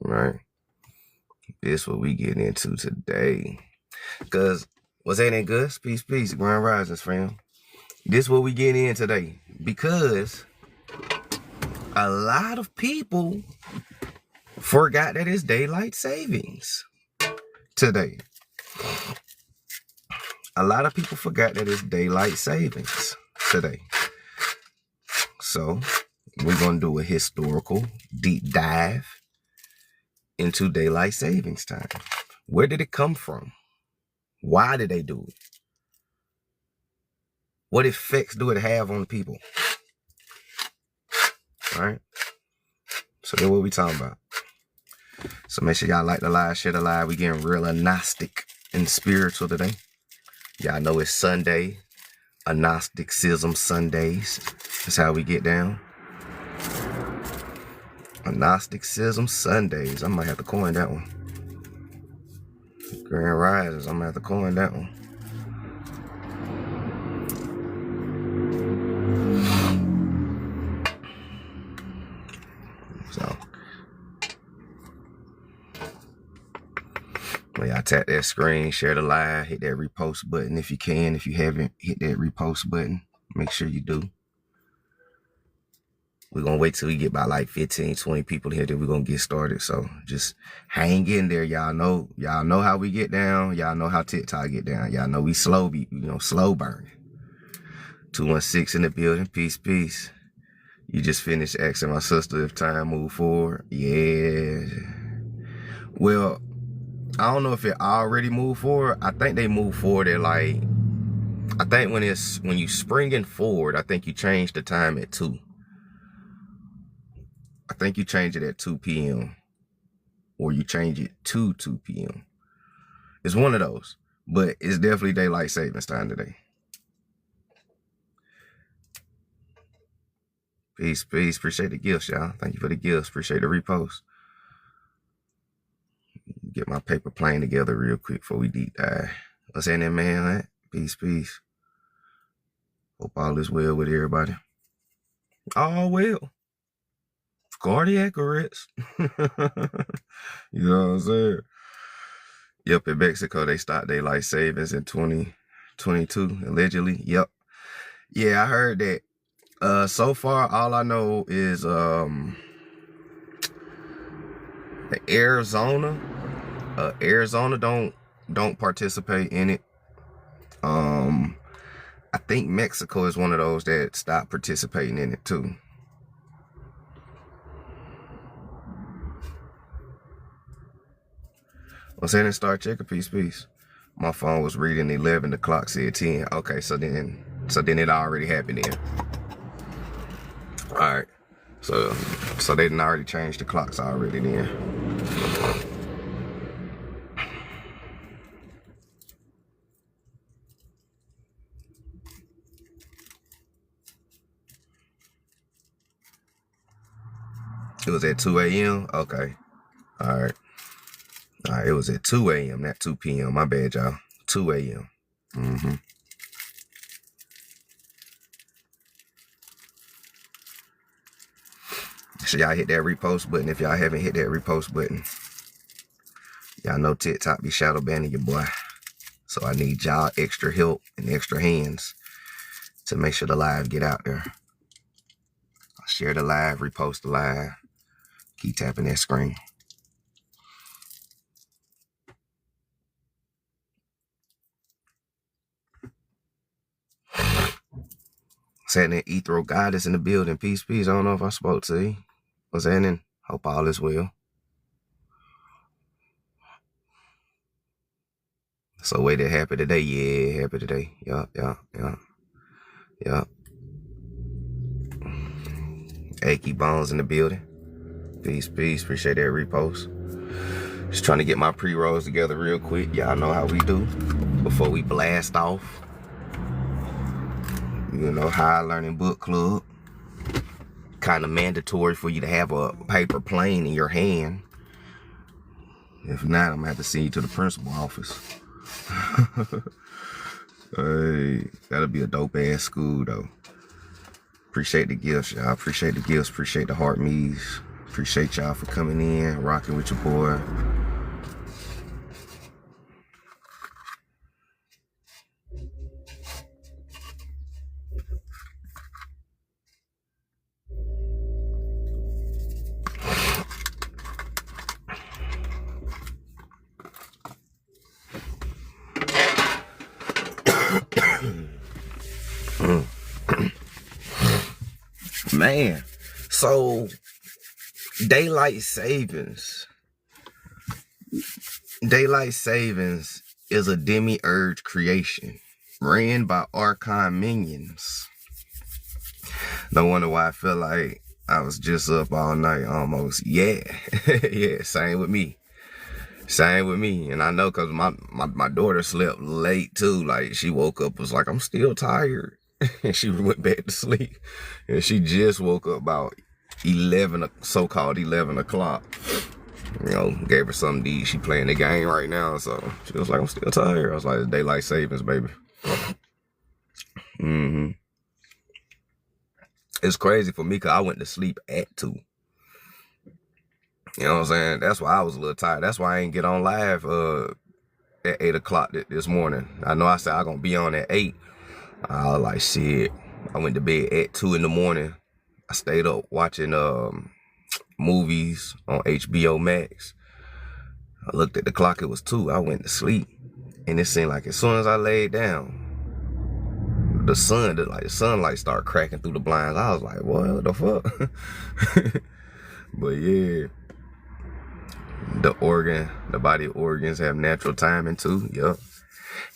right? This what we get into today. Cause what's ain't good? Peace, Grand Risings, fam. This what we get in today. Because a lot of people forgot that it's daylight savings today. A lot of people forgot that it's daylight savings today. So we're gonna do a historical deep dive into daylight savings time. Where did it come from? Why did they do it? What effects do it have on people? All right. So that's what we talking about. So make sure y'all like the live, share the live. We getting real agnostic and spiritual today. Y'all know it's Sunday, Agnosticism Sundays. That's how we get down. Agnosticism Sundays. I might have to coin that one. Grand Risings. I'm gonna have to coin that one. So, when y'all tap that screen, share the live, hit that repost button if you can. If you haven't hit that repost button, make sure you do. We're going to wait till we get about like 15, 20 people here, then we're going to get started. So just hang in there. Y'all know how we get down. Y'all know how TikTok get down. Y'all know we slow burning. 216 in the building. Peace. You just finished asking my sister if time moved forward. Yeah. Well, I don't know if it already moved forward. I think they moved forward at like, I think when you springing forward, I think you change the time at 2. I think you change it at 2 p.m. or you change it to 2 p.m. It's one of those, but it's definitely daylight savings time today. Peace. Appreciate the gifts, y'all. Thank you for the gifts. Appreciate the repost. Get my paper plane together real quick before we deep dive. What's in there, man? Peace. Hope all is well with everybody. All well. Cardiac arrest. You know what I'm saying? Yep, in Mexico, they stopped daylight savings in 2022, allegedly. Yep. Yeah, I heard that. So far, all I know is Arizona. Arizona don't participate in it. I think Mexico is one of those that stopped participating in it too. What's in it? Start checking. Peace. My phone was reading 11. The clock said 10. Okay, so then it already happened then. All right. So they didn't already change the clocks already then. It was at 2 a.m. Okay. All right. It was at 2 a.m., not 2 p.m. My bad, y'all. 2 a.m. So y'all hit that repost button if y'all haven't hit that repost button. Y'all know TikTok be shadow banning your boy. So I need y'all extra help and extra hands to make sure the live get out there. Share the live, repost the live. Keep tapping that screen. Sat in Ethro Goddess in the building. Peace. I don't know if I spoke to you. What's happening? Hope all is well. So wait, that happy today? Yeah, happy today. Yup. Achy Bones in the building. Peace. Appreciate that repost. Just trying to get my pre-rolls together real quick. Y'all know how we do before we blast off. You know, High Learning Book Club. Kind of mandatory for you to have a paper plane in your hand. If not, I'm gonna have to send you to the principal office. Hey, that'll be a dope ass school though. Appreciate the gifts, y'all. Appreciate the gifts. Appreciate the heart me's. Appreciate y'all for coming in, rocking with your boy. Man, so daylight savings is a Demiurge creation ran by Archon minions. No wonder why I feel like I was just up all night almost. Yeah. Yeah, same with me. And I know because my daughter slept late too. Like, she woke up, was like, I'm still tired. And she went back to sleep. And she just woke up about so-called 11 o'clock. You know, gave her something to eat. She playing the game right now. So she was like, I'm still tired. I was like, it's daylight savings, baby. It's crazy for me because I went to sleep at 2. You know what I'm saying? That's why I was a little tired. That's why I ain't get on live at 8 o'clock this morning. I know I said I gonna be on at 8. I was like, shit. I went to bed at 2 in the morning. I stayed up watching movies on HBO Max. I looked at the clock, it was 2. I went to sleep. And it seemed like as soon as I laid down, the sunlight started cracking through the blinds. I was like, what the fuck? But yeah. The body organs have natural timing too. Yup.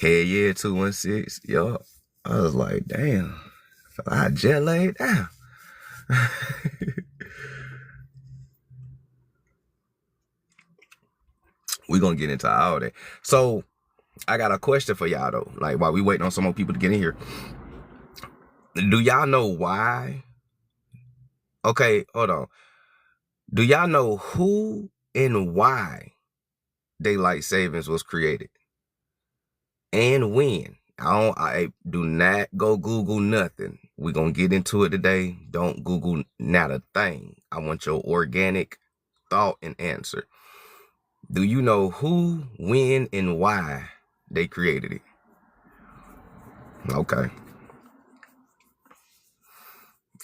Hell yeah, 216. Yup. I was like, damn. I jet laid down. We're gonna get into all that. So I got a question for y'all though. Like, while we waiting on some more people to get in here. Do y'all know why? Okay, hold on. Do y'all know who and why daylight savings was created? And when? I do not go Google nothing. We're going to get into it today. Don't Google not a thing. I want your organic thought and answer. Do you know who, when, and why they created it? Okay.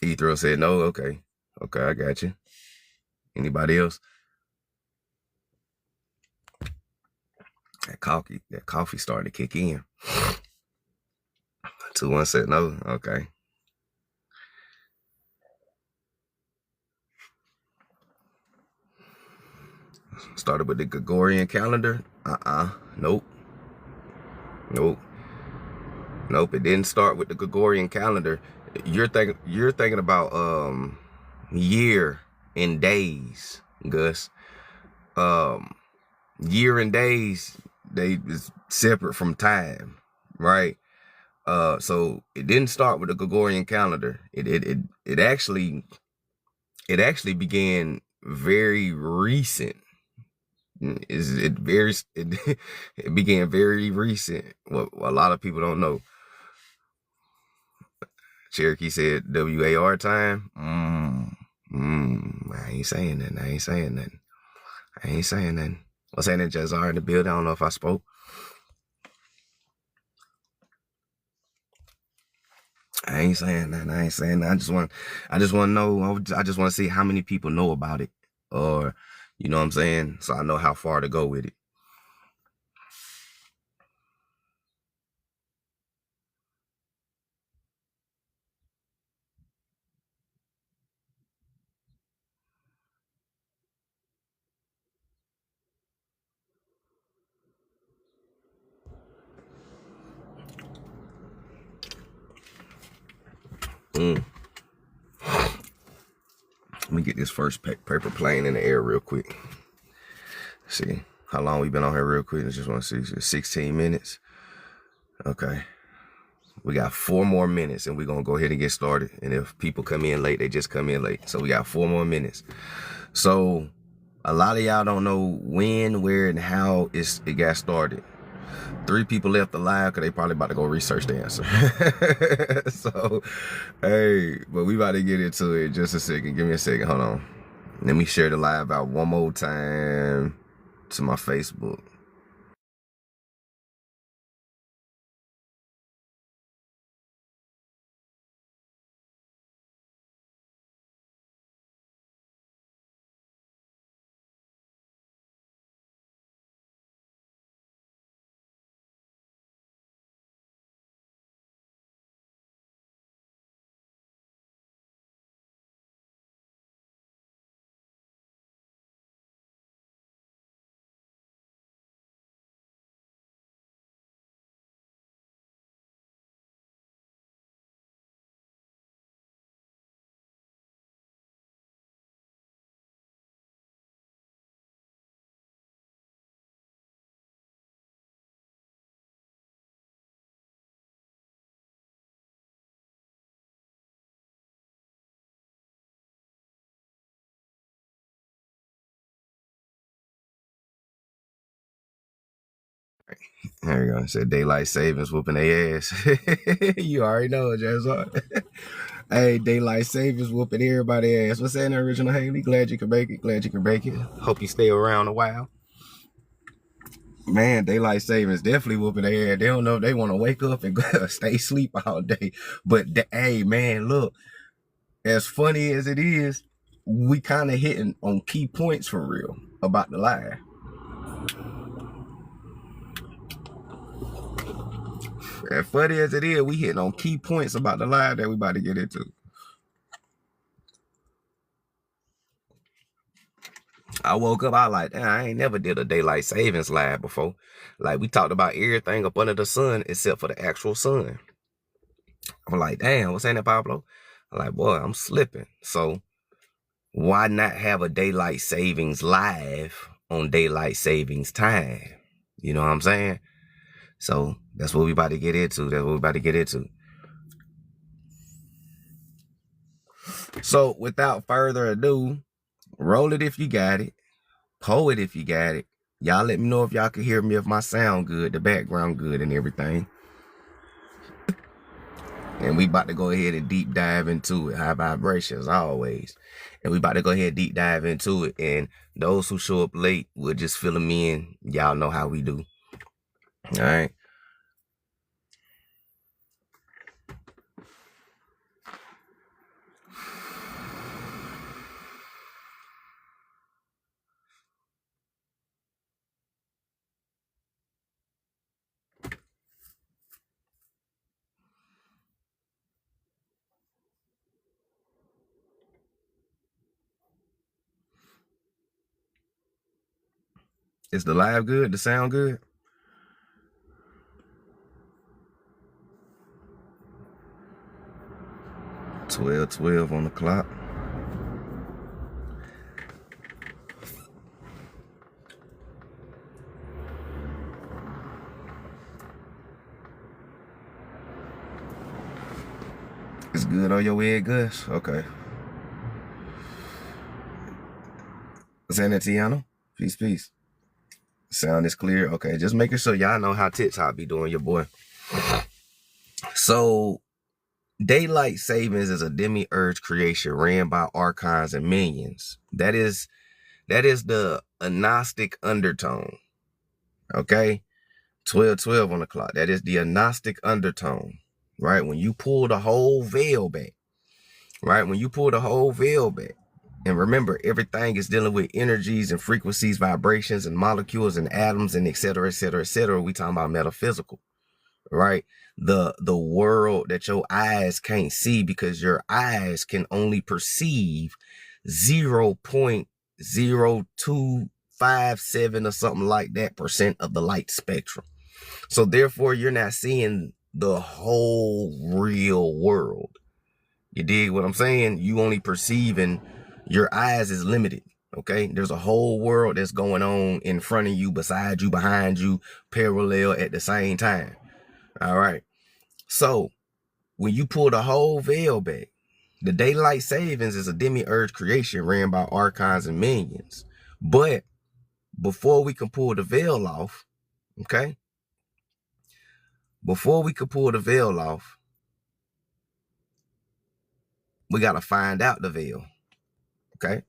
Ethro said no. Okay. Okay, I got you. Anybody else? That coffee started to kick in. 2-1 said no. Okay. Started with the Gregorian calendar. Nope. It didn't start with the Gregorian calendar. You're thinking about year and days, Gus. Year and days, they is separate from time, right? So it didn't start with the Gregorian calendar. It actually began very recent. It began very recent. What a lot of people don't know. Cherokee said WAR time. I ain't saying nothing. What's happening, Jazar in the building? I don't know if I spoke. I ain't saying nothing. I just want to know. I just want to see how many people know about it, or you know what I'm saying, so I know how far to go with it. Let me get this first paper plane in the air real quick. See how long we've been on here real quick. I just want to see 16 minutes. Okay. We got 4 more minutes and we're going to go ahead and get started. And if people come in late, they just come in late. So we got 4 more minutes. So a lot of y'all don't know when, where, and how it got started. 3 people left alive because they probably about to go research the answer. So, hey, but we about to get into it in just a second. Give me a second. Hold on. Let me share the live out one more time to my Facebook. There you go. It said daylight savings whooping their ass. You already know it, Jazz. Hey, daylight savings whooping everybody's ass. What's that in the original, Haley? Glad you can make it. Glad you can make it. Hope you stay around a while. Man, daylight savings definitely whooping their ass. They don't know if they want to wake up and stay asleep all day. But hey, man, look, as funny as it is, we kind of hitting on key points for real about the live. As funny as it is, we hitting on key points about the live that we about to get into. I woke up, I like, I ain't never did a daylight savings live before. Like, we talked about everything up under the sun except for the actual sun. I'm like, damn, what's in it, Pablo? I'm like, boy, I'm slipping. So why not have a daylight savings live on daylight savings time? You know what I'm saying? So that's what we about to get into. That's what we about to get into. So without further ado, roll it if you got it. Pull it if you got it. Y'all let me know if y'all can hear me, if my sound good, the background good and everything. And we about to go ahead and deep dive into it. High vibrations always. And we about to go ahead and deep dive into it. And those who show up late, we'll just fill them in. Y'all know how we do. All right. Is the live good? The sound good? $12:12 on the clock. It's good on your head, Gus? Okay. San Antiano? Peace, peace. Sound is clear? Okay, just making sure y'all know how TikTok be doing your boy. So, daylight savings is a demiurge creation ran by archons and minions. That is the agnostic undertone. Okay? 12:12 on the clock. That is the agnostic undertone. Right? When you pull the whole veil back. Right? When you pull the whole veil back. And remember, everything is dealing with energies and frequencies, vibrations and molecules and atoms and et cetera, et cetera, et cetera. We talking about metaphysical, right? The world that your eyes can't see because your eyes can only perceive 0.0257 or something like that % of the light spectrum. So therefore, you're not seeing the whole real world. You dig what I'm saying? You only perceiving, your eyes is limited. Okay. There's a whole world that's going on in front of you, beside you, behind you, parallel at the same time. All right. So when you pull the whole veil back, the daylight savings is a demiurge creation ran by archons and minions. But before we can pull the veil off, okay? Before we can pull the veil off, we got to find out the veil. Okay.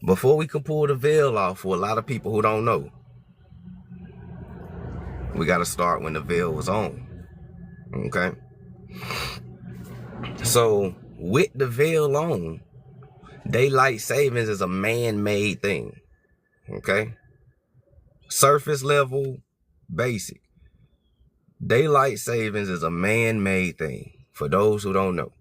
Before we can pull the veil off for a lot of people who don't know, we got to start when the veil was on. Okay? So, with the veil on, daylight savings is a man-made thing. Okay? Surface level, basic. Daylight savings is a man-made thing. For those who don't know.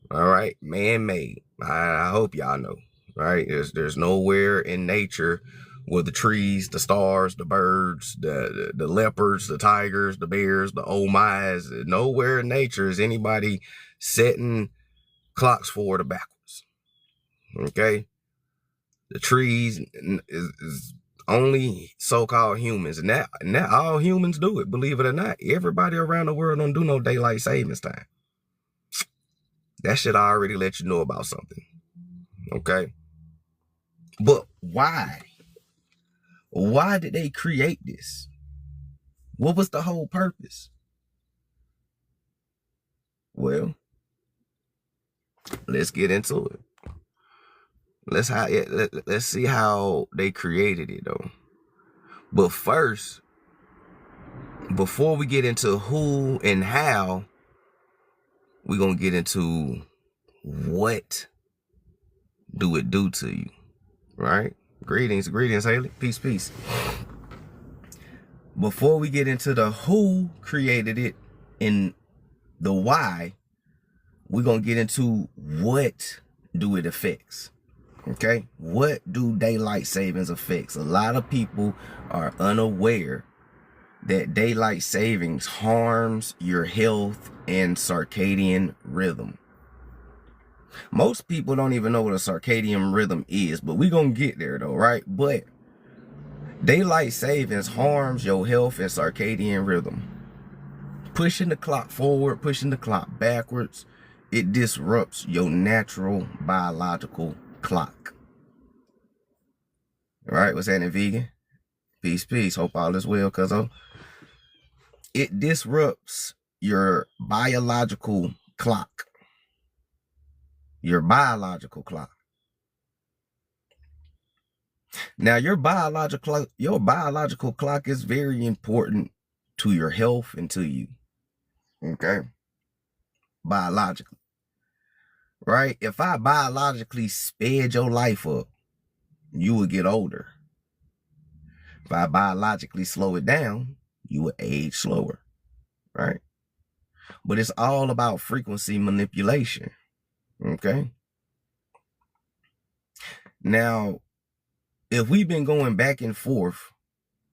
All right? Man-made. I hope y'all know. Right? There's nowhere in nature where the trees, the stars, the birds, the leopards, the tigers, the bears, the oh my's, nowhere in nature is anybody setting clocks forward or backwards. Okay? The trees is only so-called humans, and that all humans do it, believe it or not. Everybody around the world don't do no daylight savings time. That should already let you know about something. Okay? But why? Why did they create this? What was the whole purpose? Well, let's get into it. Let's see how they created it though. But first, before we get into who and how, we're gonna get into what do it do to you, right? Greetings, Haley. Peace. Before we get into the who created it and the why, we're gonna get into what do it affects. Okay, what do daylight savings affects? A lot of people are unaware that daylight savings harms your health and circadian rhythm. Most people don't even know what a circadian rhythm is, but we're gonna get there though, right? But daylight savings harms your health and circadian rhythm. Pushing the clock forward, pushing the clock backwards, it disrupts your natural biological clock. All right, what's happening, vegan? Peace. Hope all is well, cuzzo. It disrupts your biological clock. Your biological clock. Now, your biological clock is very important to your health and to you. Okay? Biologically. Right? If I biologically sped your life up, you would get older. If I biologically slow it down, you would age slower. Right? But it's all about frequency manipulation. Okay? Now, if we've been going back and forth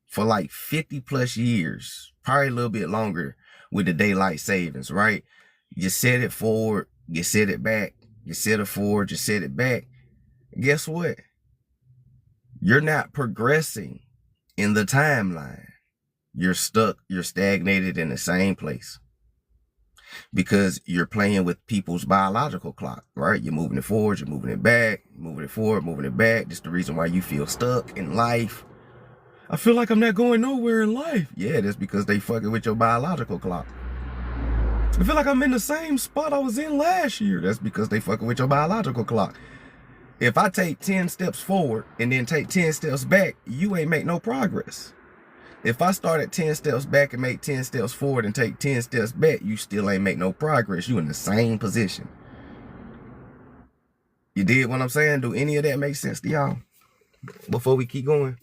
for like 50 plus years, probably a little bit longer with the daylight savings, right? You set it forward, you set it back, you set it forward, you set it back. Guess what? You're not progressing in the timeline. You're stuck, you're stagnated in the same place. Because you're playing with people's biological clock, right? You're moving it forward, you're moving it back, moving it forward, moving it back. That's the reason why you feel stuck in life. I feel like I'm not going nowhere in life. Yeah, that's because they fucking with your biological clock. I feel like I'm in the same spot I was in last year. That's because they fucking with your biological clock. If I take 10 steps forward and then take 10 steps back, you ain't make no progress. If I start at 10 steps back and make 10 steps forward and take 10 steps back, you still ain't make no progress. You in the same position. You did what I'm saying? Do any of that make sense to y'all? Before we keep going.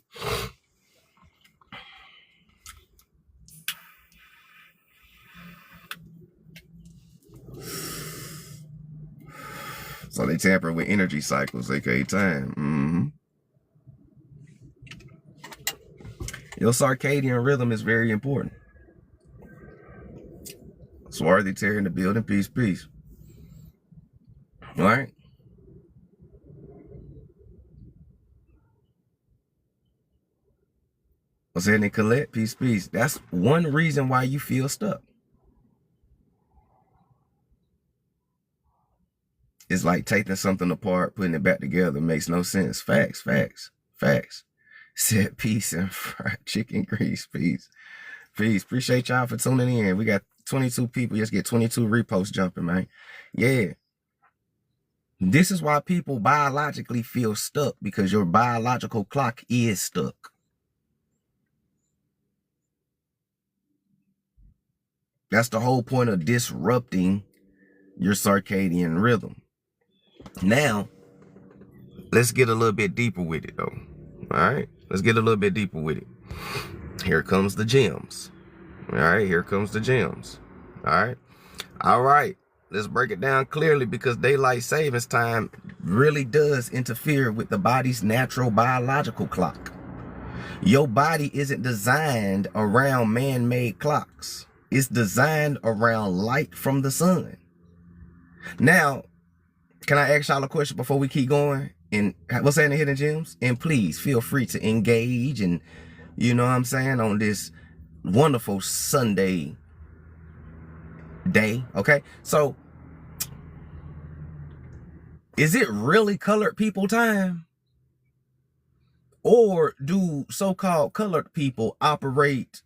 So they tamper with energy cycles, aka time. Your circadian rhythm is very important. Swarthy Terry in the building. Peace. All right. What's happening, Colette? Peace. That's one reason why you feel stuck. It's like taking something apart, putting it back together makes no sense. Facts. Said peace and fried chicken grease. Peace. Appreciate y'all for tuning in. We got 22 people. Just get 22 reposts jumping, man. Yeah. This is why people biologically feel stuck, because your biological clock is stuck. That's the whole point of disrupting your circadian rhythm. Now, let's get a little bit deeper with it, though. All right? Let's get a little bit deeper with it. Here comes the gems. All right? Here comes the gems. All right? All right. Let's break it down clearly, because daylight savings time really does interfere with the body's natural biological clock. Your body isn't designed around man-made clocks. It's designed around light from the sun. Now, can I ask y'all a question before we keep going? And what's that in the hidden gems? And please feel free to engage, and you know what I'm saying, on this wonderful Sunday day. Okay, so is it really colored people time? Or do so-called colored people operate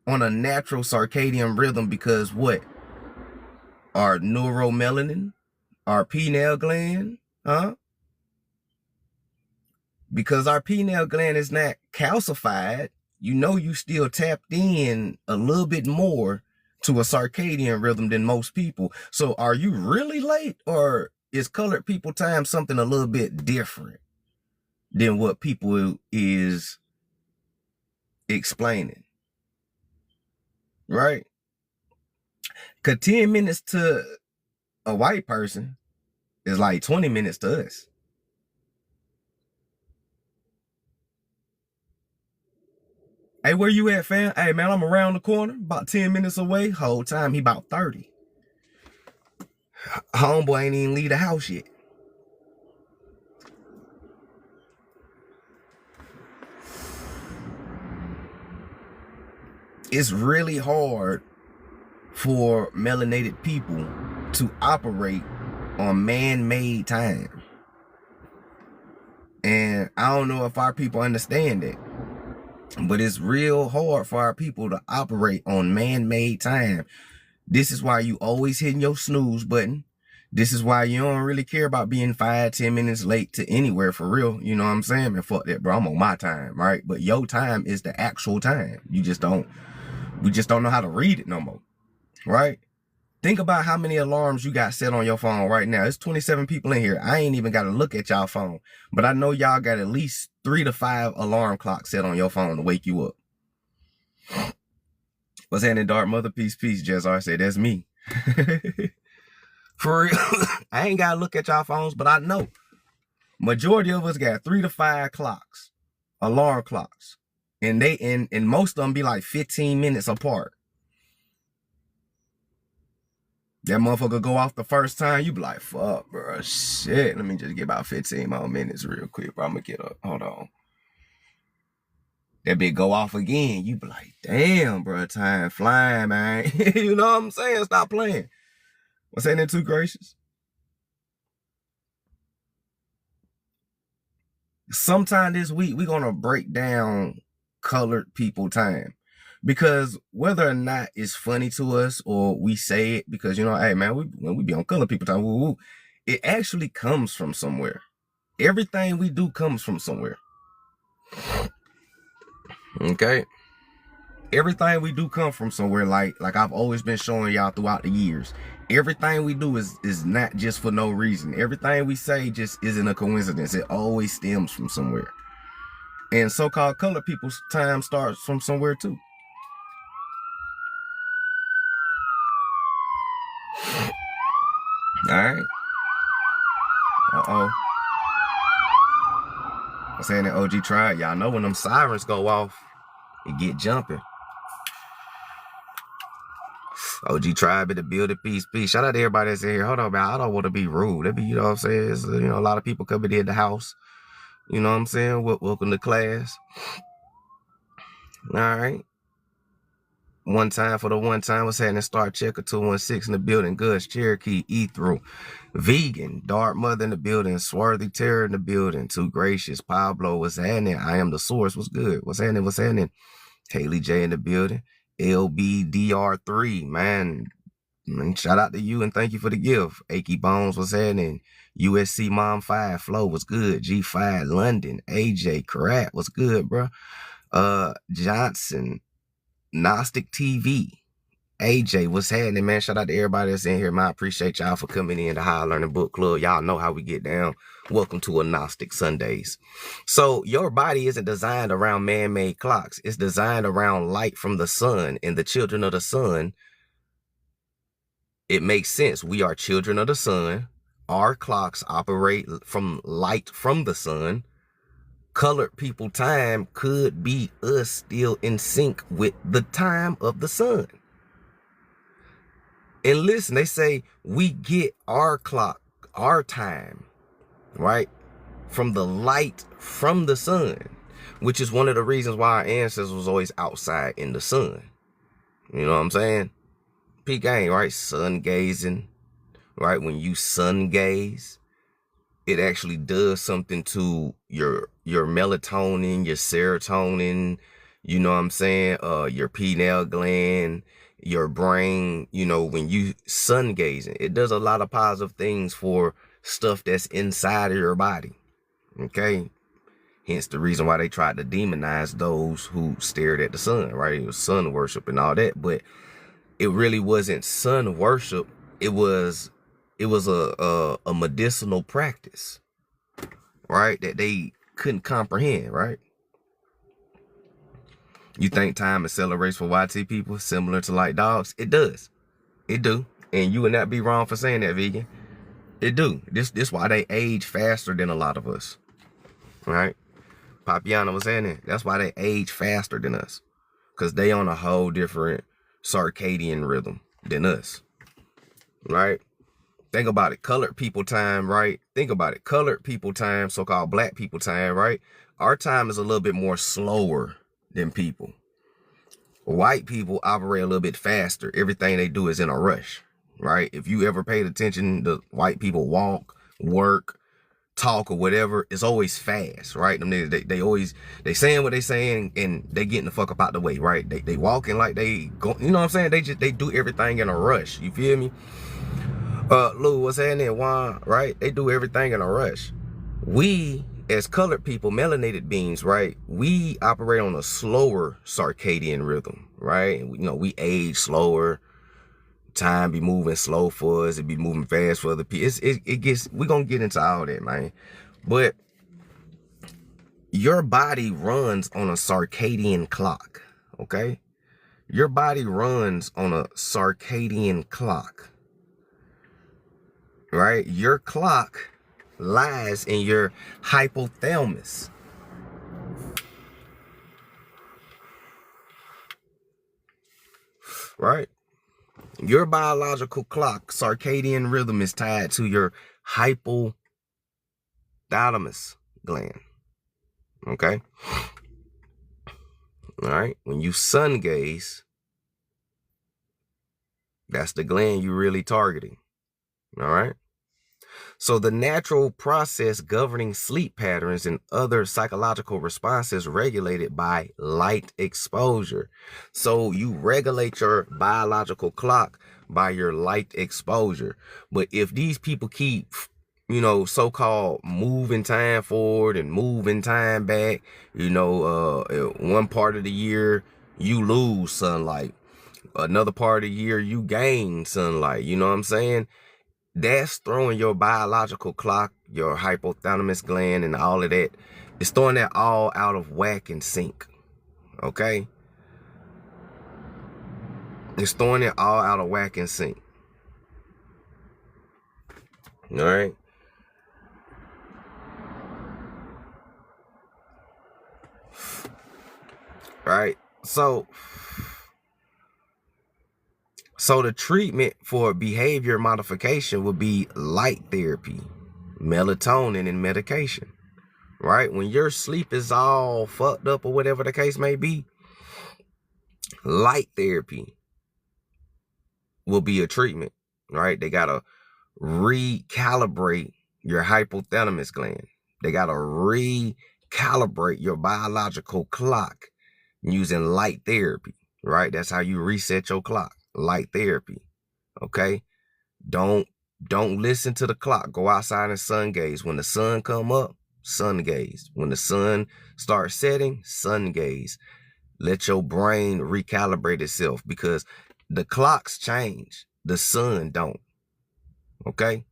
on a natural circadian rhythm because what? Our neuromelanin, our pineal gland, huh? Because our pineal gland is not calcified, you know, you still tapped in a little bit more to a circadian rhythm than most people. So are you really late, or is colored people time something a little bit different than what people is explaining? Right? Because 10 minutes to a white person is like 20 minutes to us. Hey, where you at, fam? Hey, man, I'm around the corner, about 10 minutes away. Whole time, he about 30. Homeboy ain't even leave the house yet. It's really hard for melanated people to operate on man-made time. And I don't know if our people understand that, but it's real hard for our people to operate on man-made time. This is why you always hitting your snooze button. This is why you don't really care about being 5-10 minutes late to anywhere, for real. You know what I'm saying? Man, fuck that, bro. I'm on my time, right? But your time is the actual time. We just don't know how to read it no more, right? Think about how many alarms you got set on your phone right now. It's 27 people in here. I ain't even got to look at y'all phone, but I know y'all got at least 3 to 5 alarm clocks set on your phone to wake you up. What's happening, Dark Mother? Peace, Jezar said, that's me. For real, I ain't got to look at y'all phones, but I know majority of us got 3 to 5 clocks, alarm clocks, and most of them be like 15 minutes apart. That motherfucker go off the first time, you be like, fuck, bro, shit. Let me just get about 15 more minutes real quick, bro. I'm gonna get up. Hold on. That bitch go off again. You be like, damn, bro, time flying, man. You know what I'm saying? Stop playing. What's that, too gracious? Sometime this week, we're gonna break down colored people time. Because whether or not it's funny to us or we say it because, you know, hey, man, when we be on colored people time, woo, it actually comes from somewhere. Everything we do comes from somewhere. Okay? Everything we do come from somewhere, like I've always been showing y'all throughout the years. Everything we do is not just for no reason. Everything we say just isn't a coincidence. It always stems from somewhere. And so-called colored people's time starts from somewhere too. All right. Uh-oh. I'm saying that OG tried. Y'all know when them sirens go off, it get jumping. OG Tribe in the building. Peace. Shout out to everybody that's in here. Hold on, man. I don't want to be rude. That be, you know what I'm saying? It's, you know, a lot of people coming in the house. You know what I'm saying? Welcome to class. All right. One time for the one time. What's happening? Star Checker 216 in the building. Goods, Cherokee, E-Through. Vegan. Dark Mother in the building. Swarthy Terror in the building. Too Gracious. Pablo. What's happening? I am the source. What's good? What's happening? Haley J in the building. LBDR3. Man, And shout out to you and thank you for the gift. Achy Bones was happening. USC Mom 5 Flow was good. G5 London. AJ Karat was good, bro. Johnson. Gnostic TV. AJ, what's happening, man? Shout out to everybody that's in here, man. I appreciate y'all for coming in the High Learning Book Club. Y'all know how we get down. Welcome to Agnostic Sundays. So your body isn't designed around man-made clocks. It's designed around light from the sun and the children of the sun. It makes sense. We are children of the sun. Our clocks operate from light from the sun. Colored people time could be us still in sync with the time of the sun. And listen, they say we get our clock, our time, right, from the light from the sun, which is one of the reasons why our ancestors was always outside in the sun. You know what I'm saying? Peak game, right? Sun gazing, right? When you sun gaze, it actually does something to your melatonin, your serotonin, you know what I'm saying? Your pineal gland, your brain, you know, when you sun gazing, it does a lot of positive things for stuff that's inside of your body. Okay. Hence the reason why they tried to demonize those who stared at the sun, right? It was sun worship and all that, but it really wasn't sun worship. It was a medicinal practice, right? That they couldn't comprehend, right? You think time accelerates for YT people similar to like dogs? It does. It do. And you would not be wrong for saying that, vegan. It do. This why they age faster than a lot of us. Right? Papiano was saying it. That's why they age faster than us. Because they on a whole different circadian rhythm than us. Right? Think about it. Colored people time, right? Think about it. Colored people time, so-called black people time, right? Our time is a little bit more slower than people. White people operate a little bit faster. Everything they do is in a rush, right? If you ever paid attention to white people walk, work, talk, or whatever, it's always fast, right? They saying what they saying and they getting the fuck up out the way, right? They walking like they go, you know what I'm saying? They do everything in a rush. You feel me? Lou, what's happening? Juan, right? They do everything in a rush. We, as colored people, melanated beings, right? We operate on a slower circadian rhythm, right? You know, we age slower. Time be moving slow for us. It be moving fast for other people. We're going to get into all that, man. But your body runs on a circadian clock, okay? Your body runs on a circadian clock. Right? Your clock lies in your hypothalamus. Right? Your biological clock, circadian rhythm, is tied to your hypothalamus gland. Okay? All right? When you sun gaze, that's the gland you're really targeting. All right? So the natural process governing sleep patterns and other psychological responses regulated by light exposure. So you regulate your biological clock by your light exposure. But if these people keep, you know, so-called moving time forward and moving time back, you know, one part of the year you lose sunlight. Another part of the year you gain sunlight. You know what I'm saying? That's throwing your biological clock, your hypothalamus gland, and all of that. It's throwing that all out of whack and sync. Okay? It's throwing it all out of whack and sync. All right? All right? So the treatment for behavior modification would be light therapy, melatonin, and medication, right? When your sleep is all fucked up or whatever the case may be, light therapy will be a treatment, right? They got to recalibrate your hypothalamus gland. They got to recalibrate your biological clock using light therapy, right? That's how you reset your clock. Light therapy. Okay? Don't listen to the clock. Go outside and sun gaze. When the sun come up, sun gaze. When the sun starts setting, sun gaze. Let your brain recalibrate itself, because the clocks change. The sun don't. Okay?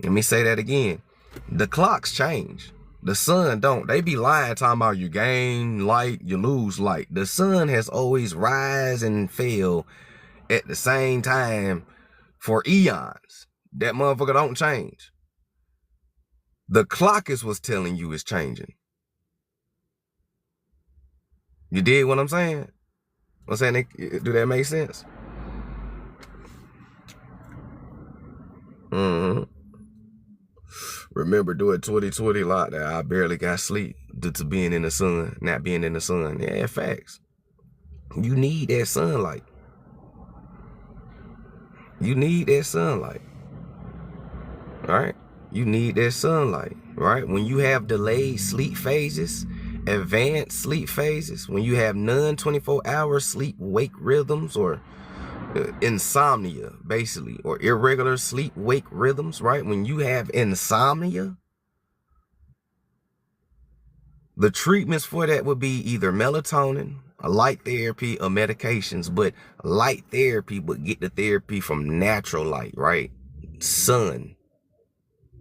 Let me say that again. The clocks change. The sun don't. They be lying talking about you gain light, you lose light. The sun has always rise and fell at the same time for eons. That motherfucker don't change. The clock is what's telling you it's changing. You dig what I'm saying? I'm saying, do that make sense? Remember doing 2020 lockdown, I barely got sleep due to being in the sun, not being in the sun. Yeah, facts. You need that sunlight. You need that sunlight. All right? You need that sunlight, right? When you have delayed sleep phases, advanced sleep phases, when you have non-24-hour sleep-wake rhythms, or insomnia, basically, or irregular sleep-wake rhythms, right? When you have insomnia, the treatments for that would be either melatonin, a light therapy, or medications. But light therapy would get the therapy from natural light, right? Sun.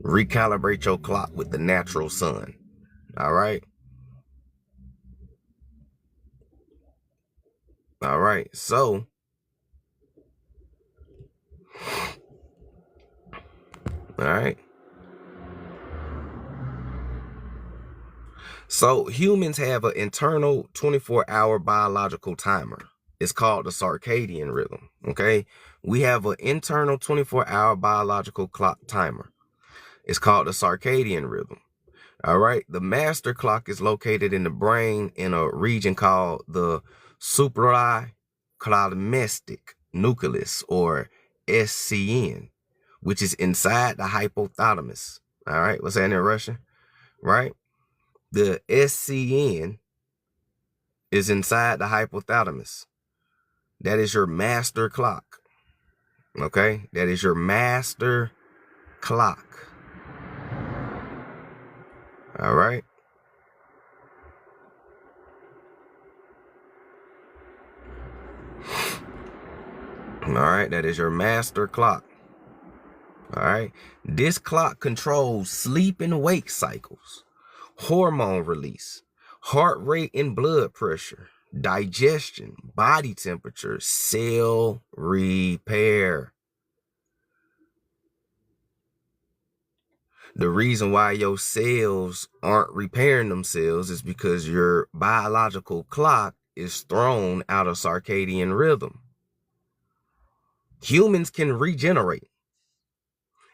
Recalibrate your clock with the natural sun. All right? All right. So, all right. So humans have an internal 24-hour biological timer. It's called the circadian rhythm, okay? We have an internal 24-hour biological clock timer. It's called the circadian rhythm, all right? The master clock is located in the brain in a region called the supraclavicular nucleus, or SCN, which is inside the hypothalamus, all right? What's that in Russian, right? The SCN is inside the hypothalamus. That is your master clock. Okay? That is your master clock. All right? All right? That is your master clock. All right? This clock controls sleep and wake cycles, hormone release, heart rate and blood pressure, digestion, body temperature, cell repair. The reason why your cells aren't repairing themselves is because your biological clock is thrown out of circadian rhythm. Humans can regenerate.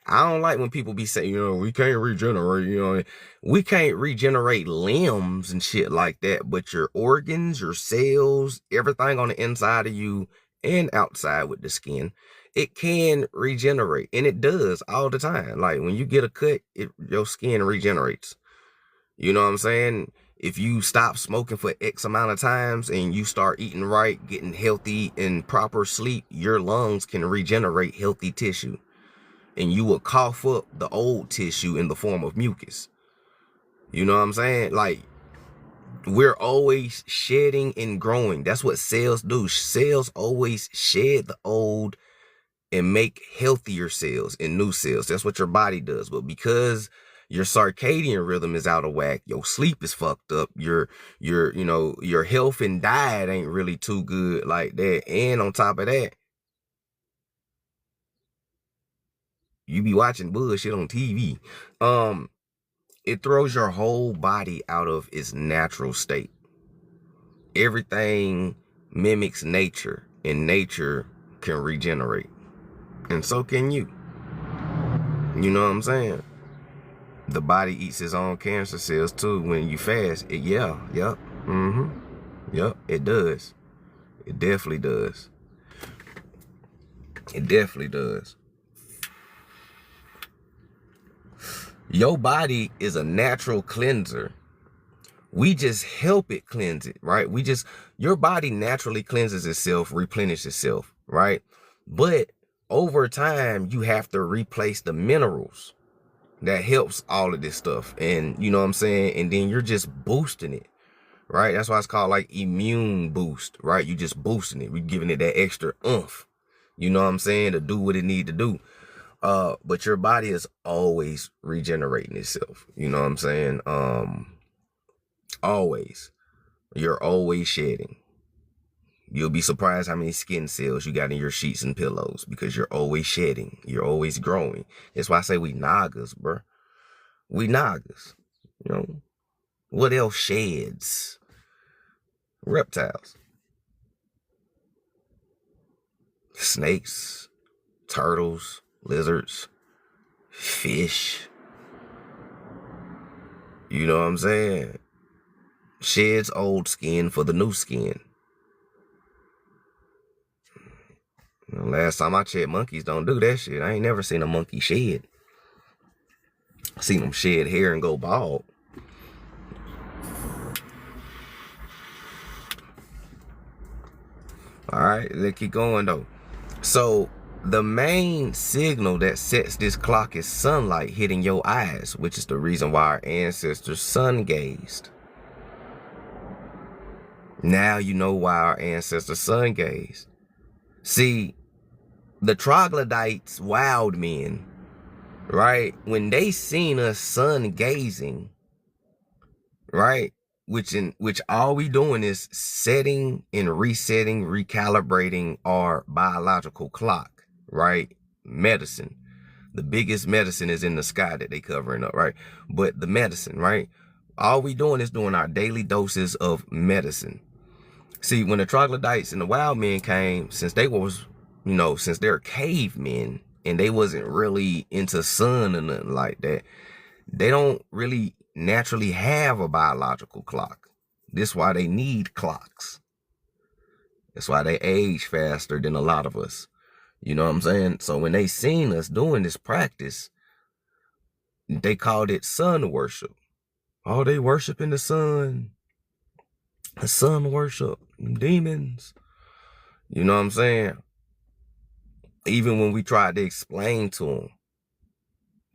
I don't like when people be saying, we can't regenerate, we can't regenerate limbs and shit like that, but your organs, your cells, everything on the inside of you and outside with the skin, it can regenerate, and it does all the time. Like when you get a cut, your skin regenerates. You know what I'm saying? If you stop smoking for X amount of times and you start eating right, getting healthy and proper sleep, your lungs can regenerate healthy tissue. And you will cough up the old tissue in the form of mucus. You know what I'm saying? Like, we're always shedding and growing. That's what cells do. Cells always shed the old and make healthier cells and new cells. That's what your body does. But because your circadian rhythm is out of whack, your sleep is fucked up, your health and diet ain't really too good like that. And on top of that, you be watching bullshit on TV. It throws your whole body out of its natural state. Everything mimics nature, and nature can regenerate. And so can you. You know what I'm saying? The body eats its own cancer cells too when you fast. It does. It definitely does. It definitely does. Your body is a natural cleanser. We just help it cleanse it, right? Your body naturally cleanses itself, replenishes itself, right? But over time, you have to replace the minerals that helps all of this stuff. And you know what I'm saying? And then you're just boosting it, right? That's why it's called like immune boost, right? You just boosting it. We're giving it that extra oomph, you know what I'm saying, to do what it need to do. But your body is always regenerating itself. You know what I'm saying? Always. You're always shedding. You'll be surprised how many skin cells you got in your sheets and pillows because you're always shedding. You're always growing. That's why I say we nagas, bro. We nagas. You know, what else sheds? Reptiles. Snakes, turtles, lizards, fish. You know what I'm saying? Sheds old skin for the new skin. Last time I checked, monkeys don't do that shit. I ain't never seen a monkey shed. I seen them shed hair and go bald. All right, let's keep going though. So the main signal that sets this clock is sunlight hitting your eyes, which is the reason why our ancestors sun gazed. Now you know why our ancestors sun gazed. See, the troglodytes, wild men, right? When they seen us sun gazing, right? Which all we doing is setting and resetting, recalibrating our biological clock, right? Medicine. The biggest medicine is in the sky that they covering up, right? But the medicine, right? All we doing is doing our daily doses of medicine. See, when the troglodytes and the wild men came, since they was, you know, since they're cavemen and they wasn't really into sun or nothing like that, they don't really naturally have a biological clock. This is why they need clocks. That's why they age faster than a lot of us. You know what I'm saying? So when they seen us doing this practice, they called it sun worship. Oh, they worshiping the sun. The sun worship. Demons. You know what I'm saying? Even when we tried to explain to them,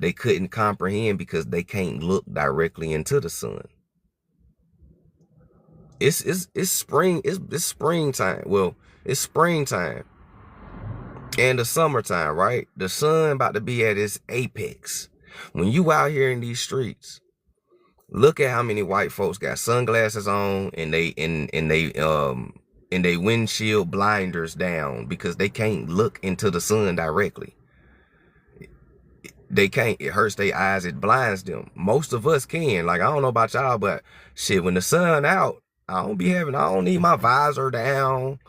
they couldn't comprehend because they can't look directly into the sun. It's spring. It's springtime. Well, it's springtime and the summertime, right? The sun about to be at its apex. When you out here in these streets, look at how many white folks got sunglasses on and they windshield blinders down because they can't look into the sun directly. They can't. It hurts their eyes. It blinds them. Most of us can. Like, I don't know about y'all, but shit, when the sun out, I don't need my visor down.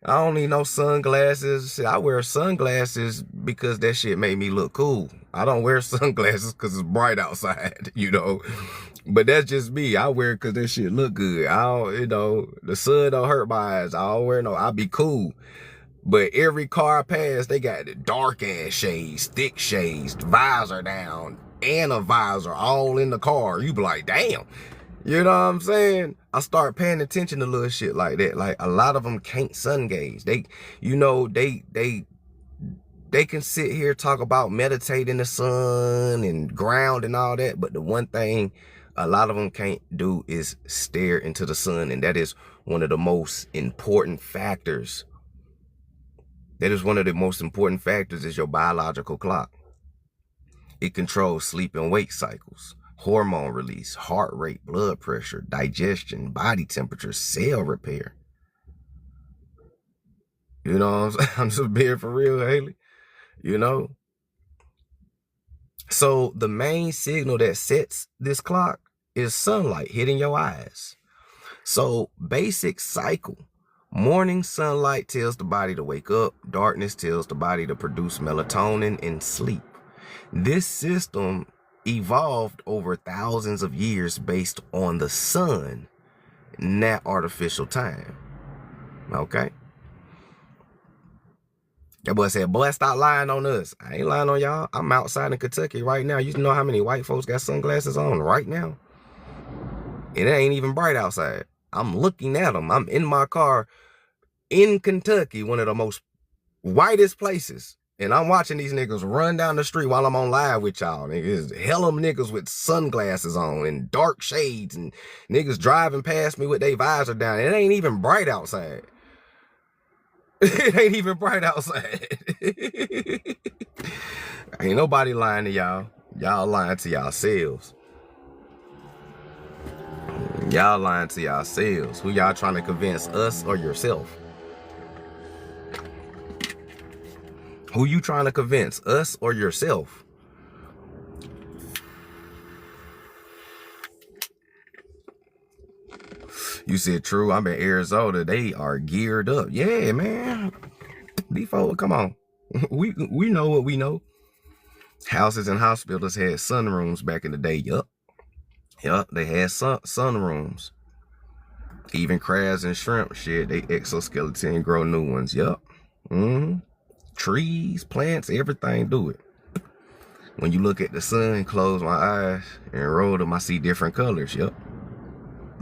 I don't need no sunglasses. Shit, I wear sunglasses because that shit made me look cool. I don't wear sunglasses because it's bright outside, you know. But that's just me. I wear it because that shit look good. I don't, you know, the sun don't hurt my eyes. I don't wear no, I be cool. But every car I pass, they got the dark ass shades, thick shades, visor down, and a visor all in the car. You be like, damn. You know what I'm saying? I start paying attention to little shit like that. Like, a lot of them can't sun gaze. They, you know, they can sit here, talk about meditating the sun and ground and all that. But the one thing a lot of them can't do is stare into the sun. And that is one of the most important factors. That is one of the most important factors is your biological clock. It controls sleep and wake cycles, hormone release, heart rate, blood pressure, digestion, body temperature, cell repair. You know what I'm saying? I'm just being for real, Haley. You know? So the main signal that sets this clock is sunlight hitting your eyes. So basic cycle. Morning sunlight tells the body to wake up. Darkness tells the body to produce melatonin and sleep. This system evolved over thousands of years based on the sun, not artificial time. Okay? That boy said, boy, stop lying on us. I ain't lying on y'all. I'm outside in Kentucky right now. You know how many white folks got sunglasses on right now? And it ain't even bright outside. I'm looking at them. I'm in my car in Kentucky, one of the most whitest places. And I'm watching these niggas run down the street while I'm on live with y'all. Niggas, hella niggas with sunglasses on and dark shades, and niggas driving past me with their visor down. It ain't even bright outside. It ain't even bright outside. Ain't nobody lying to y'all. Y'all lying to yourselves. Y'all lying to yourselves. Who y'all trying to convince, us or yourself? Who you trying to convince, us or yourself? You said true. I'm in Arizona. They are geared up. Yeah, man. Before, come on. We know what we know. Houses and hospitals had sunrooms back in the day. Yup. They had sunrooms. Even crabs and shrimp, shit, they exoskeleton grow new ones. Yup. Trees, plants, everything do it. When you look at the sun, close my eyes and roll them, I see different colors. Yup.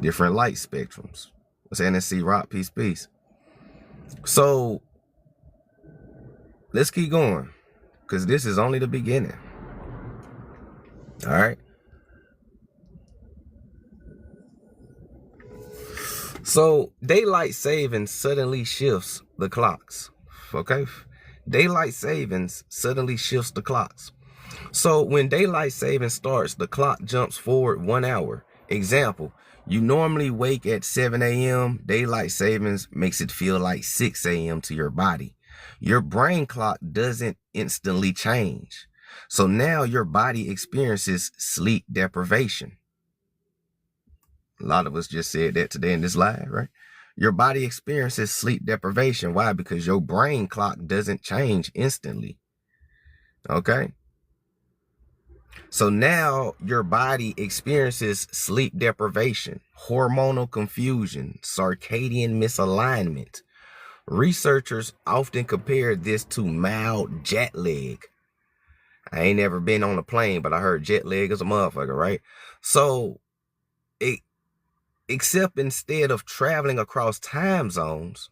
Different light spectrums. What's NSC Rock? Peace. So let's keep going, because this is only the beginning. All right. So daylight savings suddenly shifts the clocks. Okay. Daylight savings suddenly shifts the clocks. So when daylight savings starts, the clock jumps forward 1 hour. Example, you normally wake at 7 a.m. Daylight savings makes it feel like 6 a.m. to your body. Your brain clock doesn't instantly change. So now your body experiences sleep deprivation. A lot of us just said that today in this live, right? Your body experiences sleep deprivation. Why? Because your brain clock doesn't change instantly. Okay? So now your body experiences sleep deprivation, hormonal confusion, circadian misalignment. Researchers often compare this to mild jet lag. I ain't never been on a plane, but I heard jet lag is a motherfucker, right? So, except instead of traveling across time zones,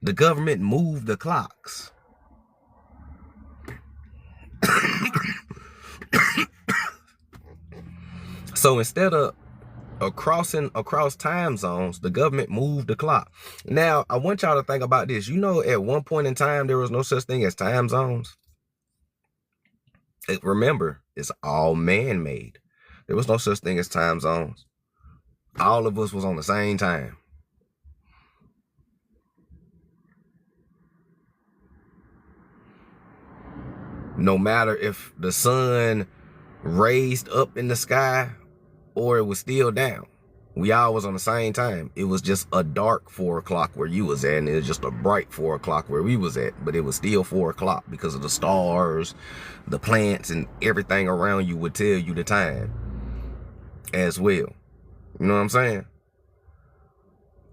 the government moved the clocks. So instead of crossing across time zones, the government moved the clock. Now, I want y'all to think about this. You know, at one point in time, there was no such thing as time zones. Remember, it's all man-made. There was no such thing as time zones. All of us was on the same time. No matter if the sun raised up in the sky or it was still down, we all was on the same time. It was just a dark 4 o'clock where you was at, and it was just a bright 4 o'clock where we was at, but it was still 4 o'clock because of the stars, the plants, and everything around you would tell you the time as well. You know what I'm saying?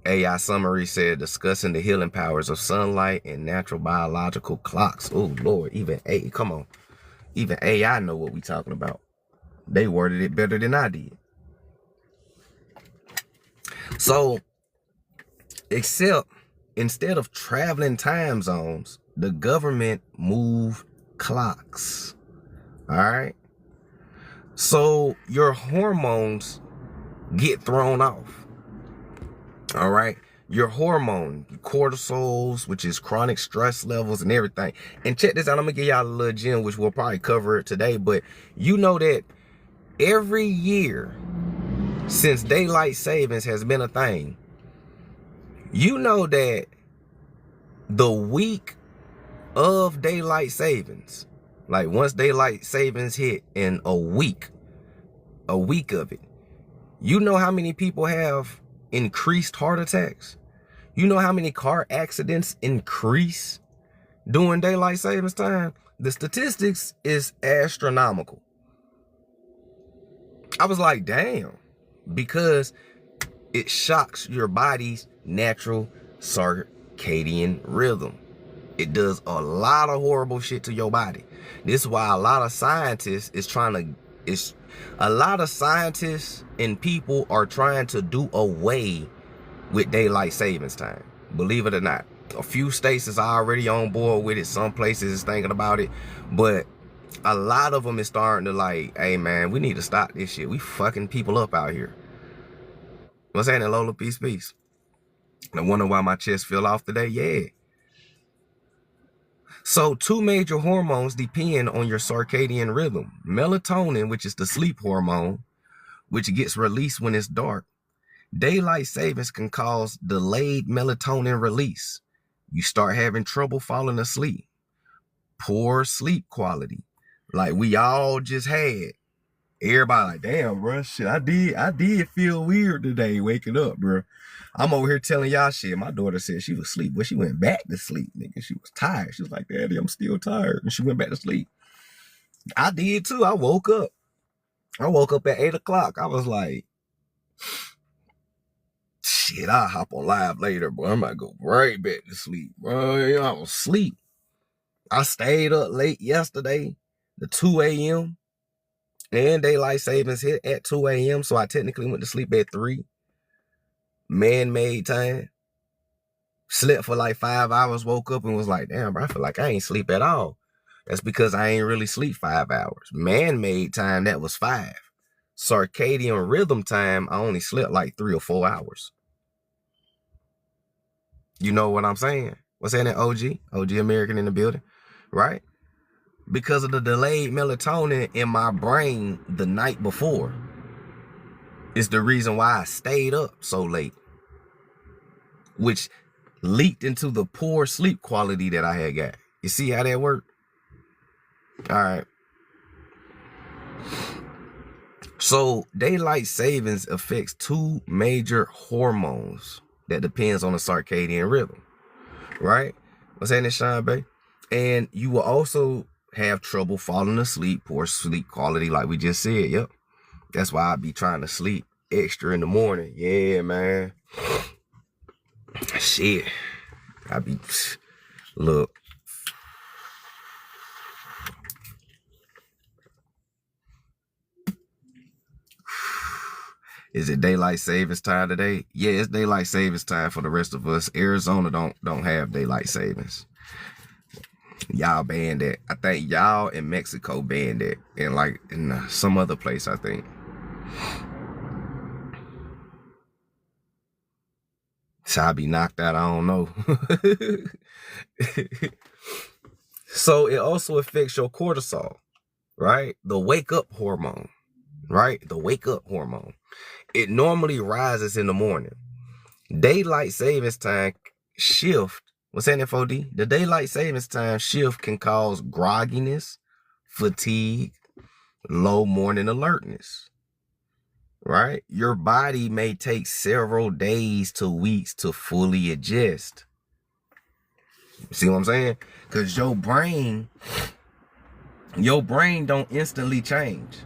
AI summary said, discussing the healing powers of sunlight and natural biological clocks. Oh Lord, even AI know what we talking about. They worded it better than I did. So, except instead of traveling time zones, the government moved clocks. All right. So your hormones get thrown off. All right. Your hormone, cortisols, which is chronic stress levels and everything. And check this out. I'm going to give y'all a little gem, which we'll probably cover it today. But you know that every year since daylight savings has been a thing, you know that the week of daylight savings, like once daylight savings hit in a week of it, you know how many people have increased heart attacks? You know how many car accidents increase during daylight savings time? The statistics is astronomical. I was like, damn, because it shocks your body's natural circadian rhythm. It does a lot of horrible shit to your body. This is why a lot of scientists and people are trying to do away with daylight savings time. Believe it or not. A few states is already on board with it. Some places is thinking about it. But a lot of them is starting to like, hey, man, we need to stop this shit. We fucking people up out here. What's happening, Lola? Peace, peace. I wonder why my chest fell off today. Yeah. So 2 major hormones depend on your circadian rhythm. Melatonin, which is the sleep hormone, which gets released when it's dark. Daylight savings can cause delayed melatonin release. You start having trouble falling asleep. Poor sleep quality. Like we all just had. Everybody like, damn, bro, shit, I did feel weird today waking up, bro. I'm over here telling y'all shit. My daughter said she was asleep, but she went back to sleep, nigga. She was tired. She was like, Daddy, I'm still tired. And she went back to sleep. I did too. I woke up at 8 o'clock. I was like, shit, I'll hop on live later, bro. I might go right back to sleep, bro. You know, I was asleep. I stayed up late yesterday, the 2 a.m. And daylight savings hit at 2 a.m. So I technically went to sleep at 3. Man-made time. Slept for like 5 hours, woke up and was like, damn, bro, I feel like I ain't sleep at all. That's because I ain't really sleep 5 hours. Man-made time, that was 5. Circadian rhythm time, I only slept like 3 or 4 hours. You know what I'm saying? What's that, OG? OG American in the building, right? Because of the delayed melatonin in my brain the night before is the reason why I stayed up so late, which leaked into the poor sleep quality that I had got. You see how that worked? All right. So daylight savings affects 2 major hormones that depends on the circadian rhythm, right? What's happening, Sean Bay? And you will also have trouble falling asleep, poor sleep quality, like we just said. Yep. That's why I be trying to sleep extra in the morning. Yeah, man. Shit. I be, look. Is it daylight savings time today? Yeah, it's daylight savings time for the rest of us. Arizona don't have daylight savings. Y'all banned it. I think y'all in Mexico banned it. And like in some other place, I think. So I be knocked out, I don't know. So it also affects your cortisol, right? The wake up hormone, right? The wake up hormone. It normally rises in the morning. Daylight savings time shift. What's that, 4D? The daylight savings time shift can cause grogginess, fatigue, low morning alertness, right? Your body may take several days to weeks to fully adjust. See what I'm saying? Because your brain don't instantly change.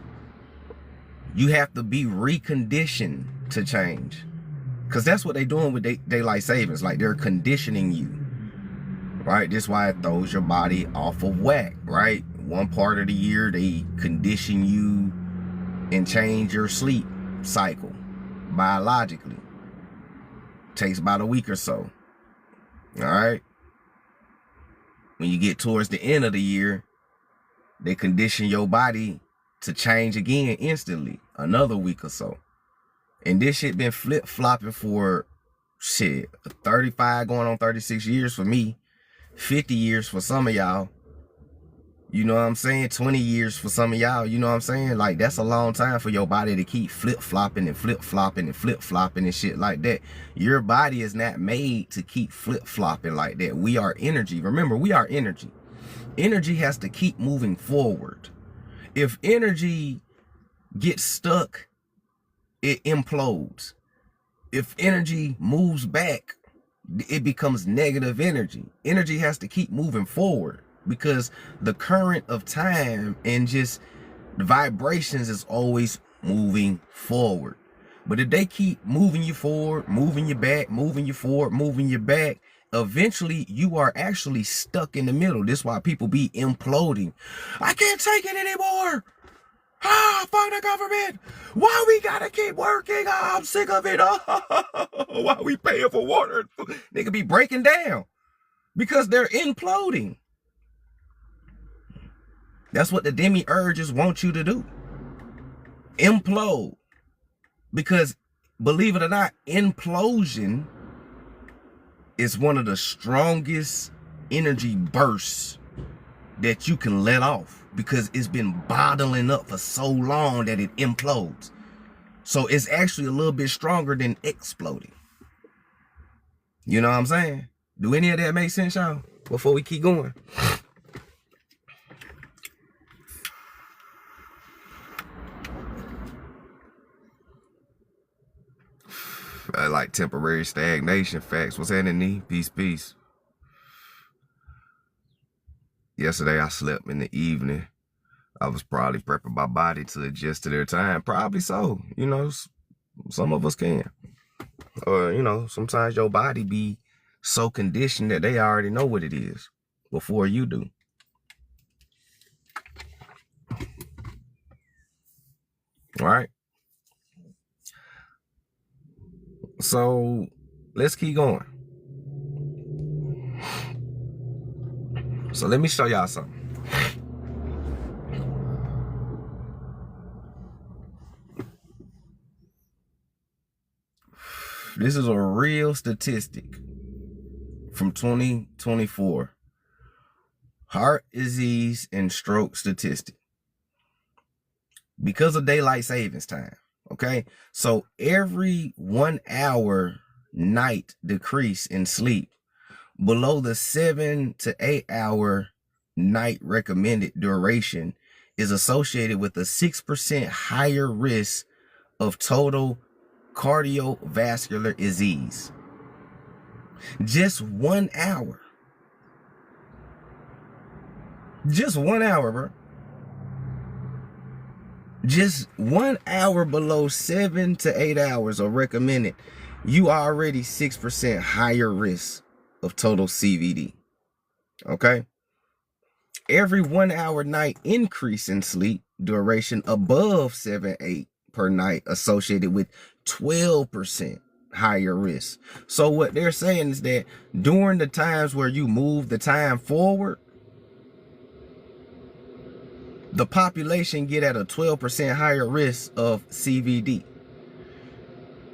You have to be reconditioned to change. Because that's what they're doing with daylight savings. Like, they're conditioning you, right? That's why it throws your body off of whack, right? One part of the year, they condition you and change your sleep cycle biologically. Takes about a week or so, all right? When you get towards the end of the year, they condition your body to change again instantly, another week or so. And this shit been flip-flopping for, shit, 35 going on 36 years for me, 50 years for some of y'all. You know what I'm saying? 20 years for some of y'all. You know what I'm saying? Like, that's a long time for your body to keep flip-flopping and flip-flopping and flip-flopping and shit like that. Your body is not made to keep flip-flopping like that. We are energy. Remember, we are energy. Energy has to keep moving forward. If energy gets stuck, it implodes. If energy moves back, it becomes negative energy. Energy has to keep moving forward because the current of time and just the vibrations is always moving forward. But if they keep moving you forward, moving you back, moving you forward, moving you back, eventually you are actually stuck in the middle. That's why people be imploding. I can't take it anymore. Ah, fuck the government. Why we gotta keep working? I'm sick of it. Why we paying for water? Nigga be breaking down. Because they're imploding. That's what the demiurges want you to do. Implode. Because, believe it or not, implosion is one of the strongest energy bursts that you can let off, because it's been bottling up for so long that it implodes. So it's actually a little bit stronger than exploding. You know what I'm saying? Do any of that make sense, y'all? Before we keep going. I like temporary stagnation facts. What's happening? Peace. Yesterday I slept in the evening. I was probably prepping my body to adjust to their time. Probably so. You know, some of us can. Or, you know, sometimes your body be so conditioned that they already know what it is before you do. All right. So let's keep going. So let me show y'all something. This is a real statistic from 2024. Heart disease and stroke statistic. Because of daylight savings time. Okay. So every 1 hour night decrease in sleep below the 7 to 8 hour night recommended duration is associated with a 6% higher risk of total cardiovascular disease. Just 1 hour. Just 1 hour, bro. Just 1 hour below 7 to 8 hours are recommended. You are already 6% higher risk of total CVD. Okay. Every 1 hour night increase in sleep duration above 7-8 per night associated with 12% higher risk. So what they're saying is that during the times where you move the time forward, the population get at a 12% higher risk of CVD.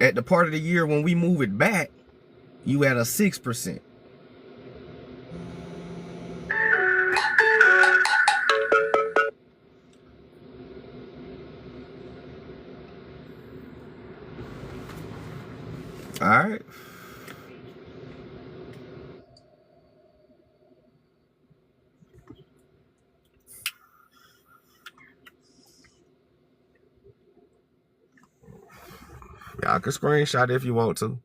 At the part of the year when we move it back, you at a 6%. All right. Y'all can screenshot if you want to.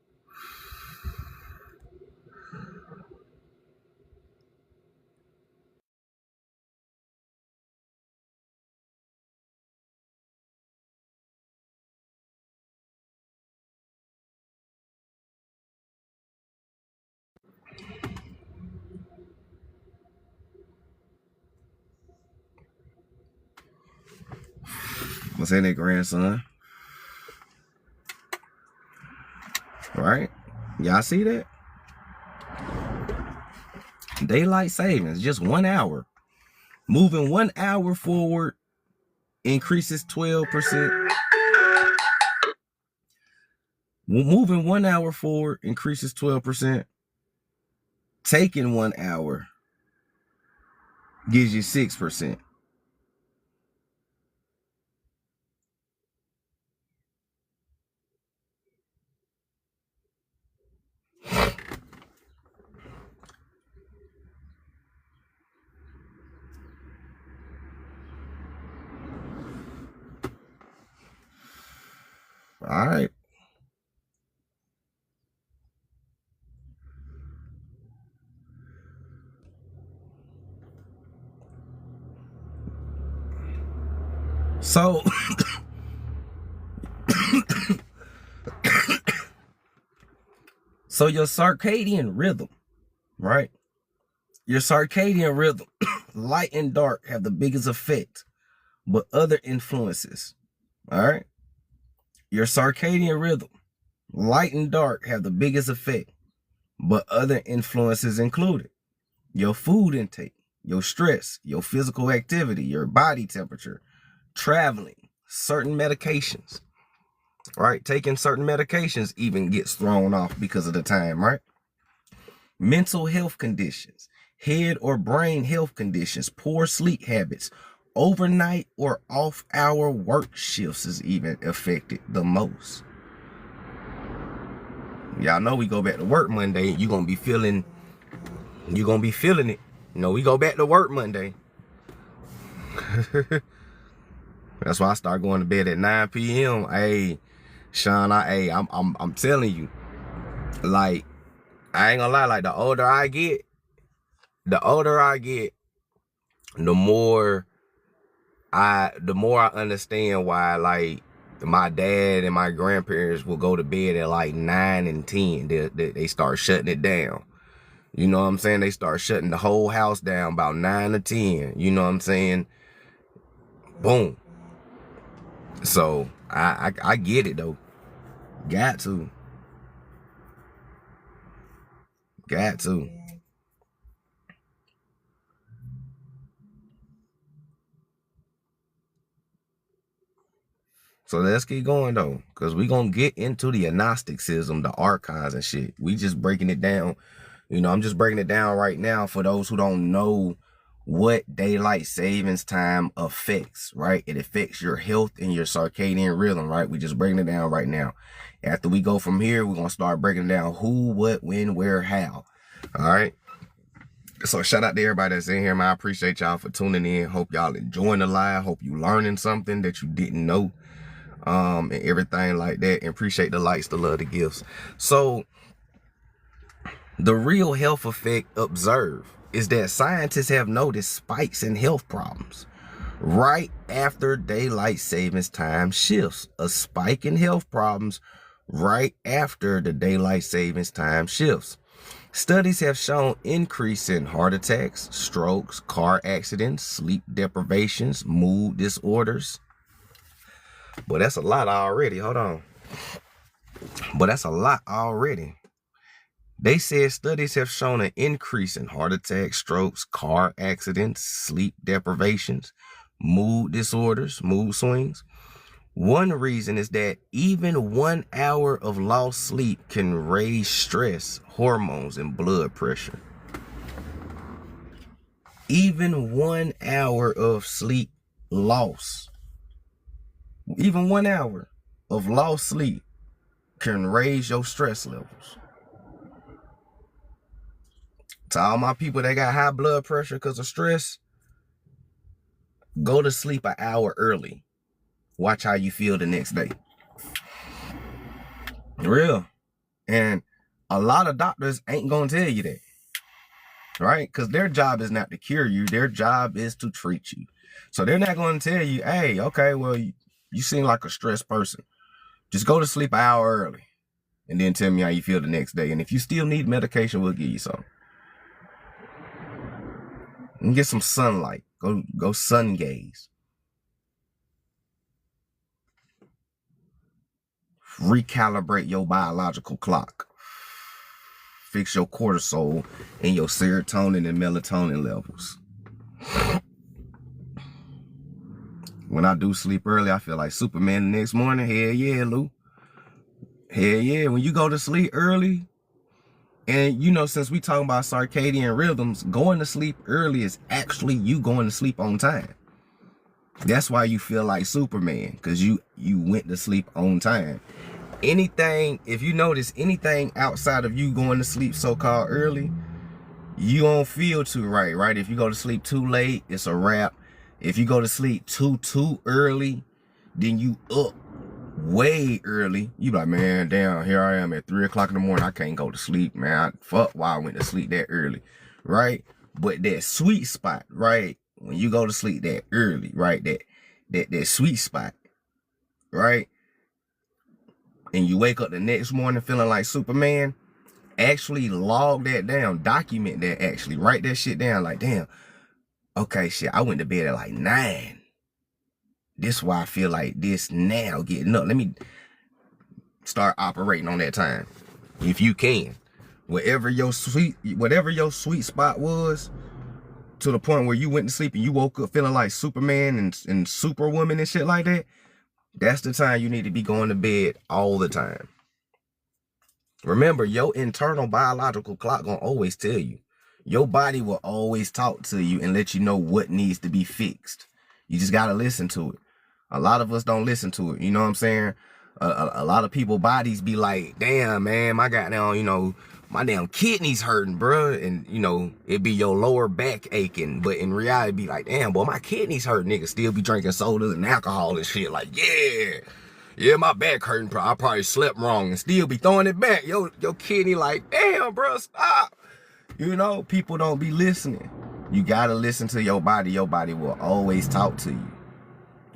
What's in it, grandson? All right. Y'all see that? Daylight savings, just 1 hour. Moving 1 hour forward increases 12%. Moving 1 hour forward increases 12%. Taking 1 hour gives you 6%. All right. So so your circadian rhythm, right? Your circadian rhythm, light and dark have the biggest effect, but other influences, all right? Your circadian rhythm, light and dark have the biggest effect, but other influences included. your food intake, your stress, your physical activity, your body temperature, traveling, certain medications, right? Taking certain medications even gets thrown off because of the time, right? Mental health conditions, head or brain health conditions, poor sleep habits, overnight or off-hour work shifts is even affected the most. Y'all know we go back to work Monday, you're gonna be feeling it. You know, we go back to work Monday. That's why I start going to bed at 9 p.m. Hey, Sean, I'm telling you, like, I ain't gonna lie, like the older I get, the more I understand why, like, my dad and my grandparents will go to bed at like 9 and 10. They start shutting it down. You know what I'm saying? They start shutting the whole house down about 9 or 10. You know what I'm saying? Boom. So I get it though. Got to. So let's keep going though, because we gonna get into the agnosticism, the archives and shit. We just breaking it down. You know, I'm just breaking it down right now for those who don't know what daylight savings time affects, right? It affects your health and your circadian rhythm, right? We just breaking it down right now. After we go from here, we're gonna start breaking down who, what, when, where, how. All right. So shout out to everybody that's in here, man. I appreciate y'all for tuning in. Hope y'all enjoying the live. Hope you learning something that you didn't know. And everything like that. And appreciate the likes, the love, the gifts. So the real health effect observed is that scientists have noticed spikes in health problems right after daylight savings time shifts. A spike in health problems right after the daylight savings time shifts. Studies have shown increase in heart attacks, strokes, car accidents, sleep deprivations, mood disorders. But that's a lot already. Hold on. But that's a lot already. They said studies have shown an increase in heart attacks, strokes, car accidents, sleep deprivations, mood disorders, mood swings. One reason is that even 1 hour of lost sleep can raise stress, hormones, and blood pressure. Even 1 hour of sleep loss. Even 1 hour of lost sleep can raise your stress levels. To all my people that got high blood pressure because of stress, go to sleep an hour early. Watch how you feel the next day. Real. And a lot of doctors ain't gonna tell you that, right? Because their job is not to cure you. Their job is to treat you. So they're not going to tell you, hey, okay, well, you seem like a stressed person. Just go to sleep an hour early and then tell me how you feel the next day. And if you still need medication, we'll give you some. And get some sunlight. Go sun gaze. Recalibrate your biological clock. Fix your cortisol and your serotonin and melatonin levels. When I do sleep early, I feel like Superman the next morning. Hell yeah, Lou. Hell yeah. When you go to sleep early, and you know, since we talking about circadian rhythms, going to sleep early is actually you going to sleep on time. That's why you feel like Superman, because you went to sleep on time. Anything, if you notice anything outside of you going to sleep so-called early, you don't feel too right? If you go to sleep too late, it's a wrap. If you go to sleep too early, then you up way early. You be like, man, damn, here I am at 3 o'clock in the morning. I can't go to sleep, man. Fuck why I went to sleep that early, right? But that sweet spot, right? When you go to sleep that early, right? That sweet spot, right? And you wake up the next morning feeling like Superman, actually log that down, document that, actually write that shit down. Like, damn, okay, shit, I went to bed at like 9. This is why I feel like this now, getting up. Let me start operating on that time, if you can, whatever your sweet spot was, to the point where you went to sleep and you woke up feeling like Superman and Superwoman and shit like that, that's the time you need to be going to bed all the time. Remember, your internal biological clock gonna always tell you. Your body will always talk to you and let you know what needs to be fixed. You just gotta listen to it. A lot of us don't listen to it. You know what I'm saying? A lot of people bodies be like, damn, man, my goddamn, you know, my damn kidneys hurting, bruh. And, you know, it be your lower back aching. But in reality, it be like, damn, boy, my kidneys hurt. Niggas still be drinking sodas and alcohol and shit. Like, yeah, my back hurting. I probably slept wrong and still be throwing it back. Your kidney like, damn, bro, stop. You know, people don't be listening. You gotta listen to your body. Your body will always talk to you,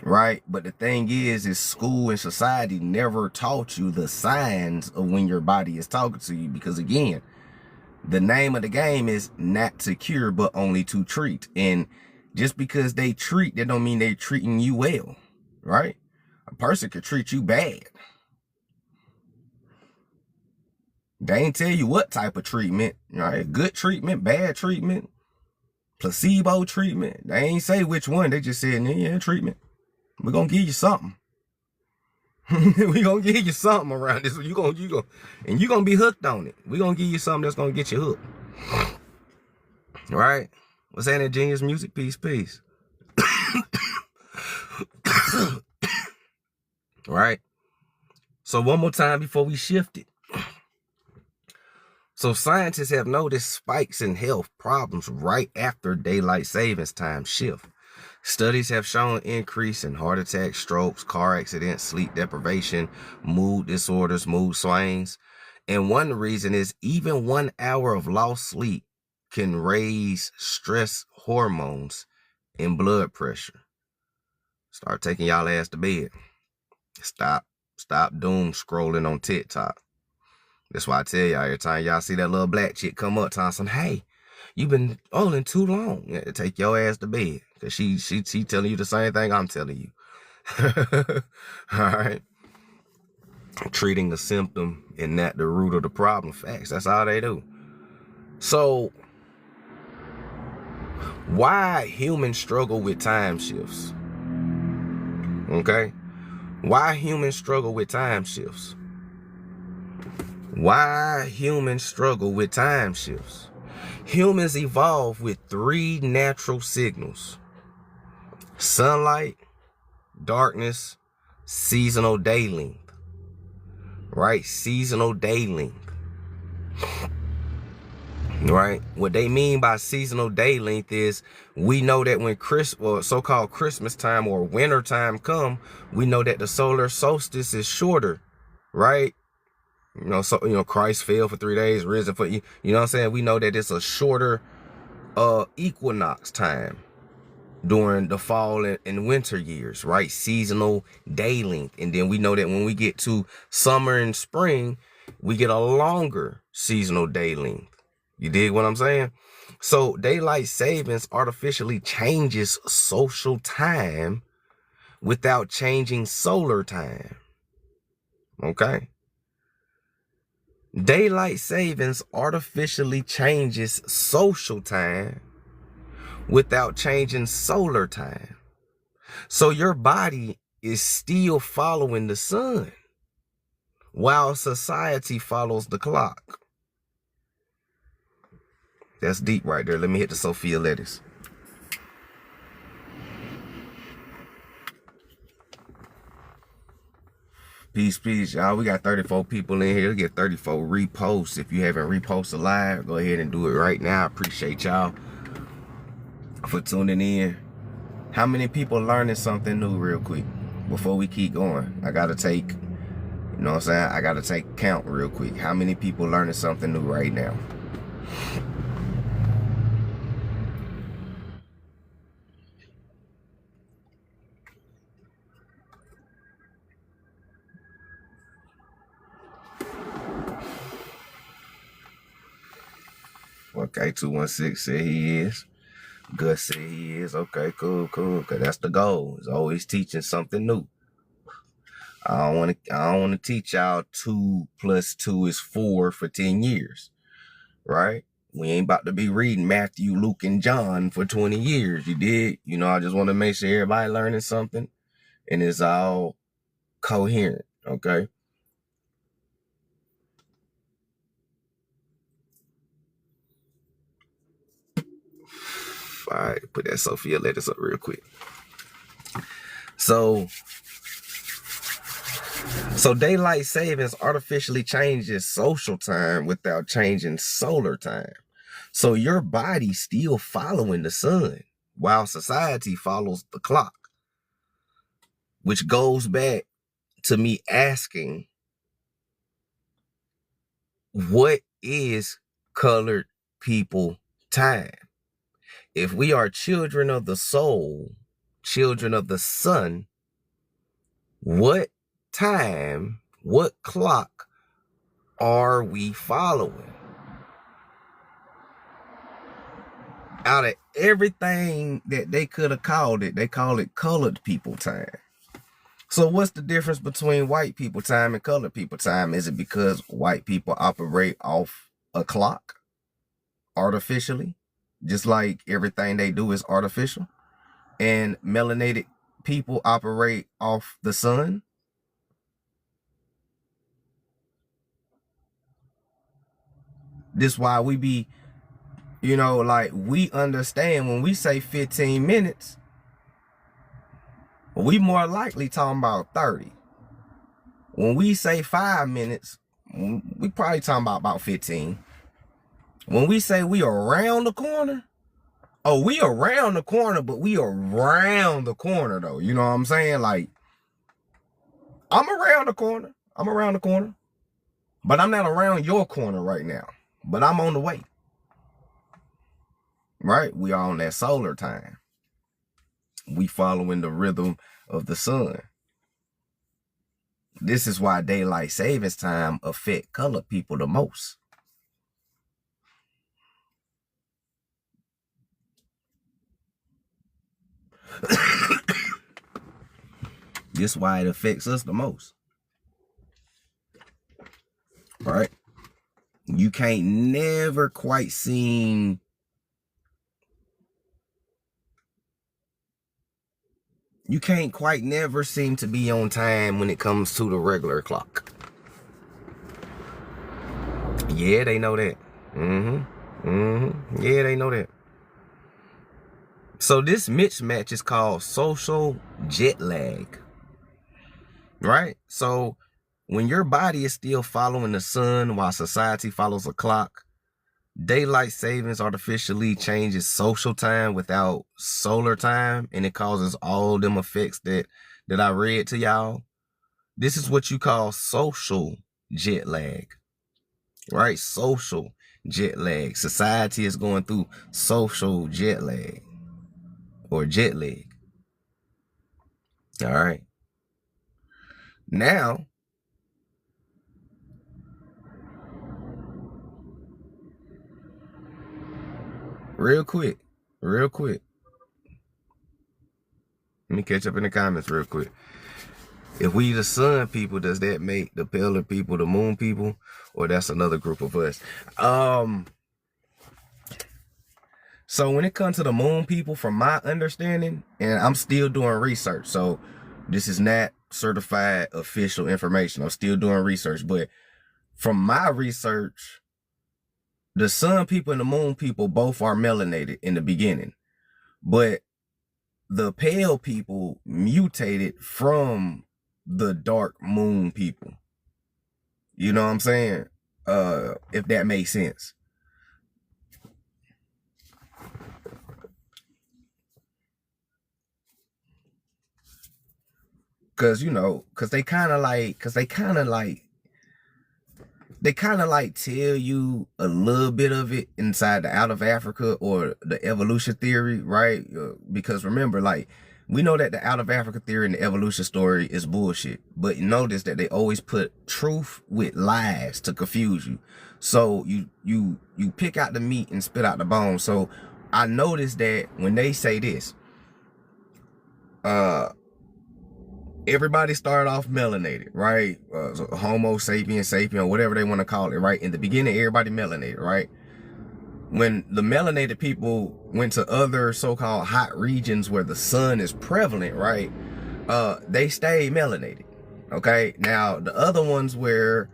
right? But the thing is school and society never taught you the signs of when your body is talking to you. Because again, the name of the game is not to cure, but only to treat. And just because they treat, that don't mean they're treating you well, right? A person could treat you bad. They ain't tell you what type of treatment, right? Good treatment, bad treatment, placebo treatment. They ain't say which one. They just said, yeah, treatment. We're going to give you something. We're going to give you something around this. And you're going to be hooked on it. We're going to give you something that's going to get you hooked. Right? What's that in Genius Music? Peace. Right? So one more time before we shift it. So scientists have noticed spikes in health problems right after daylight savings time shift. Studies have shown increase in heart attacks, strokes, car accidents, sleep deprivation, mood disorders, mood swings. And one reason is even 1 hour of lost sleep can raise stress hormones and blood pressure. Start taking y'all ass to bed. Stop doom scrolling on TikTok. That's why I tell y'all, every time y'all see that little black chick come up, Thompson, hey, you've been rolling too long. Yeah, take your ass to bed. Because she telling you the same thing I'm telling you. All right. Treating the symptom and not the root of the problem. Facts. That's all they do. So, why humans struggle with time shifts? Okay? Why humans struggle with time shifts? Why humans struggle with time shifts? Humans evolved with 3 natural signals: sunlight, darkness, seasonal day length. Right? Seasonal day length. Right? What they mean by seasonal day length is we know that when so-called Christmas time or winter time come, we know that the solar solstice is shorter, right? You know, so, you know, Christ fell for 3 days, risen for, you know what I'm saying? We know that it's a shorter equinox time during the fall and winter years, right? Seasonal day length. And then we know that when we get to summer and spring, we get a longer seasonal day length. You dig what I'm saying? So daylight savings artificially changes social time without changing solar time. Okay? Daylight savings artificially changes social time without changing solar time. So your body is still following the sun while society follows the clock. That's deep right there. Let me hit the Sophia letters. Peace, y'all. We got 34 people in here. We get 34 reposts. If you haven't reposted live, go ahead and do it right now. I appreciate y'all for tuning in. How many people learning something new real quick before we keep going? I gotta take, you know what I'm saying? I gotta take count real quick. How many people learning something new right now? Okay, 216 said he is. Gus said he is. Okay, cool. Cause that's the goal. It's always teaching something new. I don't want to teach y'all 2 + 2 is 4 for 10 years. right? We ain't about to be reading Matthew, Luke, and John for 20 years. You did? You know, I just want to make sure everybody learning something and it's all coherent, okay? All right, put that Sophia letters up real quick. So daylight savings artificially changes social time without changing solar time. So your body's still following the sun while society follows the clock, which goes back to me asking, what is colored people time? If we are children of the soul, children of the sun, what time, what clock are we following? Out of everything that they could have called it, they call it colored people time. So what's the difference between white people time and colored people time? Is it because white people operate off a clock artificially, just like everything they do is artificial, and melanated people operate off the sun? This why we be, you know, like, we understand when we say 15 minutes, we more likely talking about 30. When we say 5 minutes, we probably talking about 15. When we say we around the corner, oh, we around the corner, but we around the corner though. You know what I'm saying? Like, I'm around the corner. I'm around the corner. But I'm not around your corner right now. But I'm on the way. Right? We are on that solar time. We following the rhythm of the sun. This is why daylight savings time affect colored people the most. This is why it affects us the most. Right? You can't never quite seem to be on time when it comes to the regular clock. Yeah, they know that. Yeah, they know that. So this mismatch is called social jet lag. Right? So when your body is still following the sun while society follows a clock, daylight savings artificially changes social time without solar time, and it causes all them effects that I read to y'all. This is what you call social jet lag, right? Social jet lag. Society is going through social jet lag or jet lag. All right. Now, real quick. Let me catch up in the comments real quick. If we the sun people, does that make the paler people the moon people? Or that's another group of us? So when it comes to the moon people, from my understanding, and I'm still doing research, so this is not certified official information. I'm still doing research, but from my research, the sun people and the moon people both are melanated in the beginning, but the pale people mutated from the dark moon people. You know what I'm saying? If that makes sense. Cause they kind of like tell you a little bit of it inside the Out of Africa or the evolution theory, right? Because remember, like, we know that the Out of Africa theory and the evolution story is bullshit, but notice that they always put truth with lies to confuse you. So you pick out the meat and spit out the bone. So I noticed that when they say this, everybody started off melanated, right? Homo sapien, sapien, whatever they want to call it, right? In the beginning, everybody melanated, right? when the melanated people went to other so-called hot regions where the sun is prevalent, right? They stayed melanated. Okay. Now the other ones where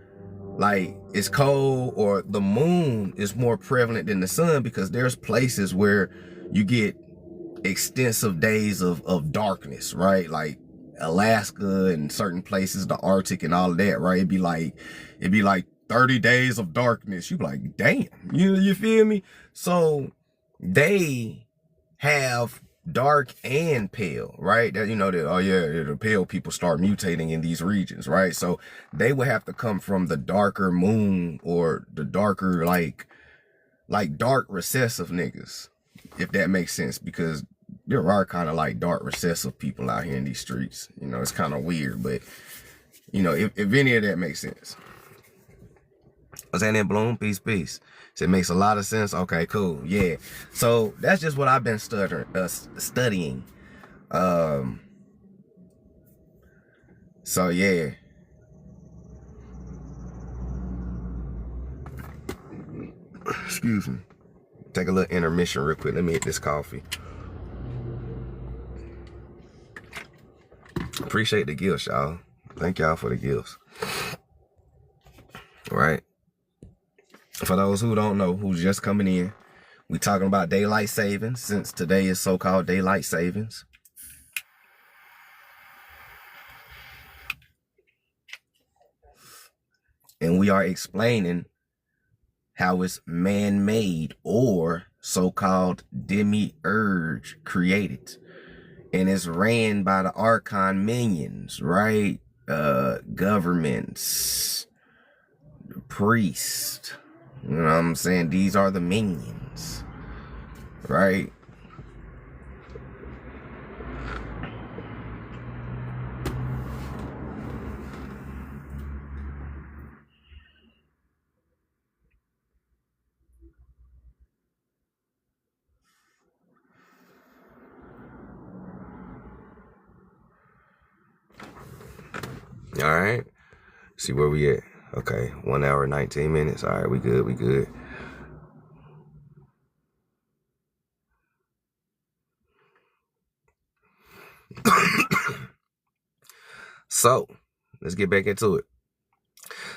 like it's cold or the moon is more prevalent than the sun, because there's places where you get extensive days of darkness, right? Like Alaska and certain places, the Arctic and all of that, right? It'd be like 30 days of darkness. You be like, damn, you feel me? So they have dark and pale, right? That, you know, that, oh yeah, the pale people start mutating in these regions, right? So they would have to come from the darker moon or the darker, like dark recessive niggas, if that makes sense, because there are kind of like dark recessive people out here in these streets. You know, it's kind of weird, but you know, if any of that makes sense. What's that in Bloom? Peace. So it makes a lot of sense. Okay, cool. Yeah. So that's just what I've been studying. So yeah. Excuse me. Take a little intermission real quick. Let me hit this coffee. Appreciate the gifts, y'all. Thank y'all for the gifts. All right. For those who don't know, who's just coming in, we talking about daylight savings, since today is so-called daylight savings. And we are explaining how it's man-made or so-called Demiurge created. And it's ran by the Archon minions, right? Governments, priests. You know what I'm saying? These are the minions, right? All right. See where we at. Okay. 1 hour, 19 minutes. All right. We good. So let's get back into it.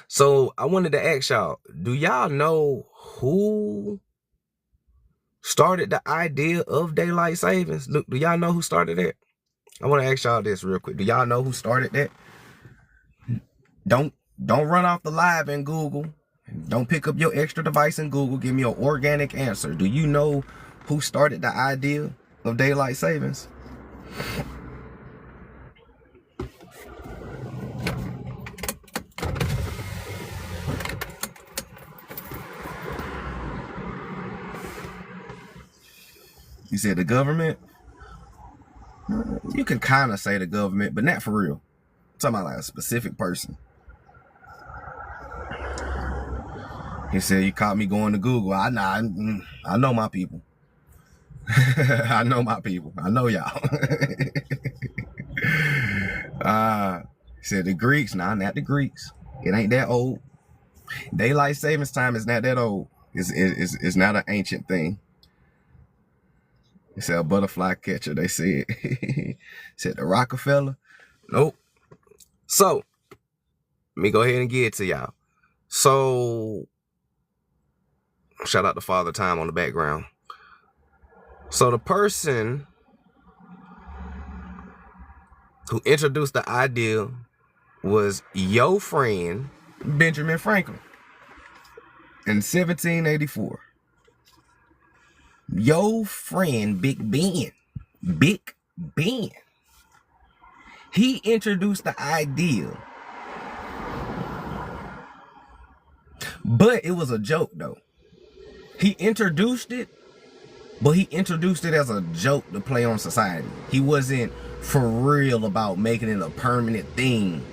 So I wanted to ask y'all, do y'all know who started the idea of daylight savings? Look, do y'all know who started that? I want to ask y'all this real quick. Do y'all know who started that? Don't run off the live and Google. Don't pick up your extra device and Google. Give me an organic answer. Do you know who started the idea of daylight savings? You said the government? You can kind of say the government, but not for real. I'm talking about like a specific person. He said, you caught me going to Google. I know my people. I know my people. I know y'all. He said the Greeks. Nah, not the Greeks. It ain't that old. Daylight savings time is not that old. It's not an ancient thing. He said a butterfly catcher, they said. Said the Rockefeller. Nope. So, let me go ahead and get it to y'all. So, shout out to Father Time on the background. So the person who introduced the idea was your friend, Benjamin Franklin, in 1784. Your friend, Big Ben. He introduced the idea. But it was a joke, though. He introduced it, but he introduced it as a joke to play on society. He wasn't for real about making it a permanent thing.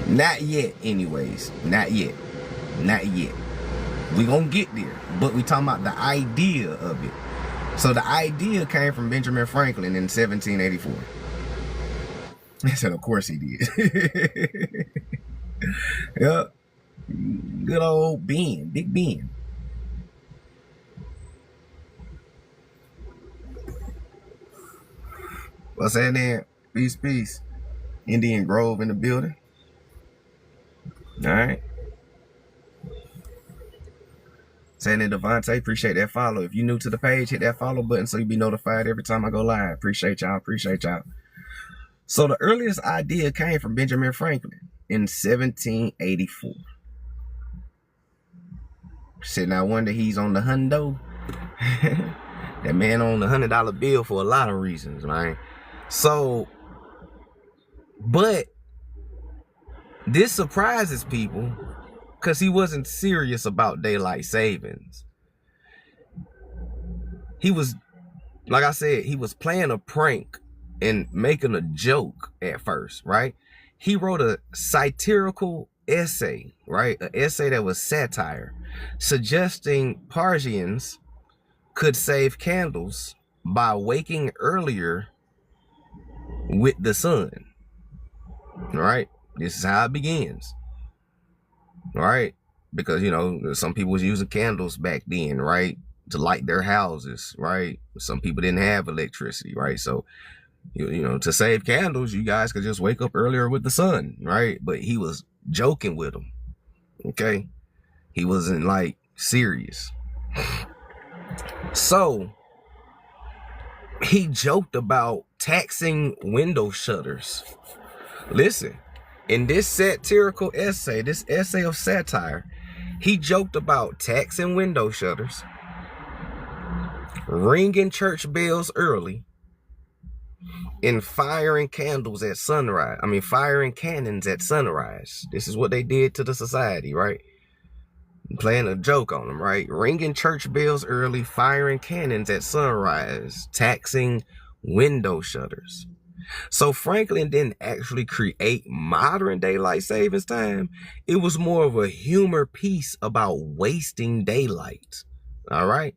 Not yet, anyways. Not yet. We gonna get there, but we talking about the idea of it. So the idea came from Benjamin Franklin in 1784. I said, of course he did. Yep. Good old Ben, Big Ben. What's happening? Peace, peace. Indian Grove in the building. All right. Saying Devontae, appreciate that follow. If you're new to the page, hit that follow button so you be notified every time I go live. Appreciate y'all. Appreciate y'all. So the earliest idea came from Benjamin Franklin in 1784. Said, I wonder he's on the hundo. That man on the $100 bill for a lot of reasons, man. So, but this surprises people because he wasn't serious about daylight savings. He was, like I said, he was playing a prank and making a joke at first, right? He wrote a satirical essay, right? An essay that was satire, suggesting Parisians could save candles by waking earlier with the sun. All right, this is how it begins. All right, because you know some people was using candles back then, right, to light their houses, right? Some people didn't have electricity, right? So you know, to save candles, you guys could just wake up earlier with the sun, right? But he was joking with them. Okay, he wasn't like serious. So he joked about taxing window shutters. Listen, in this satirical essay, this essay of satire, he joked about taxing window shutters, ringing church bells early, and firing candles at sunrise. Firing cannons at sunrise. This is what they did to the society, right? Playing a joke on them, right? Ringing church bells early, firing cannons at sunrise, taxing window shutters. So Franklin didn't actually create modern daylight savings time. It was more of a humor piece about wasting daylight. All right.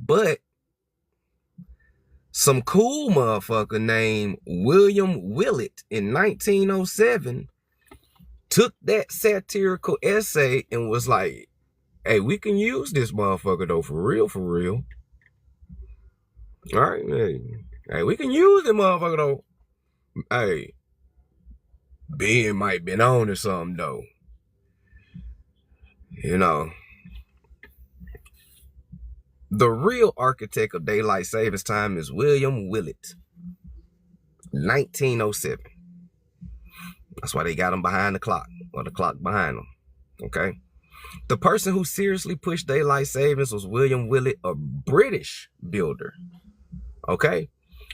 But some cool motherfucker named William Willett in 1907 took that satirical essay and was like, hey, we can use this motherfucker though, for real, for real. All right, hey, we can use this motherfucker though. Hey, Ben might been on to something though. You know, the real architect of daylight savings time is William Willett, 1907. That's why they got him behind the clock, or the clock behind him. Okay. The person who seriously pushed daylight savings was William Willett, a British builder. Okay.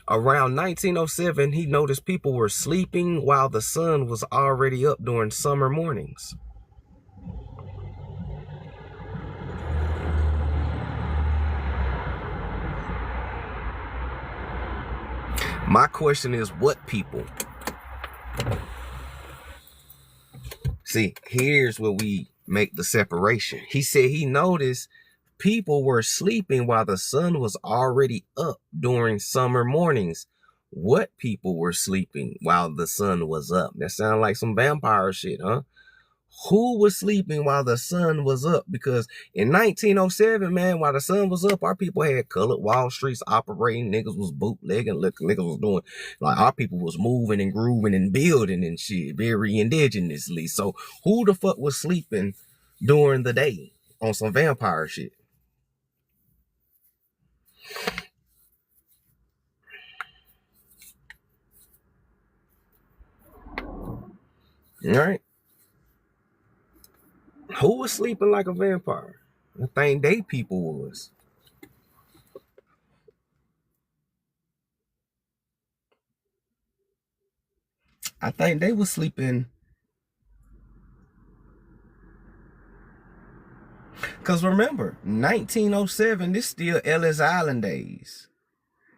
Around 1907, he noticed people were sleeping while the sun was already up during summer mornings. My question is, what people? See, here's where we make the separation. He said he noticed people were sleeping while the sun was already up during summer mornings. What people were sleeping while the sun was up? That sounds like some vampire shit, huh? Who was sleeping while the sun was up? Because in 1907, man, while the sun was up, our people had colored Wall Streets operating. Niggas was bootlegging. Niggas was doing, like, our people was moving and grooving and building and shit, very indigenously. So who the fuck was sleeping during the day on some vampire shit? All right. Who was sleeping like a vampire? I think they people was. I think they was sleeping. Because remember, 1907, this still Ellis Island days.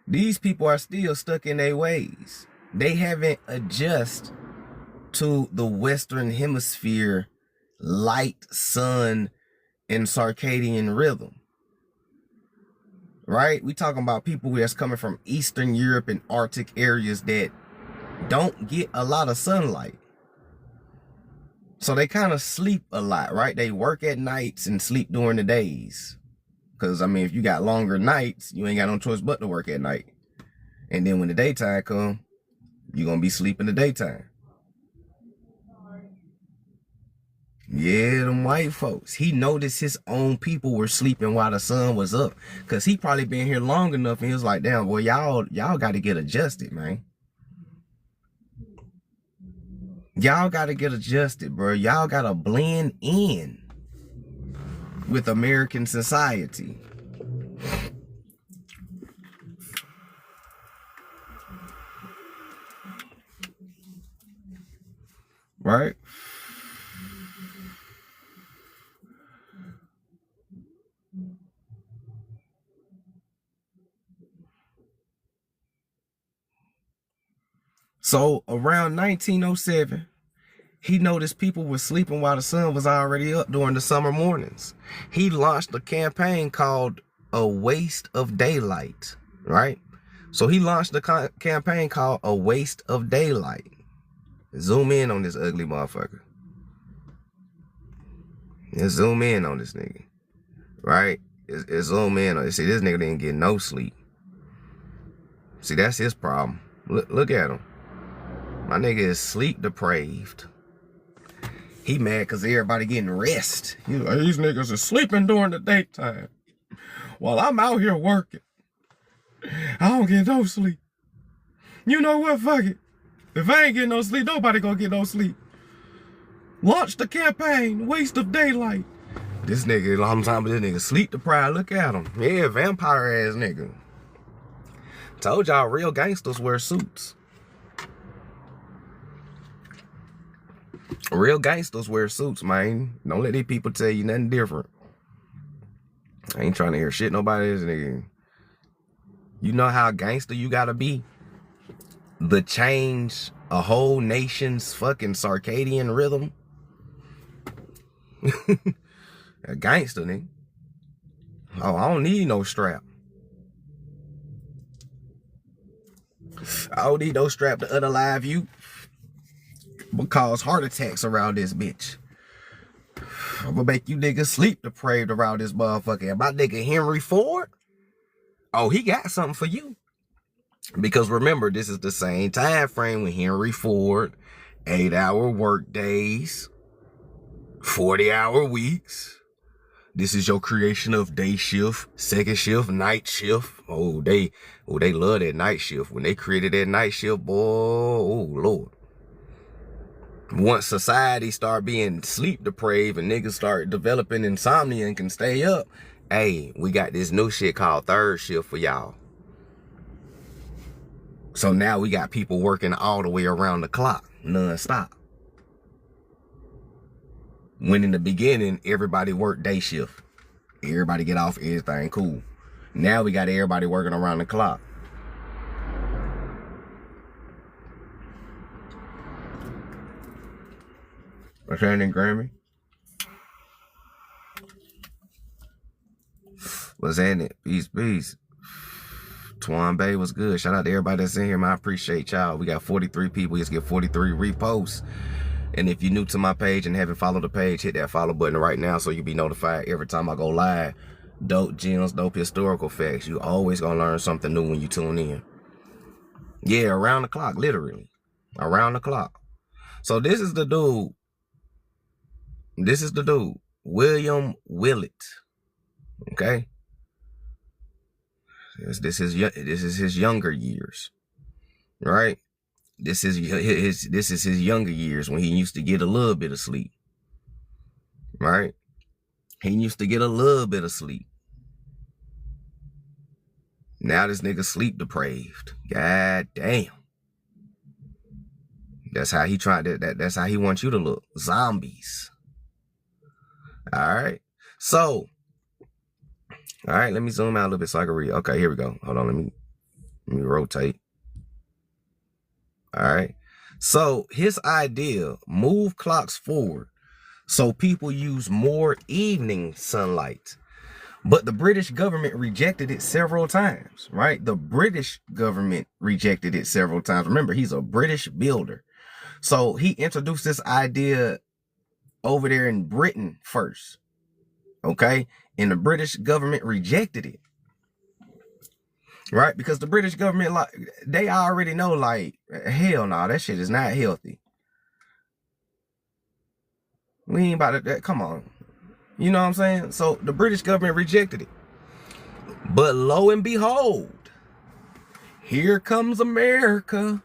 These people are still stuck in their ways. They haven't adjusted to the Western Hemisphere light, sun, and circadian rhythm. Right? We talking about people that's coming from Eastern Europe and Arctic areas that don't get a lot of sunlight. So they kind of sleep a lot, right? They work at nights and sleep during the days. Because, if you got longer nights, you ain't got no choice but to work at night. And then when the daytime come, you're going to be asleep in the daytime. Yeah, them white folks. He noticed his own people were sleeping while the sun was up. Because he probably been here long enough and he was like, damn, boy, y'all got to get adjusted, man. Y'all got to get adjusted, bro. Y'all got to blend in with American society. Right? So around 1907, he noticed people were sleeping while the sun was already up during the summer mornings. He launched a campaign called A Waste of Daylight, right? So he launched a campaign called A Waste of Daylight. Zoom in on this ugly motherfucker. Let's zoom in on this nigga, right? It's zoom in on it. See, this nigga didn't get no sleep. See, that's his problem. Look at him. My nigga is sleep depraved. He mad because everybody getting rest. He's like, these niggas are sleeping during the daytime while I'm out here working. I don't get no sleep. You know what? Fuck it. If I ain't getting no sleep, nobody gonna get no sleep. Launch the campaign, Waste of Daylight. This nigga, long time, this nigga sleep deprived. Look at him. Yeah, vampire ass nigga. Told y'all real gangsters wear suits. Real gangsters wear suits, man. Don't let these people tell you nothing different. I ain't trying to hear shit nobody is, nigga. You know how gangster you gotta be to change a whole nation's fucking circadian rhythm? A gangster, nigga. Oh, I don't need no strap. I don't need no strap to unalive you. Will cause heart attacks around this bitch. I'm gonna make you niggas sleep depraved around this motherfucker. And my nigga Henry Ford, oh, he got something for you. Because remember, this is the same time frame with Henry Ford, 8-hour work days, 40-hour weeks. This is your creation of day shift, second shift, night shift. Oh, they love that night shift. When they created that night shift, boy, oh Lord. Once society start being sleep depraved and niggas start developing insomnia and can stay up, hey, we got this new shit called third shift for y'all. So now we got people working all the way around the clock, non-stop. When in the beginning, everybody worked day shift. Everybody get off, everything cool. Now we got everybody working around the clock. What's happening, Grammy? What's happening? Peace. Twan Bay was good. Shout out to everybody that's in here, man. I appreciate y'all. We got 43 people. Just get 43 reposts. And if you're new to my page and haven't followed the page, hit that follow button right now so you'll be notified every time I go live. Dope gems, dope historical facts. You always gonna learn something new when you tune in. Yeah, around the clock, literally. Around the clock. So this is the dude. William Willett. Okay? This is his younger years. Right? This is his younger years when he used to get a little bit of sleep. Right? He used to get a little bit of sleep. Now this nigga sleep depraved. God damn. That's how he tried to, that's how he wants you to look. Zombies. Alright. So, alright, let me zoom out a little bit so I can read. Okay, here we go. Hold on, let me rotate. Alright. So his idea, move clocks forward so people use more evening sunlight. But the British government rejected it several times, right? The British government rejected it several times. Remember, he's a British builder. So he introduced this idea over there in Britain first, okay? And the British government rejected it. right? Because the British government, like, they already know, like, hell no, that shit is not healthy. We ain't about to, come on. You know what I'm saying? So the British government rejected it. But lo and behold, here comes America.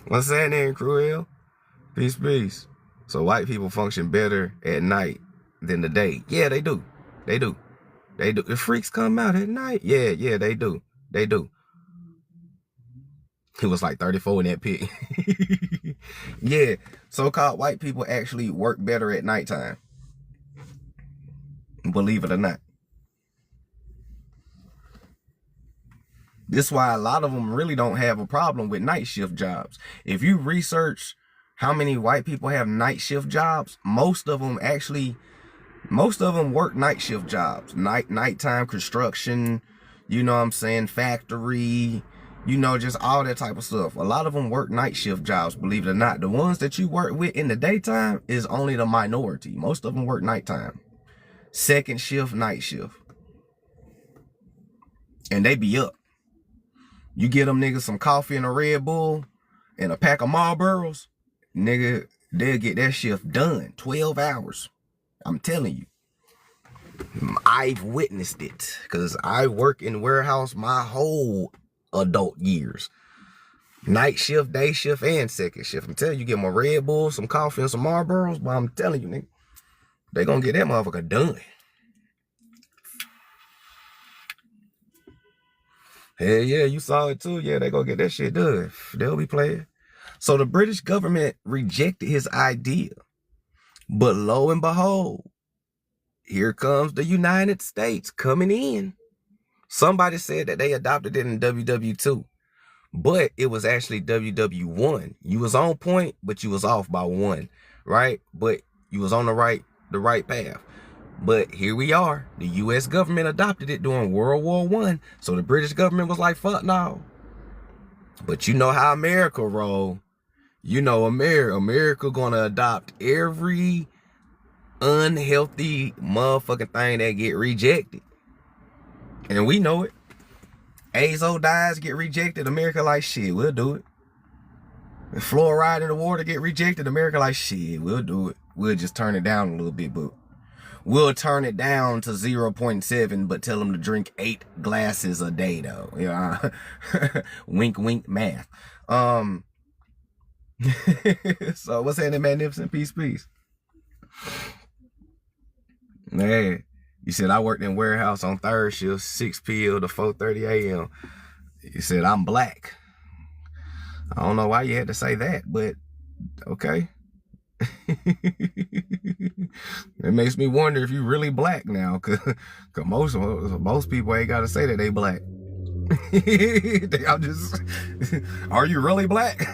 What's that name, Cruel? Peace, peace. So white people function better at night than the day. Yeah, they do. They do. They do. The freaks come out at night. Yeah, they do. They do. It was like 34 in that pit. Yeah, so-called white people actually work better at nighttime. Believe it or not. This is why a lot of them really don't have a problem with night shift jobs. If you research how many white people have night shift jobs, most of them work night shift jobs. Nighttime construction, you know what I'm saying, factory, you know, just all that type of stuff. A lot of them work night shift jobs, believe it or not. The ones that you work with in the daytime is only the minority. Most of them work nighttime. Second shift, night shift. And they be up. You get them niggas some coffee and a Red Bull and a pack of Marlboros, nigga, they'll get that shift done. 12 hours. I'm telling you. I've witnessed it because I work in warehouse my whole adult years. Night shift, day shift, and second shift. I'm telling you, get my Red Bull, some coffee, and some Marlboros, but I'm telling you, nigga, they gonna get that motherfucker done. Hell yeah, you saw it too. Yeah, they gonna get that shit done. They'll be playing. So the British government rejected his idea. But lo and behold, here comes the United States coming in. Somebody said that they adopted it in WW2, but it was actually WW1. You was on point, but you was off by one, right? But you was on the right path. But here we are. The U.S. government adopted it during World War I. So the British government was like, fuck no. But you know how America roll. You know America gonna adopt every unhealthy motherfucking thing that get rejected. And we know it. Azo dyes get rejected. America like, shit, we'll do it. If fluoride in the water get rejected, America like, shit, we'll do it. We'll just turn it down a little bit, but we'll turn it down to 0.7, but tell them to drink 8 glasses a day, though. You know, wink, wink, math. So what's happening, Magnificent? Peace, peace. Man, you said I worked in warehouse on third shift, 6 p.m. to 4:30 a.m. You said I'm black. I don't know why you had to say that, but okay. It makes me wonder if you really black now, cause most people ain't gotta say that they black. I'm just, are you really black?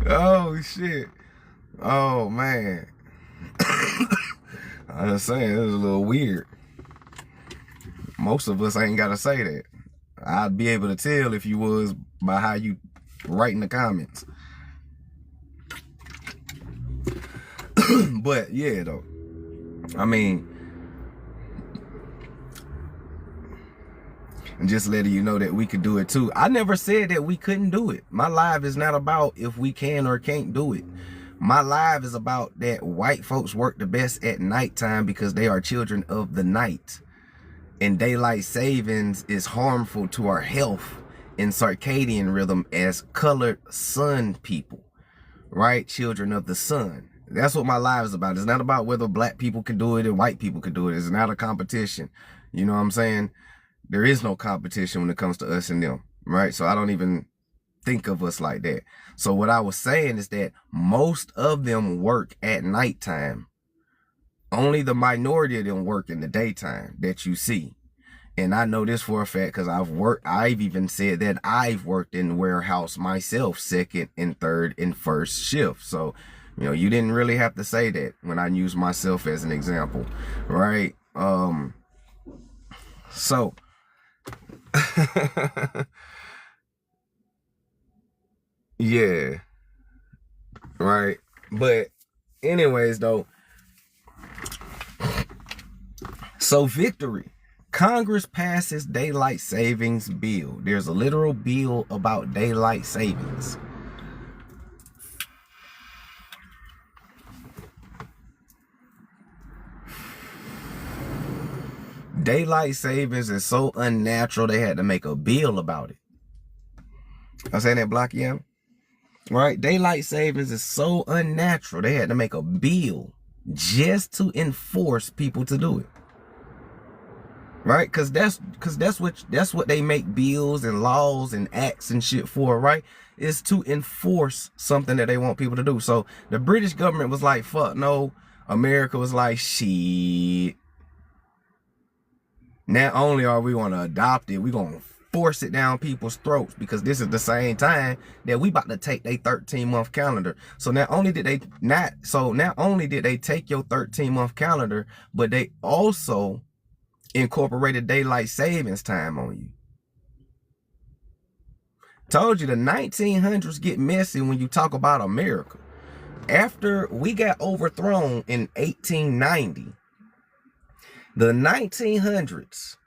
Oh shit. Oh man. I'm just saying, it was a little weird. Most of us ain't gotta say that. I'd be able to tell if you was by how you write in the comments. But yeah, though, I mean, just letting you know that we could do it too. I never said that we couldn't do it. My live is not about if we can or can't do it. My live is about that white folks work the best at nighttime because they are children of the night. And daylight savings is harmful to our health and circadian rhythm as colored sun people, right? Children of the sun. That's what my live is about. It's not about whether black people can do it and white people can do it. It's not a competition. You know what I'm saying? There is no competition when it comes to us and them, right? So I don't even think of us like that. So what I was saying is that most of them work at nighttime. Only the minority of them work in the daytime that you see. And I know this for a fact because I've even said that I've worked in the warehouse myself, second and third and first shift. So, you know, you didn't really have to say that when I use myself as an example, right? So yeah, right. But anyways, though, so victory. Congress passes daylight savings bill. There's a literal bill about daylight savings. Daylight savings is so unnatural, they had to make a bill about it. I'm saying that, Block, yeah? Right? Daylight savings is so unnatural, they had to make a bill just to enforce people to do it. Right? Because that's what they make bills and laws and acts and shit for, right? Is to enforce something that they want people to do. So the British government was like, fuck no. America was like, shit. Not only are we going to adopt it, we're going to force it down people's throats, because this is the same time that we about to take their 13-month calendar. So not only did they take your 13-month calendar, but they also incorporated daylight savings time on you. Told you the 1900s get messy when you talk about America. After we got overthrown in 1890, the 1900s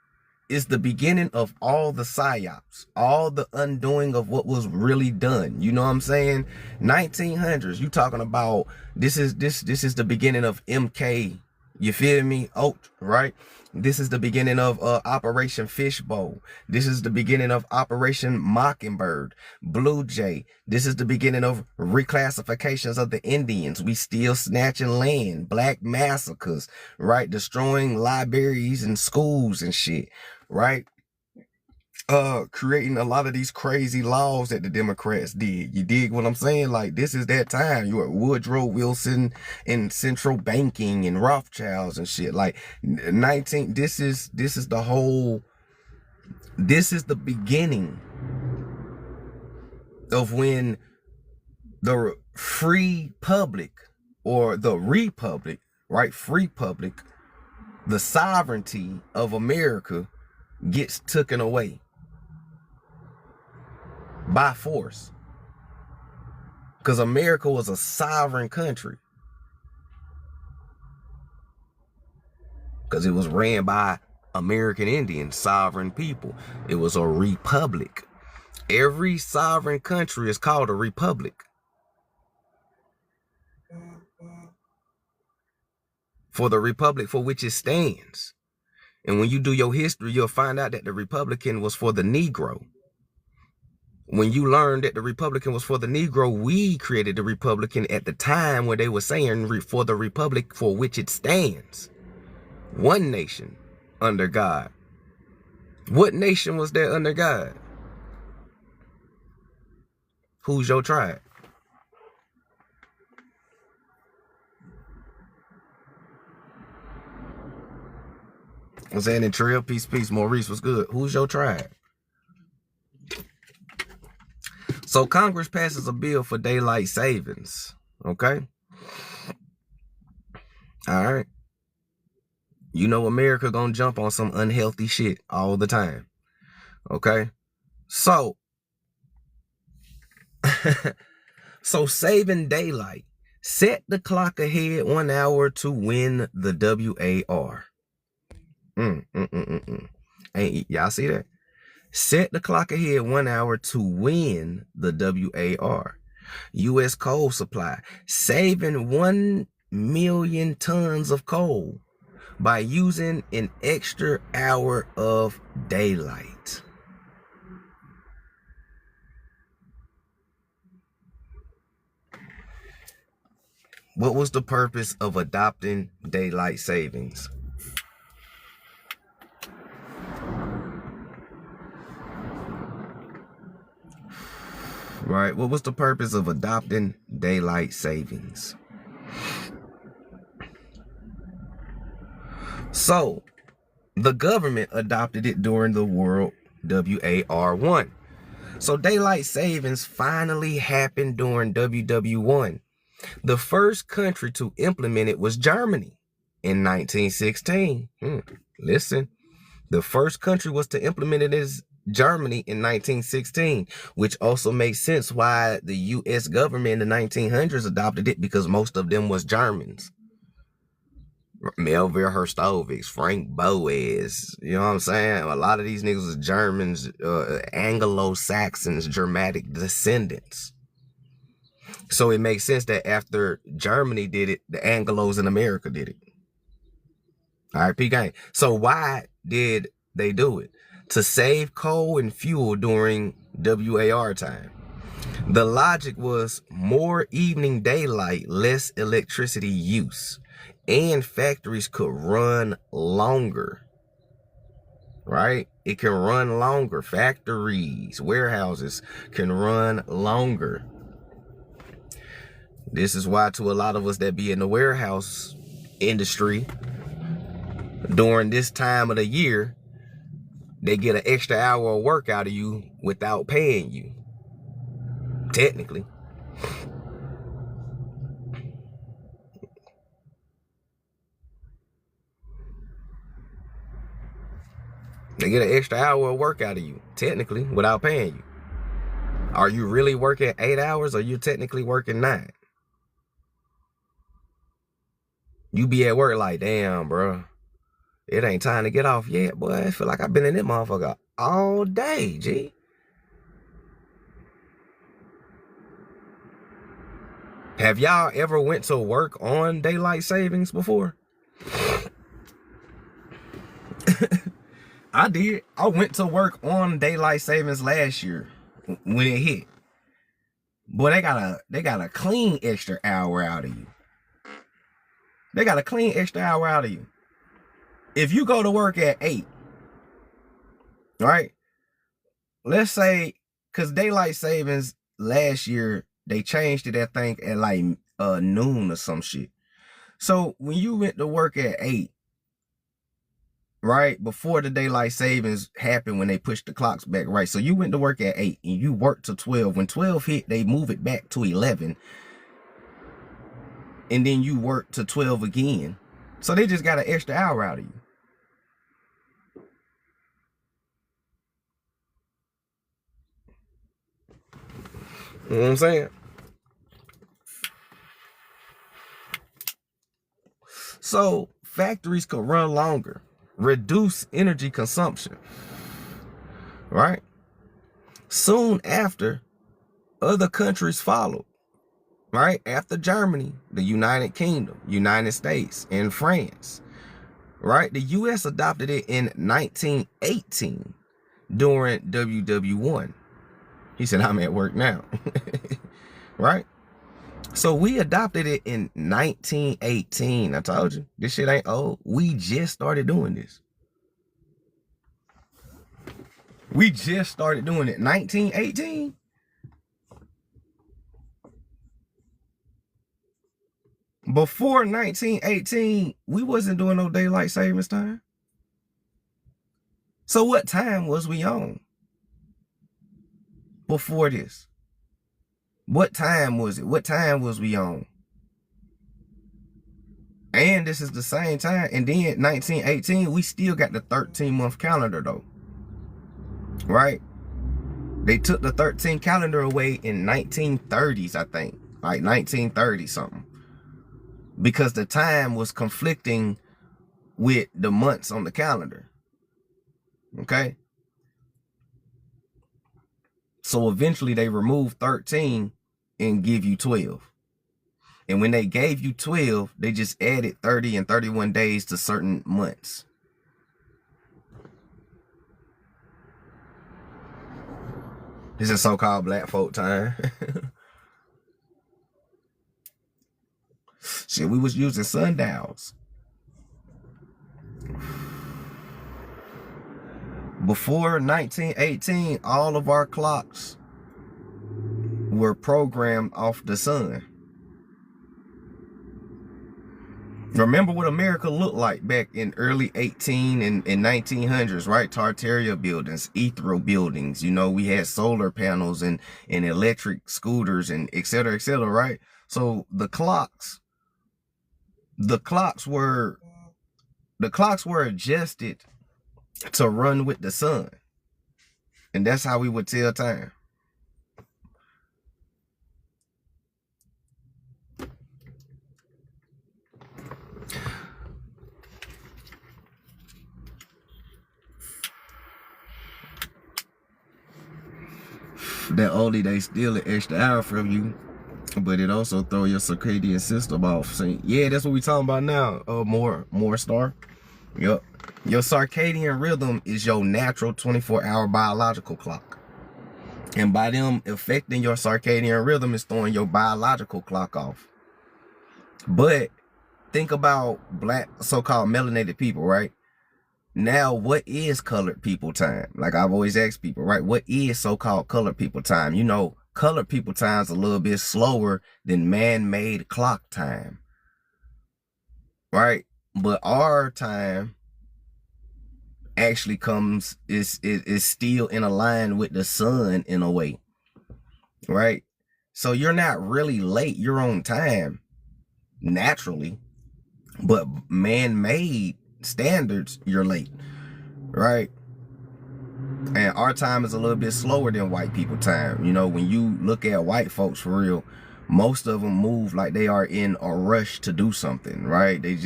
is the beginning of all the psyops, all the undoing of what was really done. You know what I'm saying? 1900s, you talking about this is the beginning of MK. You feel me? Right? This is the beginning of Operation Fishbowl. This is the beginning of Operation Mockingbird, Blue Jay. This is the beginning of reclassifications of the Indians. We still snatching land, black massacres, right? Destroying libraries and schools and shit, right? Creating a lot of these crazy laws that the Democrats did. You dig what I'm saying? Like, this is that time. You are Woodrow Wilson and central banking and Rothschilds and shit. Like, this is the beginning of when the free public, or the republic, right? Free public, the sovereignty of America gets taken away by force. Because America was a sovereign country. Because it was ran by American Indians, sovereign people. It was a republic. Every sovereign country is called a republic. For the republic for which it stands. And when you do your history, you'll find out that the Republican was for the Negro. When you learn that the Republican was for the Negro, we created the Republican at the time where they were saying for the republic for which it stands. One nation under God. What nation was there under God? Who's your tribe? I'm saying in Trill, peace. Maurice was good. Who's your tribe? So Congress passes a bill for daylight savings. Okay? All right. You know America gonna jump on some unhealthy shit all the time. Okay? So, saving daylight. Set the clock ahead 1 hour to win the WAR. Y'all see that? Set the clock ahead 1 hour to win the WAR. U.S. coal supply. Saving 1 million tons of coal by using an extra hour of daylight. What was the purpose of adopting daylight savings? Right? What was the purpose of adopting daylight savings? So, the government adopted it during the World WAR1. So, daylight savings finally happened during WW1. The first country to implement it was Germany in 1916. Listen, the first country was to implement it is Germany in 1916, which also makes sense why the U.S. government in the 1900s adopted it, because most of them was Germans. Melville Herstovix, Frank Boas, you know what I'm saying? A lot of these niggas are Germans, Anglo-Saxons, Germanic descendants. So it makes sense that after Germany did it, the Anglos in America did it. All right, P-Gang. So why did they do it? To save coal and fuel during WAR time. The logic was more evening daylight, less electricity use, and factories could run longer, right? It can run longer. Factories, warehouses can run longer. This is why to a lot of us that be in the warehouse industry during this time of the year, they get an extra hour of work out of you without paying you. Technically. They get an extra hour of work out of you, technically, without paying you. Are you really working 8 hours or you technically working 9? You be at work like, damn, bro, it ain't time to get off yet, boy. I feel like I've been in that motherfucker all day, G. Have y'all ever went to work on daylight savings before? I did. I went to work on daylight savings last year when it hit. Boy, they got a clean extra hour out of you. They got a clean extra hour out of you. If you go to work at 8, right? Let's say, because daylight savings last year, they changed it, I think, at like noon or some shit. So when you went to work at 8, right, before the daylight savings happened when they pushed the clocks back, right? So you went to work at 8 and you worked till 12. When 12 hit, they move it back to 11. And then you work to 12 again. So they just got an extra hour out of you. You know what I'm saying? So factories could run longer, reduce energy consumption, right? Soon after, other countries followed, right? After Germany, the United Kingdom, United States, and France, right? The U.S. adopted it in 1918 during WW1. He said, I'm at work now, right? So we adopted it in 1918. I told you, this shit ain't old. We just started doing this. We just started doing it. 1918. Before 1918, we wasn't doing no daylight savings time. So what time was we on before this? What time was it? What time was we on? And this is the same time. And then 1918, we still got the 13-month calendar though. Right? They took the 13 calendar away in 1930s, I think. Like 1930 something. Because the time was conflicting with the months on the calendar. Okay? So eventually they removed 13 and give you 12. And when they gave you 12, they just added 30 and 31 days to certain months. This is so-called black folk time. Shit, we was using sundials. Before 1918, all of our clocks were programmed off the sun. Remember what America looked like back in early 18 and 1900s, right? Tartaria buildings, ethereal buildings. You know, we had solar panels and electric scooters and et cetera, right? So the clocks were adjusted to run with the sun. And that's how we would tell time. that only they steal an extra hour from you, but it also throw your circadian system off. So yeah, that's what we talking about now. More star. Yep. Your circadian rhythm is your natural 24-hour biological clock. And by them affecting your circadian rhythm is throwing your biological clock off. But think about black, so-called melanated people, right? Now, what is colored people time? Like I've always asked people, right? What is so-called colored people time? You know, colored people time is a little bit slower than man-made clock time, right? But our time actually is still in a line with the sun in a way, right? So you're not really late. You're on time naturally, but man-made standards, you're late, right? And our time is a little bit slower than white people time. You know, when you look at white folks for real, most of them move like they are in a rush to do something, right? They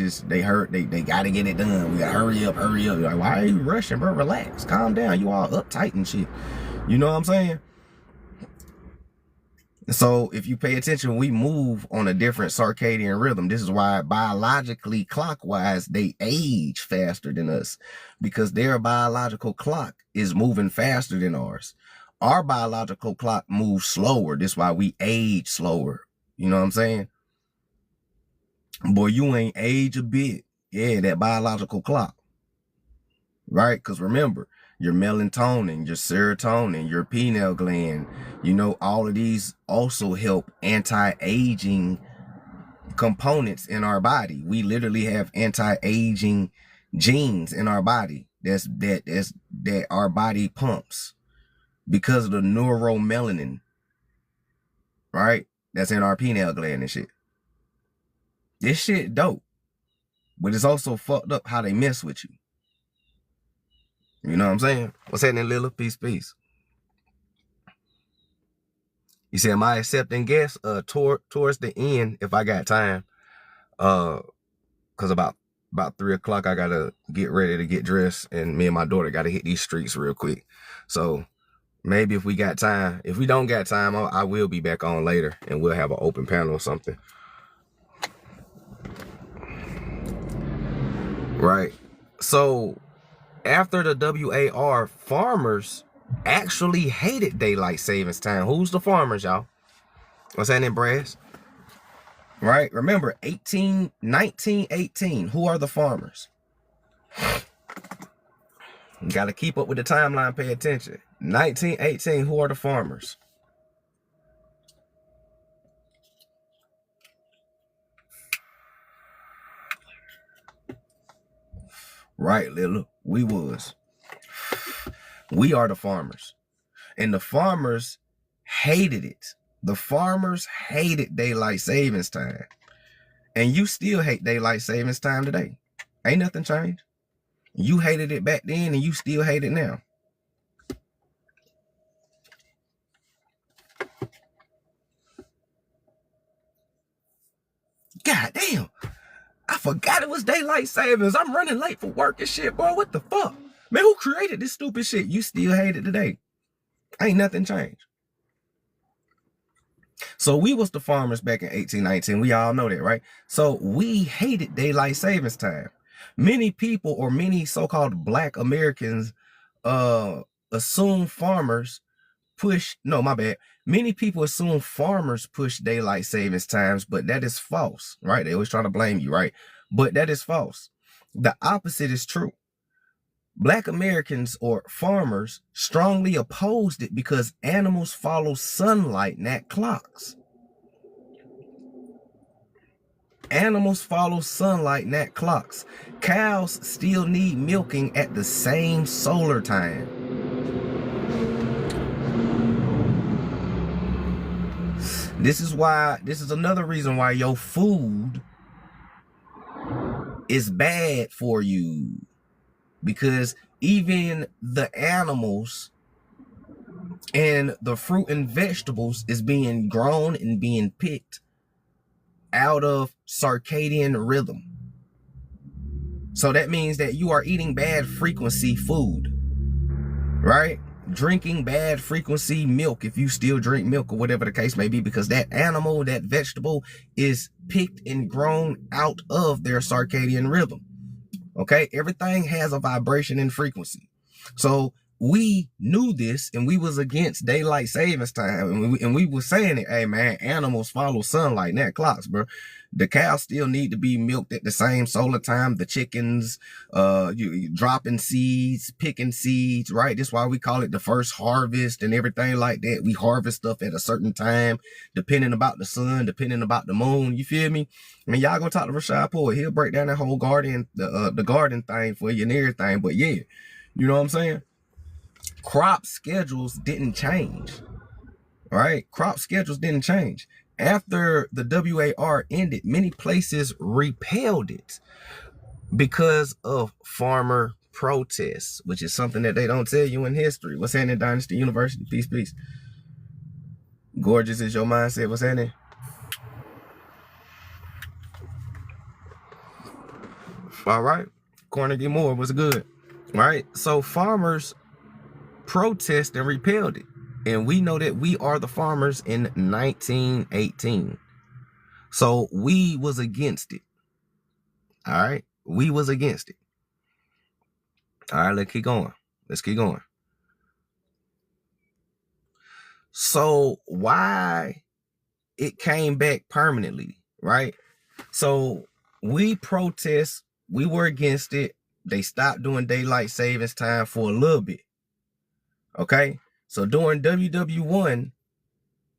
gotta get it done. We gotta hurry up. Like, why are you rushing, bro? Relax, calm down. You all uptight and shit. You know what I'm saying? So if you pay attention, we move on a different circadian rhythm. This is why biologically, clockwise, they age faster than us, because their biological clock is moving faster than ours. Our biological clock moves slower. This is why we age slower. You know what I'm saying? Boy, you ain't age a bit. Yeah, that biological clock. Right? Because remember, your melatonin, your serotonin, your pineal gland, you know, all of these also help anti-aging components in our body. We literally have anti-aging genes in our body that our body pumps because of the neuromelanin, right? That's in our pineal gland and shit. This shit dope, but it's also fucked up how they mess with you. You know what I'm saying? What's happening, Lila? Peace. You said, am I accepting guests towards the end if I got time? Cause about 3 o'clock I gotta get ready to get dressed, and me and my daughter gotta hit these streets real quick. So maybe if we got time, if we don't got time, I will be back on later and we'll have an open panel or something. Right. So after the WAR, farmers actually hated daylight savings time. Who's the farmers, y'all? What's that in brass? Right? Remember, 1918. Who are the farmers? You got to keep up with the timeline. Pay attention. 1918. Who are the farmers? Right, Lila. We are the farmers. And the farmers hated it. The farmers hated daylight savings time. And you still hate daylight savings time today. Ain't nothing changed. You hated it back then and you still hate it now. God damn. I forgot it was daylight savings. I'm running late for work and shit, boy. What the fuck? Man, who created this stupid shit? You still hate it today. Ain't nothing changed. So we was the farmers back in 1819. We all know that, right? So we hated daylight savings time. Many people, or many so-called Black Americans, assume farmers push, no, my bad. Many people assume farmers push daylight savings times, but that is false, right? They always try to blame you, right? But that is false. The opposite is true. Black Americans, or farmers, strongly opposed it because animals follow sunlight, not clocks. Animals follow sunlight, not clocks. Cows still need milking at the same solar time. This is another reason why your food is bad for you. Because even the animals and the fruit and vegetables is being grown and being picked out of circadian rhythm. So that means that you are eating bad frequency food, right? drinking bad frequency milk, if you still drink milk or whatever the case may be, because that animal, that vegetable is picked and grown out of their circadian rhythm. Okay, everything has a vibration and frequency. So we knew this, and we was against daylight savings time, and we were saying it. Hey man, animals follow sunlight, not clocks, bro. The cows still need to be milked at the same solar time. The chickens, you dropping seeds, picking seeds, right? That's why we call it the first harvest and everything like that. We harvest stuff at a certain time, depending about the sun, depending about the moon. You feel me? I mean, y'all gonna talk to Rashad Poet. He'll break down that whole garden, the garden thing for you and everything. But yeah, you know what I'm saying? Crop schedules didn't change, right? Crop schedules didn't change. After the WAR ended, many places repelled it because of farmer protests, which is something that they don't tell you in history. What's happening, Dynasty University? Peace, peace. Gorgeous is your mindset. What's happening? All right. Carnegie Moore was good. All right. So farmers protest and repelled it. And we know that we are the farmers in 1918. So we was against it. All right. We was against it. All right. Let's keep going. Let's keep going. So why it came back permanently, right? So we protest. We were against it. They stopped doing daylight savings time for a little bit. Okay. So during WW1,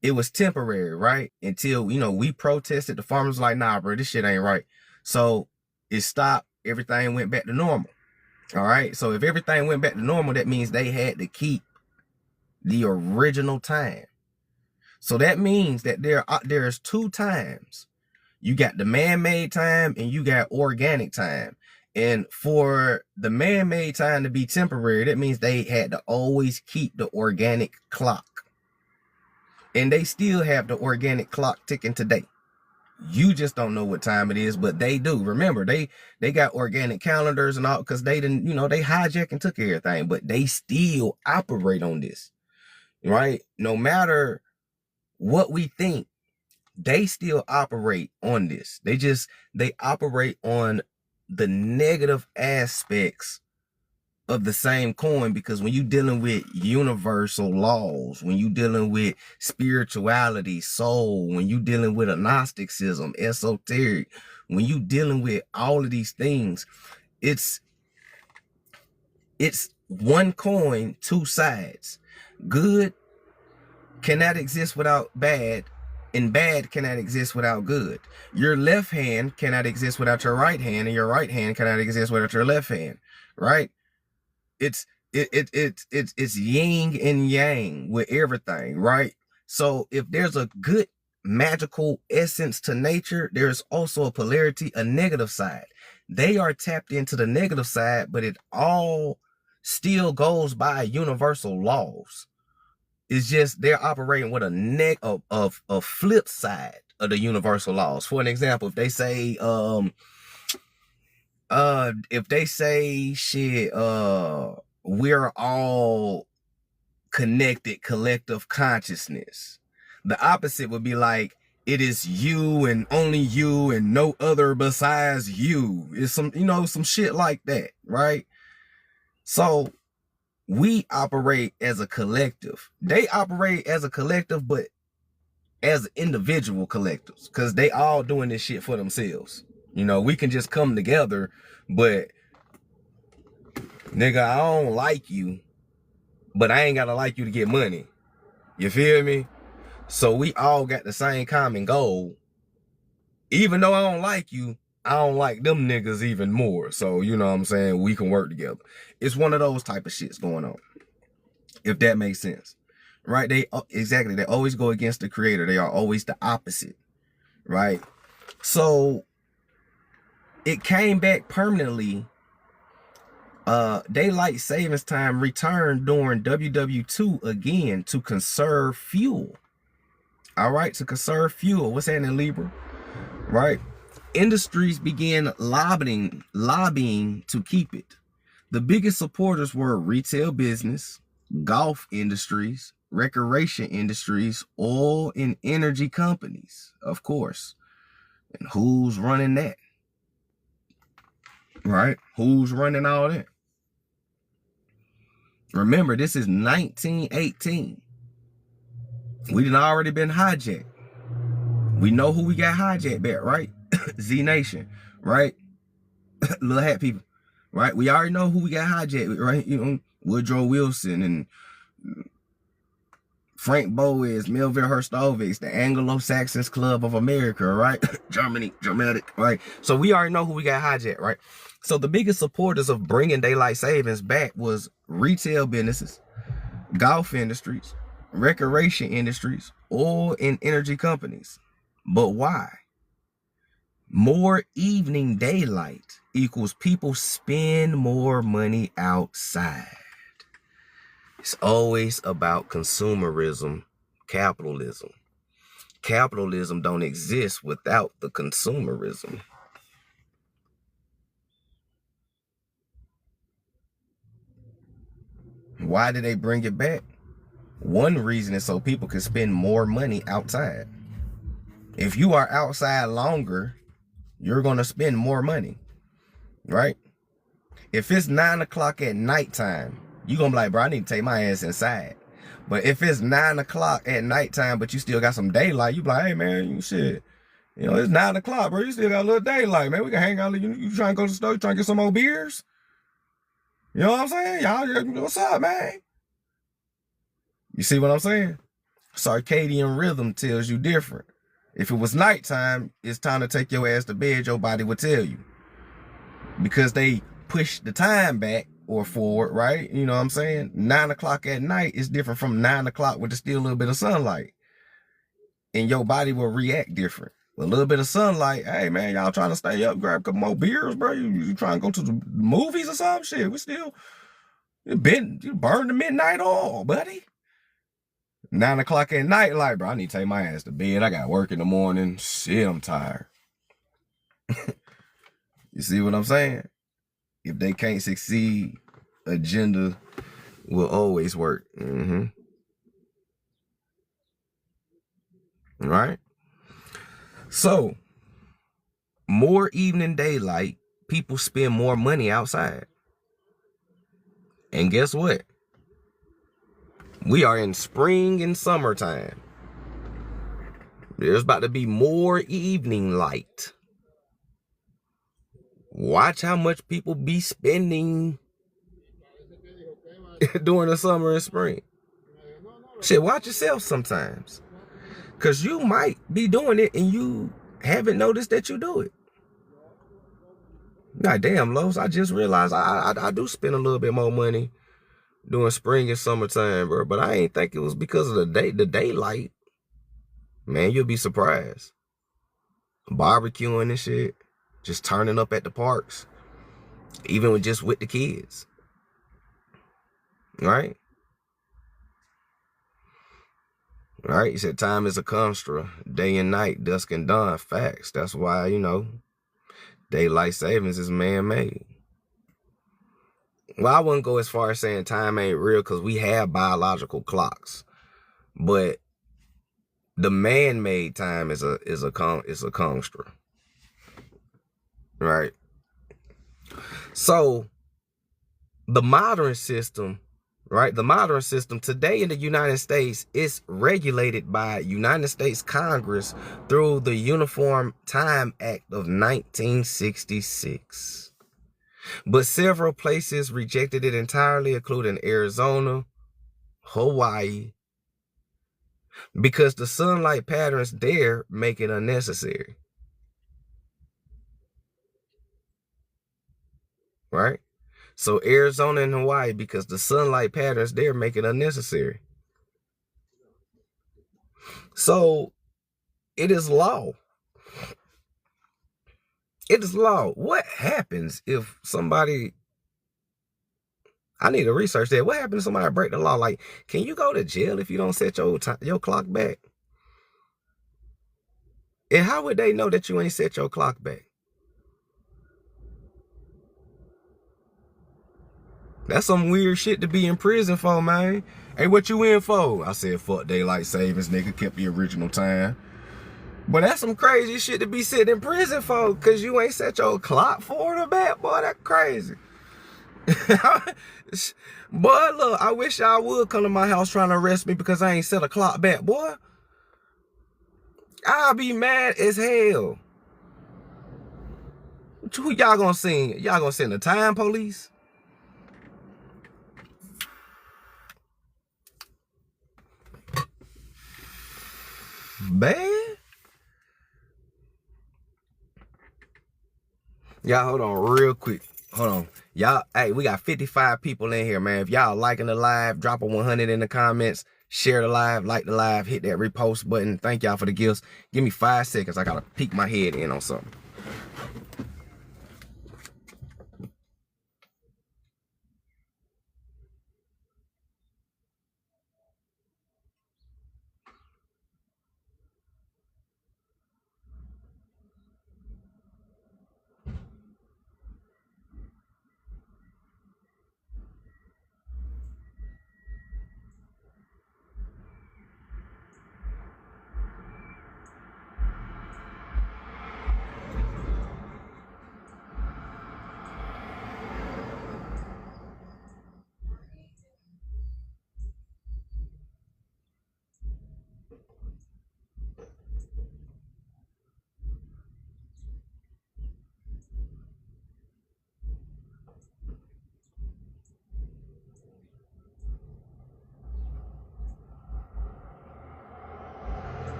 it was temporary, right? Until, we protested. The farmers were like, nah, bro, this shit ain't right. So it stopped. Everything went back to normal. All right. So if everything went back to normal, that means they had to keep the original time. So that means that there's two times. You got the man-made time and you got organic time. And for the man-made time to be temporary, that means they had to always keep the organic clock. And they still have the organic clock ticking today. You just don't know what time it is, but they do. Remember, they got organic calendars and all, because they didn't, they hijacked and took everything, but they still operate on this, right? No matter what we think, they still operate on this. They operate on the negative aspects of the same coin, because when you're dealing with universal laws, when you're dealing with spirituality, soul, when you're dealing with agnosticism, esoteric, when you're dealing with all of these things, it's one coin, two sides. Good cannot exist without bad, and bad cannot exist without good. Your left hand cannot exist without your right hand, and your right hand cannot exist without your left hand, right? It's yin and yang with everything, right? So if there's a good magical essence to nature, there's also a polarity, a negative side. They are tapped into the negative side, but it all still goes by universal laws. It's just they're operating with a flip side of the universal laws. For an example, if they say shit, we're all connected, collective consciousness, the opposite would be like, it is you and only you and no other besides you. It's some shit like that, right? So we operate as a collective. They operate as a collective, but as individual collectives, because they all doing this shit for themselves. We can just come together, but nigga, I don't like you, but I ain't gotta like you to get money. You feel me? So we all got the same common goal. Even though I don't like you, I don't like them niggas even more. So, you know what I'm saying? We can work together. It's one of those type of shits going on, if that makes sense, right? They always go against the creator. They are always the opposite, right? So it came back permanently. Daylight savings time returned during WW2 again to conserve fuel. All right, to conserve fuel. What's happening, Libra? Right? Industries began lobbying to keep it. The biggest supporters were retail business, golf industries, recreation industries, oil and energy companies, of course. And who's running that? Right? Who's running all that? Remember, this is 1918. We done already been hijacked. We know who we got hijacked at, right? Z Nation, right? Little hat people, right? We already know who we got hijacked, right? You know, Woodrow Wilson and Frank Boas, Melville Herstovich, the Anglo-Saxons Club of America, right? Germanic, right? So we already know who we got hijacked, right? So the biggest supporters of bringing daylight savings back was retail businesses, golf industries, recreation industries, oil and energy companies. But why? More evening daylight equals people spend more money outside. It's always about consumerism, capitalism. Capitalism don't exist without the consumerism. Why did they bring it back? One reason is so people can spend more money outside. If you are outside longer, you're going to spend more money, right? If it's 9 o'clock at nighttime, you're going to be like, bro, I need to take my ass inside. But if it's 9 o'clock at nighttime, but you still got some daylight, you be like, hey, man, you shit. You know, it's 9 o'clock, bro. You still got a little daylight, man. We can hang out. You trying to go to the store? You trying to get some more beers? You know what I'm saying? Y'all, what's up, man? You see what I'm saying? Circadian rhythm tells you different. If it was nighttime, it's time to take your ass to bed, your body would tell you. Because they push the time back or forward, right? You know what I'm saying? 9 o'clock at night is different from 9 o'clock with still a little bit of sunlight. And your body will react different. A little bit of sunlight, hey man, y'all trying to stay up, grab a couple more beers, bro? You trying to go to the movies or some shit? We still, you burn the midnight oil, buddy. 9 o'clock at night, like, bro, I need to take my ass to bed. I got work in the morning. Shit, I'm tired. You see what I'm saying? If they can't succeed, agenda will always work. Right? So, more evening daylight, people spend more money outside. And guess what? We are in spring and summertime. There's about to be more evening light. Watch how much people be spending during the summer and spring. Shit, watch yourself sometimes. Because you might be doing it and you haven't noticed that you do it. God damn, Los, I just realized I do spend a little bit more money during spring and summertime, bro. But I ain't think it was because of the daylight. Man, you'll be surprised. Barbecuing and shit. Just turning up at the parks. Even with the kids. Right? Right? You said time is a construct. Day and night, dusk and dawn. Facts. That's why, you know, daylight savings is man-made. Well, I wouldn't go as far as saying time ain't real because we have biological clocks. But the man-made time is a construct. Right? So the modern system, right? The modern system today in the United States is regulated by United States Congress through the Uniform Time Act of 1966. But several places rejected it entirely, including Arizona, Hawaii, because the sunlight patterns there make it unnecessary. Right? So Arizona and Hawaii, because the sunlight patterns there make it unnecessary. So it is law. It is law. What happens if somebody, I need to research that. What happens if somebody break the law? Like, can you go to jail if you don't set your clock back? And how would they know that you ain't set your clock back? That's some weird shit to be in prison for, man. Hey, what you in for? I said, fuck daylight savings, nigga. Kept the original time. But that's some crazy shit to be sitting in prison for, cause you ain't set your clock forward or back, boy. That's crazy. Boy, look, I wish y'all would come to my house trying to arrest me because I ain't set a clock back, boy. I'll be mad as hell. Who y'all gonna send? Y'all gonna send the time police? Bad? Y'all, hold on real quick. Hold on. Y'all, hey, we got 55 people in here, man. If y'all liking the live, drop a 100 in the comments. Share the live, like the live, hit that repost button. Thank y'all for the gifts. Give me 5 seconds. I gotta peek my head in on something.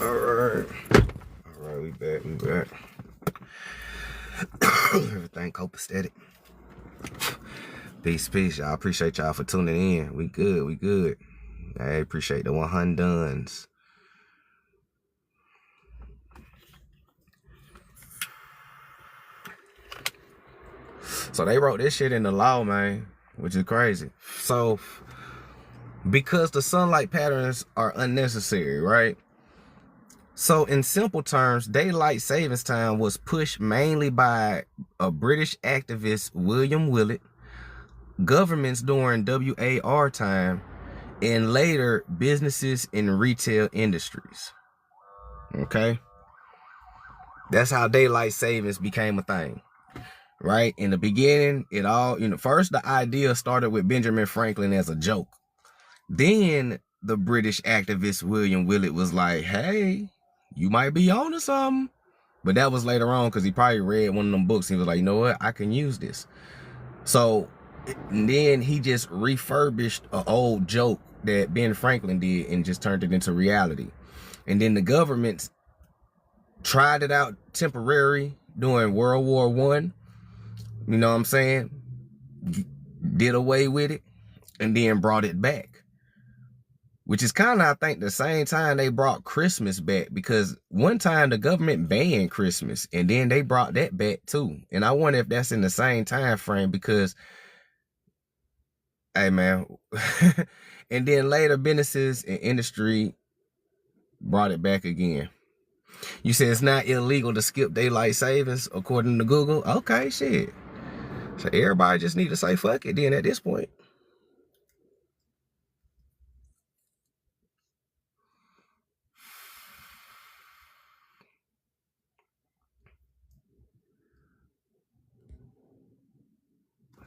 All right, we back. Everything copacetic. Peace, y'all. Appreciate y'all for tuning in. We good. I appreciate the 100s. So they wrote this shit in the law, man, which is crazy. So, because the sunlight patterns are unnecessary, right? So in simple terms, daylight savings time was pushed mainly by a British activist, William Willett, governments during WAR time, and later businesses in retail industries. Okay? That's how daylight savings became a thing. Right? In the beginning, it all, first the idea started with Benjamin Franklin as a joke. Then the British activist William Willett was like, hey, you might be on to something. But that was later on because he probably read one of them books. He was like, you know what? I can use this. So then he just refurbished an old joke that Ben Franklin did and just turned it into reality. And then the governments tried it out temporary during World War I. You know what I'm saying? Did away with it and then brought it back. Which is kind of, I think, the same time they brought Christmas back, because one time the government banned Christmas and then they brought that back too. And I wonder if that's in the same time frame because, hey man, and then later businesses and industry brought it back again. You say it's not illegal to skip daylight savings according to Google? Okay, shit. So everybody just need to say fuck it then at this point.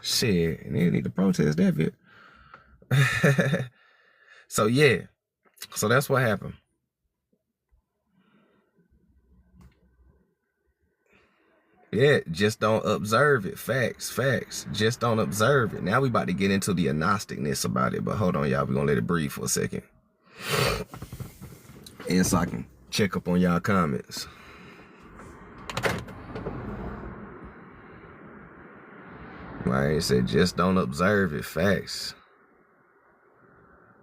Shit, and they need to protest that bit. So yeah, so that's what happened. Yeah, just don't observe it. Facts. Just don't observe it. Now we about to get into the agnosticness about it, but hold on, y'all. We're gonna let it breathe for a second. And so I can check up on y'all comments. Right, it said just don't observe it. Facts.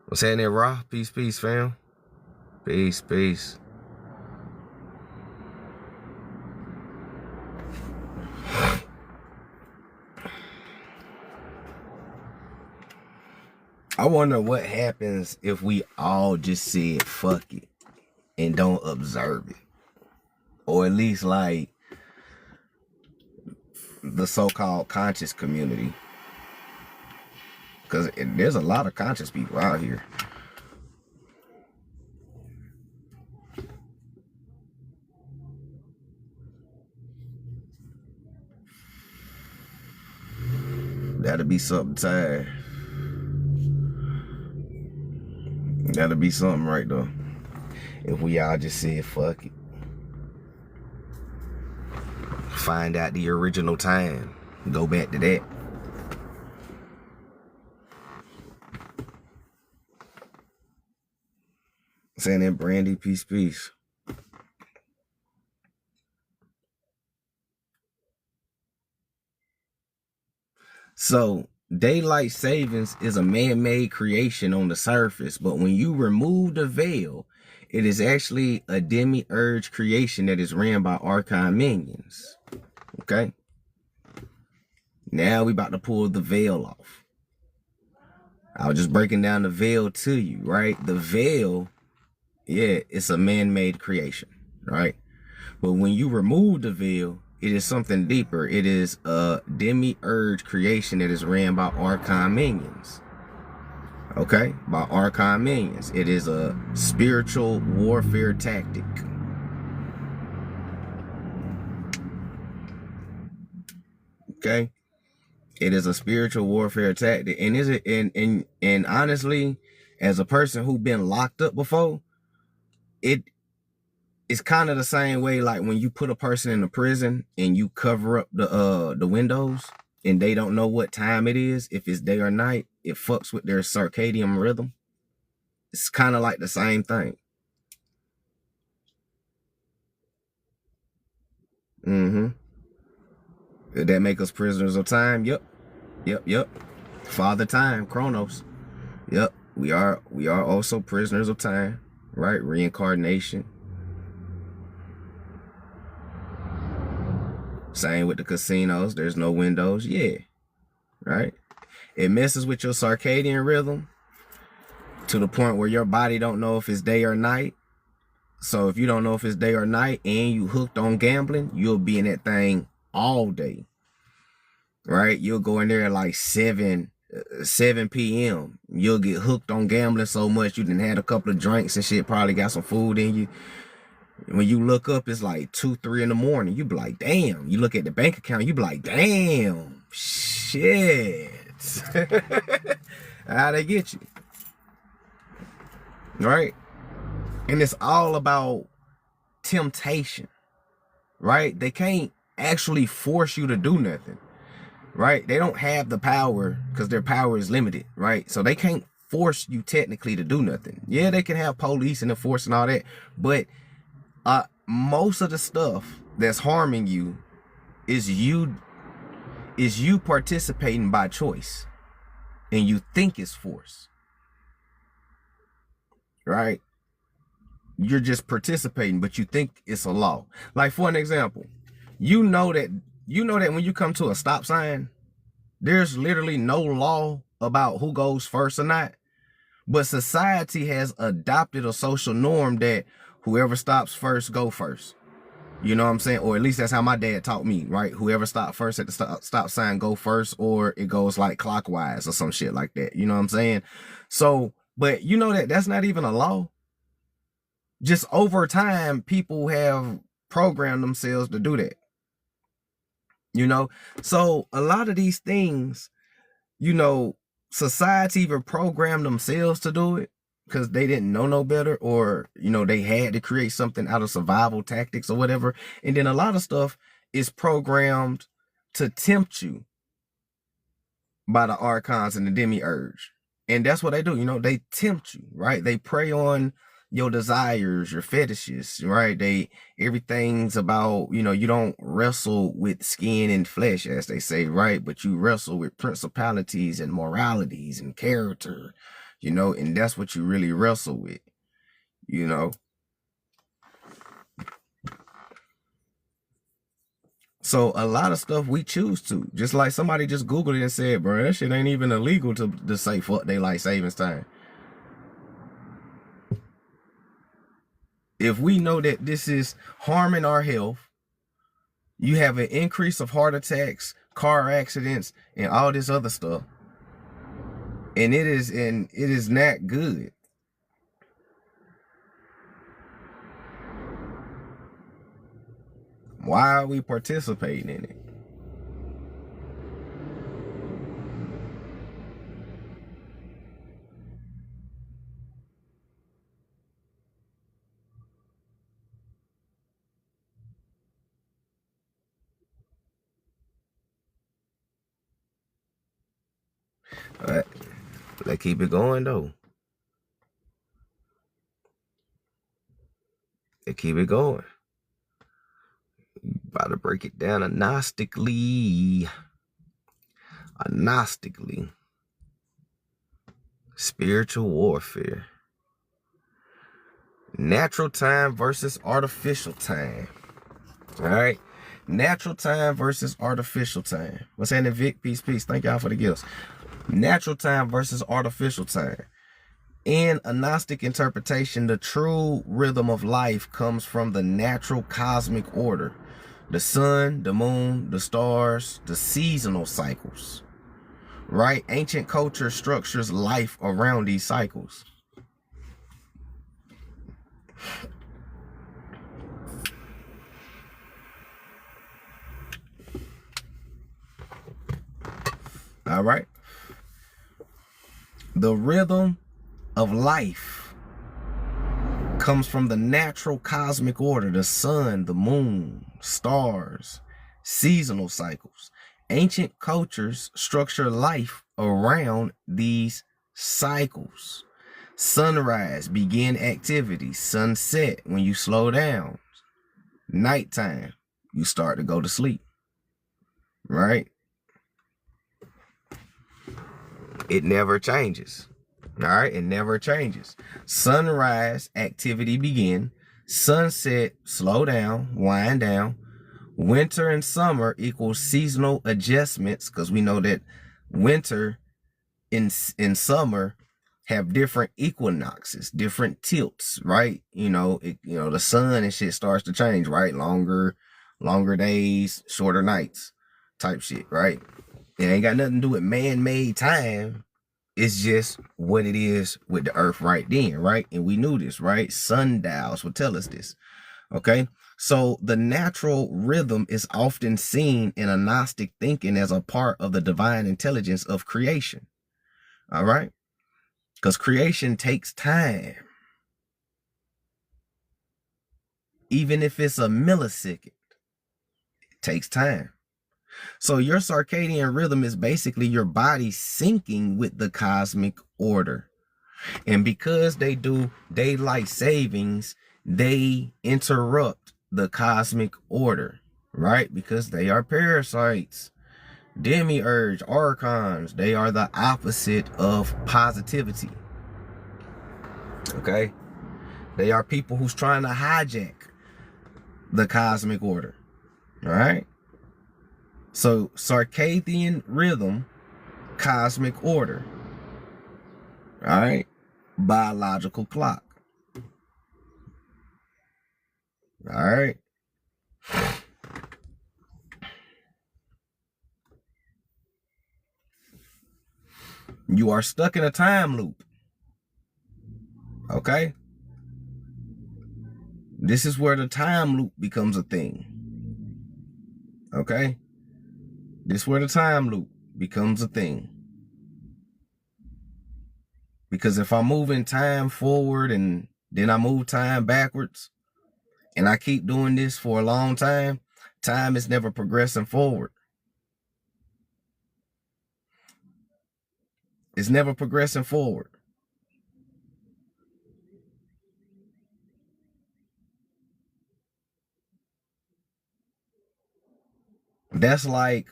What's happening, Raw? Peace, fam. Peace. I wonder what happens if we all just said fuck it and don't observe it. Or at least like the so-called conscious community. Because there's a lot of conscious people out here. That'll be something, Ty. That'll be something right though. If we all just said fuck it. Find out the original time. Go back to that. Saying that, Brandy, peace. So, daylight savings is a man-made creation on the surface, but when you remove the veil, it is actually a Demiurge creation that is ran by archon minions. Okay? Now we about to pull the veil off. I was just breaking down the veil to you, right? The veil, yeah, it's a man-made creation, right? But when you remove the veil, it is something deeper. It is a Demiurge creation that is ran by archon minions. Okay? By archon minions. It is a spiritual warfare tactic. Okay? It is a spiritual warfare tactic. And is it and honestly, as a person who been locked up before, it's kind of the same way like when you put a person in a prison and you cover up the windows and they don't know what time it is, if it's day or night, it fucks with their circadian rhythm. It's kind of like the same thing. Did that make us prisoners of time? Yep. Father Time, Chronos. Yep. We are also prisoners of time, right? Reincarnation. Same with the casinos. There's no windows. Yeah. Right? It messes with your circadian rhythm to the point where your body don't know if it's day or night. So if you don't know if it's day or night and you hooked on gambling, you'll be in that thing all day. Right? You'll go in there at like 7 p.m. You'll get hooked on gambling so much you done had a couple of drinks and shit, probably got some food in you. When you look up, it's like 2, 3 in the morning. You be like, damn. You look at the bank account, you be like, damn, shit. How they get you? Right? And it's all about temptation. Right? They can't actually force you to do nothing. Right? They don't have the power because their power is limited. Right? So they can't force you technically to do nothing. Yeah, they can have police and enforce and all that. But most of the stuff that's harming you is you participating by choice, and you think it's force, right? You're just participating, but you think it's a law. Like for an example, you know that when you come to a stop sign, there's literally no law about who goes first or not, but society has adopted a social norm that whoever stops first, go first. You know what I'm saying? Or at least that's how my dad taught me, right? Whoever stopped first at the stop sign, go first, or it goes like clockwise or some shit like that. You know what I'm saying? So, but you know that's not even a law. Just over time, people have programmed themselves to do that. You know? So a lot of these things, you know, society even programmed themselves to do it because they didn't know no better, or, you know, they had to create something out of survival tactics or whatever. And then a lot of stuff is programmed to tempt you by the archons and the demiurge. And that's what they do. You know, they tempt you, right? They prey on your desires, your fetishes, right? Everything's about, you know, you don't wrestle with skin and flesh, as they say, right? But you wrestle with principalities and moralities and character, you know, and that's what you really wrestle with, you know. So a lot of stuff we choose to, just like somebody just Googled it and said, bro, that shit ain't even illegal to say fuck daylight savings time. If we know that this is harming our health, you have an increase of heart attacks, car accidents, and all this other stuff. And it is not good. Why are we participating in it? All right, let's keep it going though. Let's keep it going. About to break it down agnostically. Spiritual warfare. Natural time versus artificial time. All right. Natural time versus artificial time. What's happening, Vic? Peace. Thank y'all for the gifts. Natural time versus artificial time. In a Gnostic interpretation, the true rhythm of life comes from the natural cosmic order. The sun, the moon, the stars, the seasonal cycles. Right? Ancient culture structures life around these cycles. All right. The rhythm of life comes from the natural cosmic order, the sun, the moon, stars, seasonal cycles. Ancient cultures structure life around these cycles. Sunrise, begin activity. Sunset, when you slow down. Nighttime, you start to go to sleep. Right? It never changes. All right, it never changes. Sunrise, activity begin. Sunset, slow down, wind down. Winter and summer equals seasonal adjustments, because we know that winter in summer have different equinoxes, different tilts, right? You know, the sun and shit starts to change, right? Longer days, shorter nights, type shit, right? It ain't got nothing to do with man-made time. It's just what it is with the earth right then, right? And we knew this, right? Sundials will tell us this, okay? So the natural rhythm is often seen in a Gnostic thinking as a part of the divine intelligence of creation, all right? Because creation takes time. Even if it's a millisecond, it takes time. So your circadian rhythm is basically your body syncing with the cosmic order. And because they do daylight savings, they interrupt the cosmic order, right? Because they are parasites. Demiurge, archons, they are the opposite of positivity. Okay? They are people who's trying to hijack the cosmic order. All right? So circadian rhythm, cosmic order. All right? Biological clock. All right? You are stuck in a time loop. Okay? This is where the time loop becomes a thing. Okay? This is where the time loop becomes a thing. Because if I'm moving time forward and then I move time backwards, and I keep doing this for a long time, Time is never progressing forward. It's never progressing forward. That's like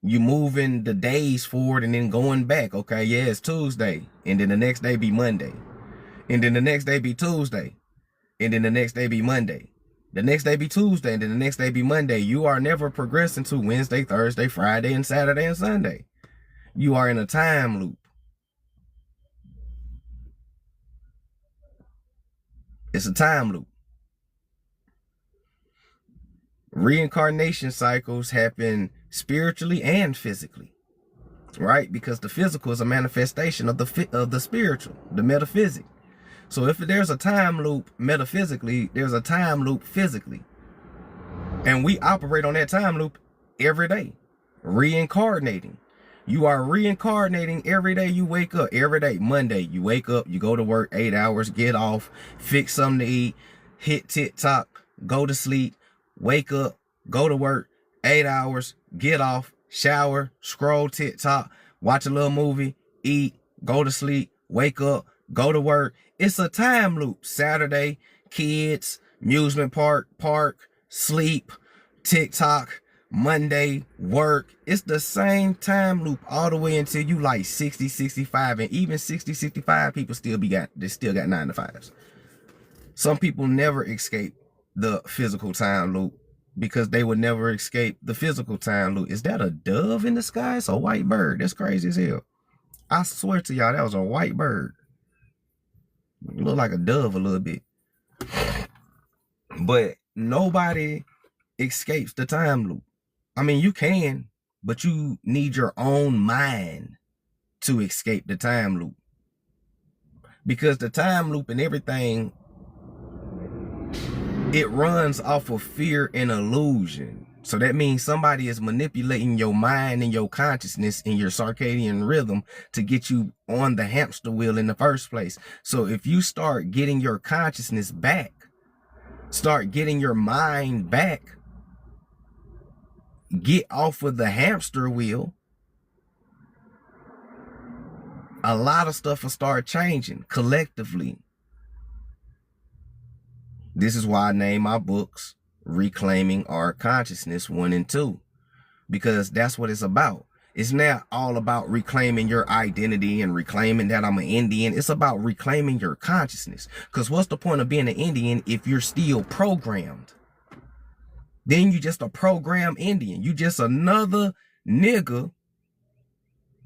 you moving the days forward and then going back. Okay, yeah, it's Tuesday. And then the next day be Monday. And then the next day be Tuesday. And then the next day be Monday. The next day be Tuesday. And then the next day be Monday. You are never progressing to Wednesday, Thursday, Friday, and Saturday and Sunday. You are in a time loop. It's a time loop. Reincarnation cycles happen spiritually and physically, right? Because the physical is a manifestation of the spiritual, the metaphysic. So if there's a time loop metaphysically, there's a time loop physically. And we operate on that time loop every day, reincarnating. You are reincarnating every day you wake up. Every day, Monday, you wake up, you go to work 8 hours, get off, fix something to eat, hit TikTok, go to sleep, wake up, go to work, 8 hours, get off, shower, scroll TikTok, watch a little movie, eat, go to sleep, wake up, go to work. It's a time loop. Saturday, kids, amusement park, sleep, TikTok, Monday, work. It's the same time loop all the way until you like 60, 65, and even 60, 65 people still got 9 to 5s. Some people never escape the physical time loop because they would never escape the physical time loop. Is that a dove in the sky? It's a white bird. That's crazy as hell. I swear to y'all, that was a white bird. It looked like a dove a little bit. But nobody escapes the time loop. I mean, you can, but you need your own mind to escape the time loop. Because the time loop and everything, it runs off of fear and illusion. So that means somebody is manipulating your mind and your consciousness and your circadian rhythm to get you on the hamster wheel in the first place. So if you start getting your consciousness back, start getting your mind back, get off of the hamster wheel, a lot of stuff will start changing collectively. This is why I name my books Reclaiming Our Consciousness 1 and 2, because that's what it's about. It's not all about reclaiming your identity and reclaiming that I'm an Indian. It's about reclaiming your consciousness. Because what's the point of being an Indian if you're still programmed? Then you just a programmed Indian. You just another nigga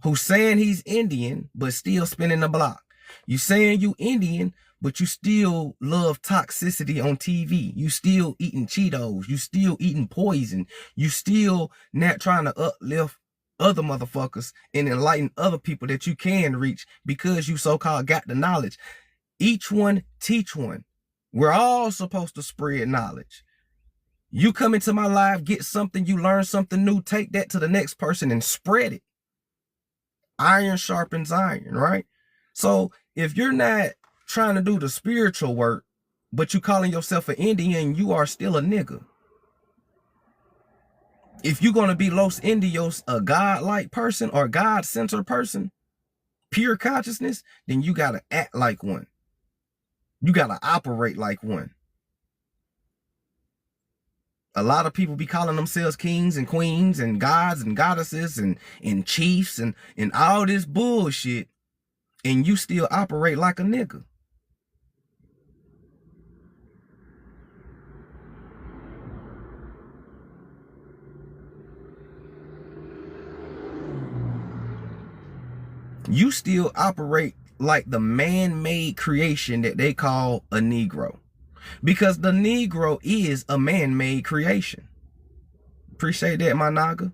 who's saying he's Indian, but still spinning the block. You saying you Indian, but you still love toxicity on TV. You still eating Cheetos. You still eating poison. You still not trying to uplift other motherfuckers and enlighten other people that you can reach because you so-called got the knowledge. Each one teach one. We're all supposed to spread knowledge. You come into my life, get something, you learn something new, take that to the next person and spread it. Iron sharpens iron, right? So if you're not trying to do the spiritual work, but you calling yourself an Indian, you are still a nigga. If you're going to be Los Indios, a God-like person or God-centered person, pure consciousness, then you got to act like one. You got to operate like one. A lot of people be calling themselves kings and queens and gods and goddesses and chiefs and all this bullshit, and you still operate like a nigga. You still operate like the man-made creation that they call a Negro. Because the Negro is a man-made creation. Appreciate that, my naga.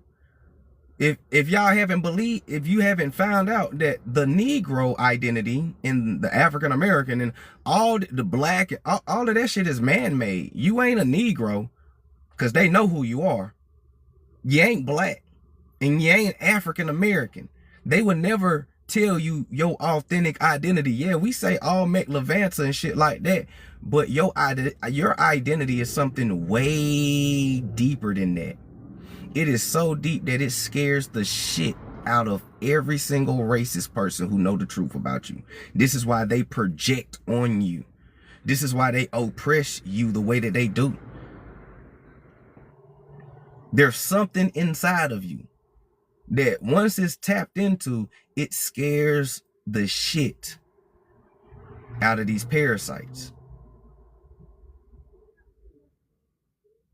If y'all haven't believed, if you haven't found out that the Negro identity in the African American and all the black, all of that shit is man-made. You ain't a Negro because they know who you are. You ain't black and you ain't African American. They would never tell you your authentic identity. Yeah, we say Olmec Levanter and shit like that, but your identity is something way deeper than that. It is so deep that it scares the shit out of every single racist person who know the truth about you. This is why they project on you. This is why they oppress you the way that they do. There's something inside of you that once it's tapped into, it scares the shit out of these parasites.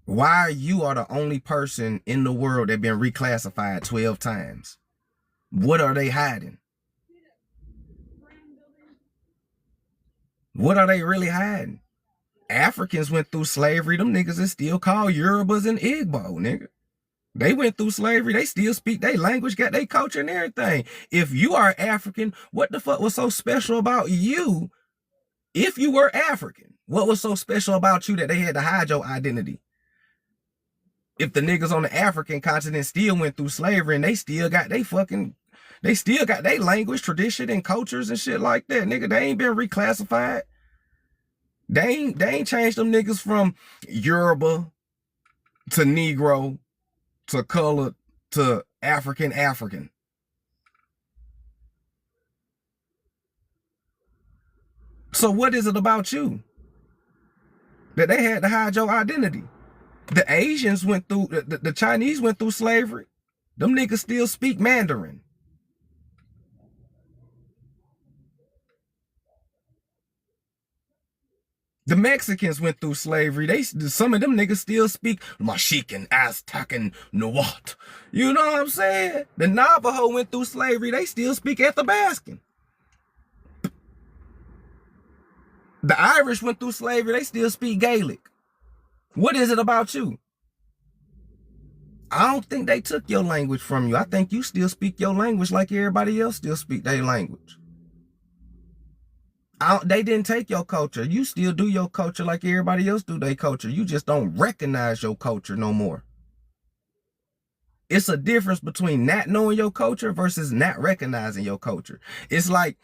Why you are the only person in the world that been reclassified 12 times? What are they hiding? What are they really hiding? Africans went through slavery. Them niggas is still called Yorubas and Igbo, nigga. They went through slavery. They still speak their language, got their culture and everything. If you are African, what the fuck was so special about you? If you were African, what was so special about you that they had to hide your identity? If the niggas on the African continent still went through slavery and they still got their language, tradition, and cultures and shit like that, nigga, they ain't been reclassified. They ain't changed them niggas from Yoruba to Negro to colored to African. So what is it about you that they had to hide your identity? The Asians went through, the Chinese went through slavery. Them niggas still speak Mandarin. The Mexicans went through slavery. Some of them niggas still speak Mexican, Aztec, and Nahuatl. You know what I'm saying? The Navajo went through slavery. They still speak Athabascan. The Irish went through slavery. They still speak Gaelic. What is it about you? I don't think they took your language from you. I think you still speak your language like everybody else still speak their language. They didn't take your culture. You still do your culture like everybody else do their culture. You just don't recognize your culture no more. It's a difference between not knowing your culture versus not recognizing your culture. It's like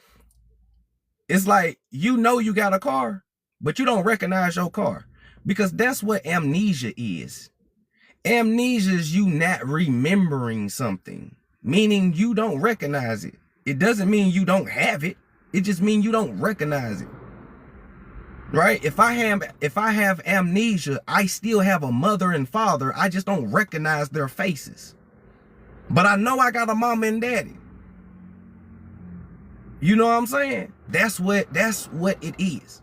you know you got a car, but you don't recognize your car. Because that's what amnesia is. Amnesia is you not remembering something, meaning you don't recognize it. It doesn't mean you don't have it. It just means you don't recognize it. Right? If I have amnesia, I still have a mother and father. I just don't recognize their faces. But I know I got a mama and daddy. You know what I'm saying? That's what it is.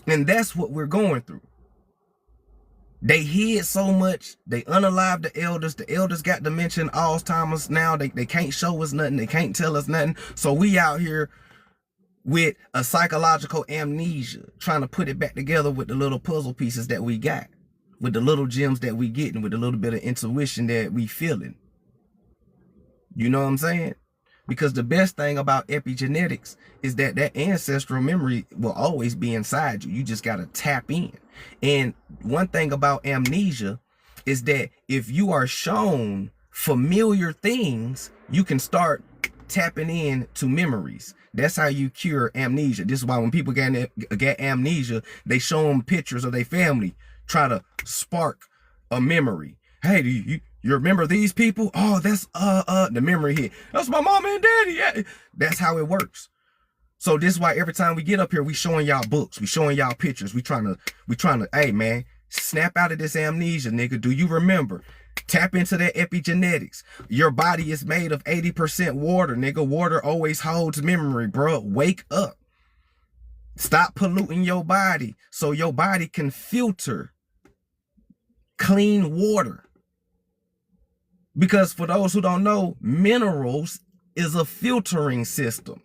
And that's what we're going through. They hid so much. They unalived the elders. The elders got dementia, Alzheimer's now. They can't show us nothing. They can't tell us nothing. So we out here with a psychological amnesia, trying to put it back together with the little puzzle pieces that we got, with the little gems that we getting, with a little bit of intuition that we feeling. You know what I'm saying? Because the best thing about epigenetics is that ancestral memory will always be inside you. You just got to tap in. And one thing about amnesia is that if you are shown familiar things, you can start tapping in to memories. That's how you cure amnesia. This is why when people get amnesia, they show them pictures of their family, try to spark a memory. Hey, do you remember these people? Oh, that's the memory hit. That's my mama and daddy. Yeah. That's how it works. So this is why every time we get up here, we showing y'all books, we showing y'all pictures. We trying to, hey man, snap out of this amnesia, nigga. Do you remember? Tap into that epigenetics. Your body is made of 80% water, nigga. Water always holds memory, bro. Wake up. Stop polluting your body so your body can filter clean water. Because for those who don't know, minerals is a filtering system.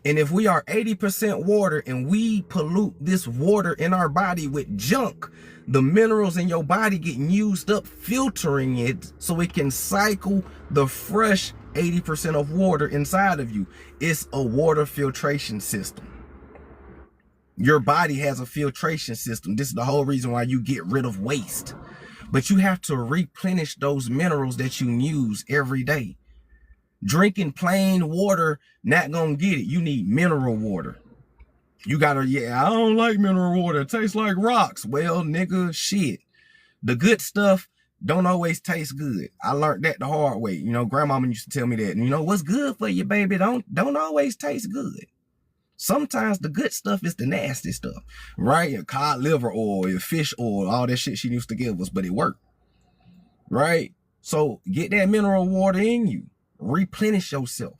And if we are 80% water and we pollute this water in our body with junk, the minerals in your body getting used up filtering it so it can cycle the fresh 80% of water inside of you. It's a water filtration system. Your body has a filtration system. This is the whole reason why you get rid of waste. But you have to replenish those minerals that you use every day. Drinking plain water, not gonna get it. You need mineral water. You gotta, yeah, I don't like mineral water. It tastes like rocks. Well, nigga, shit. The good stuff don't always taste good. I learned that the hard way. You know, grandmama used to tell me that. And you know, what's good for you, baby, don't always taste good. Sometimes the good stuff is the nasty stuff, right? Your cod liver oil, your fish oil, all that shit she used to give us, but it worked, right? So get that mineral water in you. Replenish yourself.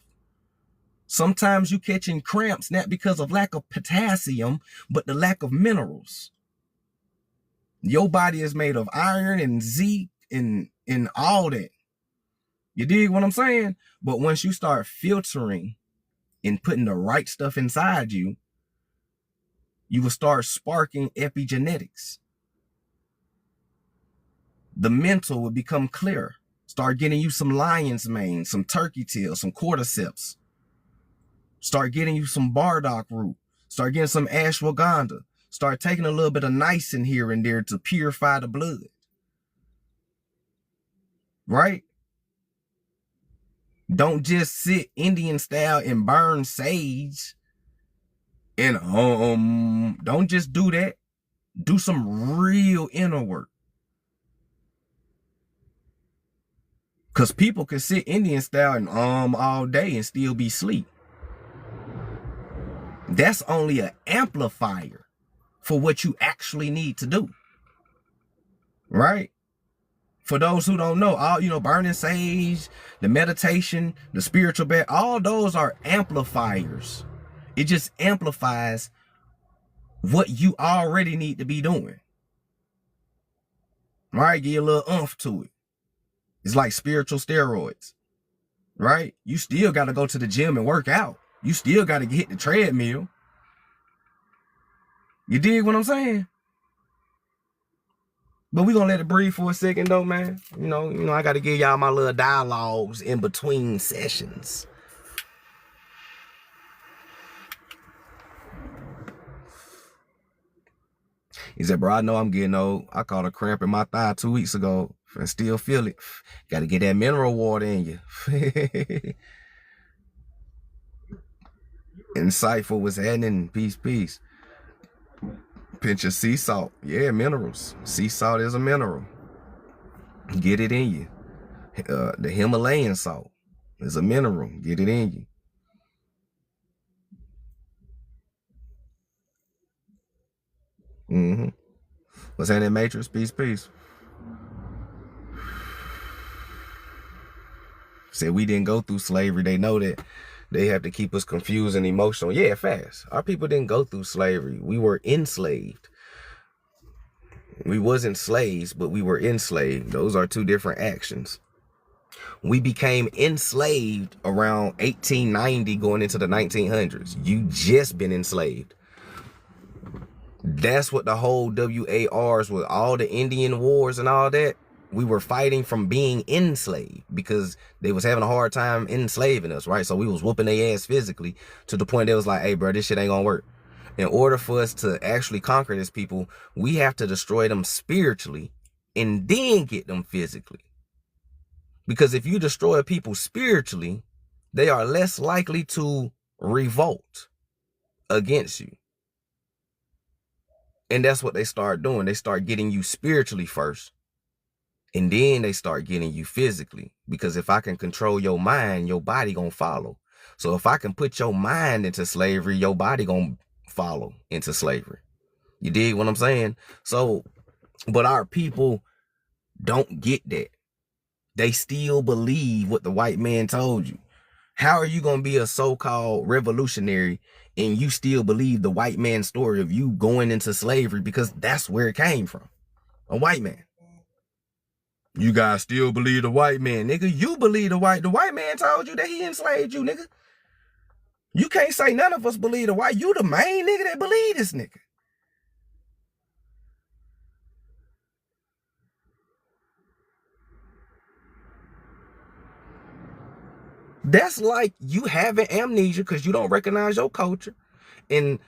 Sometimes you catching cramps, not because of lack of potassium, but the lack of minerals. Your body is made of iron and zinc and all that. You dig what I'm saying? But once you start filtering and putting the right stuff inside you, you will start sparking epigenetics. The mental will become clearer. Start getting you some lion's mane, some turkey tail, some cordyceps. Start getting you some burdock root. Start getting some ashwagandha. Start taking a little bit of niacin here and there to purify the blood. Right? Don't just sit Indian style and burn sage. And don't just do that. Do some real inner work. Because people can sit Indian style and all day and still be asleep. That's only an amplifier for what you actually need to do. Right? For those who don't know, all, you know, burning sage, the meditation, the spiritual bed, all those are amplifiers. It just amplifies what you already need to be doing. Right? Give you a little oomph to it. It's like spiritual steroids. Right? You still got to go to the gym and work out. You still got to hit the treadmill. You dig what I'm saying? But we're going to let it breathe for a second, though, man. You know, I got to give y'all my little dialogues in between sessions. He said, bro, I know I'm getting old. I caught a cramp in my thigh 2 weeks ago and still feel it. Got to get that mineral water in you. Insightful was happening. Peace. Pinch of sea salt. Yeah, minerals. Sea salt is a mineral. Get it in you. The Himalayan salt is a mineral. Get it in you. What's that in Matrix? Peace. Said we didn't go through slavery. They know that they have to keep us confused and emotional. Yeah, fast. Our people didn't go through slavery. We were enslaved. We wasn't slaves, but we were enslaved. Those are two different actions. We became enslaved around 1890 going into the 1900s. You just been enslaved. That's what the whole WARs with all the Indian wars and all that. We were fighting from being enslaved because they was having a hard time enslaving us, right? So we was whooping their ass physically to the point they was like, hey, bro, this shit ain't gonna work. In order for us to actually conquer these people, we have to destroy them spiritually and then get them physically. Because if you destroy people spiritually, they are less likely to revolt against you. And that's what they start doing. They start getting you spiritually first. And then they start getting you physically. Because if I can control your mind, your body gonna follow. So if I can put your mind into slavery, your body gonna follow into slavery. You dig what I'm saying? So, but our people don't get that. They still believe what the white man told you. How are you gonna be a so-called revolutionary and you still believe the white man's story of you going into slavery? Because that's where it came from. A white man. You guys still believe the white man, nigga. You believe the white man told you that he enslaved you, nigga. You can't say none of us believe the white. You the main nigga that believe this nigga. That's like you having amnesia because you don't recognize your culture and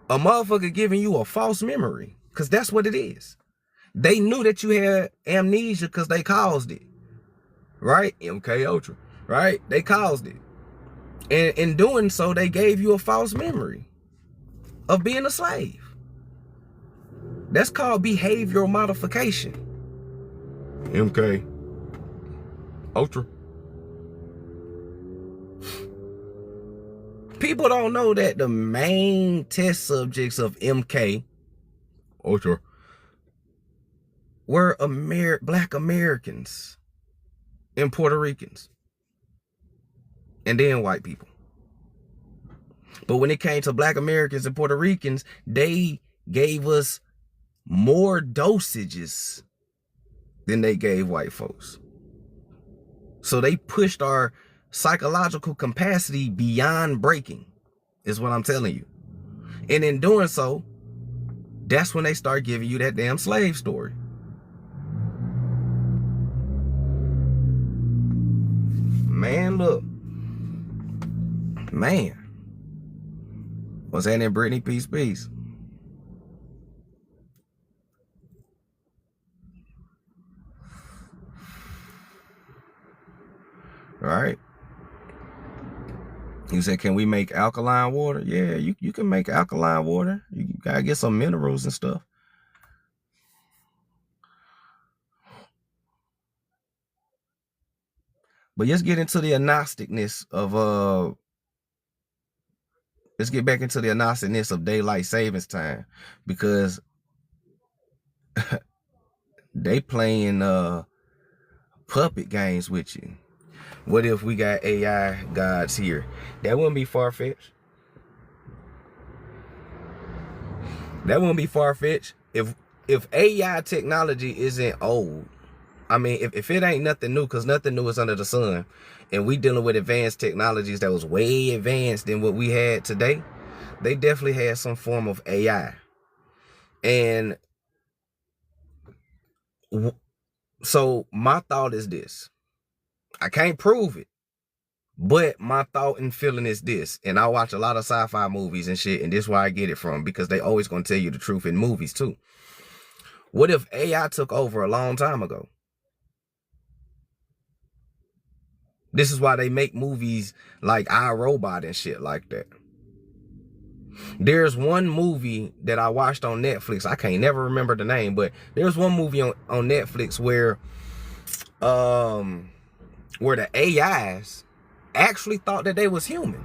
a motherfucker giving you a false memory, because that's what it is. They knew that you had amnesia because they caused it. Right? MK Ultra. right? They caused it. And in doing so, they gave you a false memory of being a slave. That's called behavioral modification. MK Ultra. People don't know that the main test subjects of MK Ultra were Black Americans and Puerto Ricans, and then white people. But when it came to Black Americans and Puerto Ricans, they gave us more dosages than they gave white folks. So they pushed our psychological capacity beyond breaking, is what I'm telling you. And in doing so, that's when they start giving you that damn slave story. Man, look. Man. What's happening, Brittany? Peace, peace. All right. You said, can we make alkaline water? Yeah, you can make alkaline water. You gotta get some minerals and stuff. But let's get into the agnosticness of let's get back into the agnosticness of daylight savings time, because they playing puppet games with you. What if we got AI gods here? That wouldn't be far-fetched. That wouldn't be far-fetched. If AI technology isn't old, I mean, if it ain't nothing new, because nothing new is under the sun, and we dealing with advanced technologies that was way advanced than what we had today, they definitely had some form of AI. And so my thought is this. I can't prove it, but my thought and feeling is this. And I watch a lot of sci-fi movies and shit, and this is where I get it from, because they always gonna tell you the truth in movies too. What if AI took over a long time ago? This is why they make movies like iRobot and shit like that. There's one movie that I watched on Netflix. I can't never remember the name, but there's one movie on Netflix where the AIs actually thought that they was human,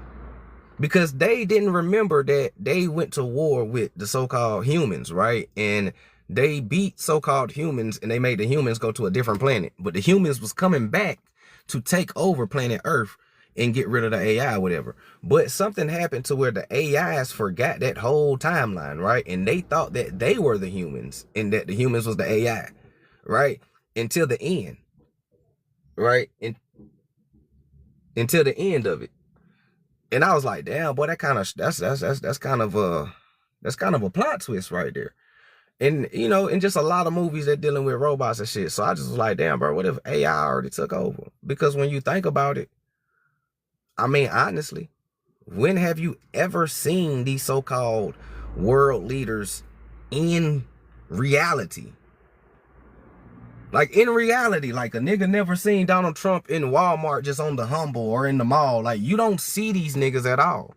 because they didn't remember that they went to war with the so-called humans, right? And they beat so-called humans, and they made the humans go to a different planet. But the humans was coming back to take over planet Earth and get rid of the AI, whatever. But something happened to where the AIs forgot that whole timeline, right? And they thought that they were the humans and that the humans was the AI, right? Until the end, right? Until the end of it. And I was like, damn, boy, that's kind of a plot twist right there. And, you know, and just a lot of movies that dealing with robots and shit. So I just was like, damn, bro, what if AI already took over? Because when you think about it, I mean, honestly, when have you ever seen these so-called world leaders in reality? Like in reality, like a nigga never seen Donald Trump in Walmart just on the humble or in the mall. Like you don't see these niggas at all.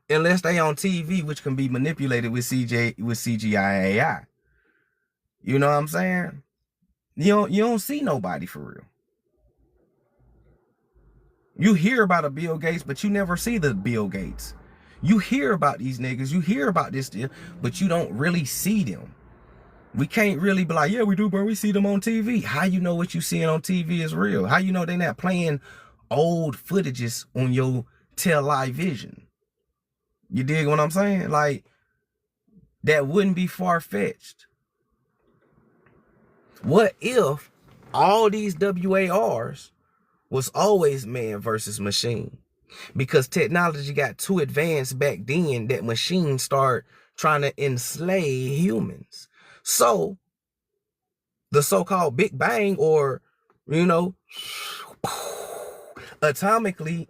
Unless they on TV, which can be manipulated with CGI and AI. You know what I'm saying? You don't see nobody for real. You hear about a Bill Gates, but you never see the Bill Gates. You hear about these niggas, you hear about this deal, but you don't really see them. We can't really be like, yeah, we do, bro. We see them on TV. How you know what you seeing on TV is real? How you know they're not playing old footages on your television? You dig what I'm saying? Like, that wouldn't be far-fetched. What if all these WARs was always man versus machine? Because technology got too advanced back then that machines start trying to enslave humans. So the so-called Big Bang, or, you know, atomically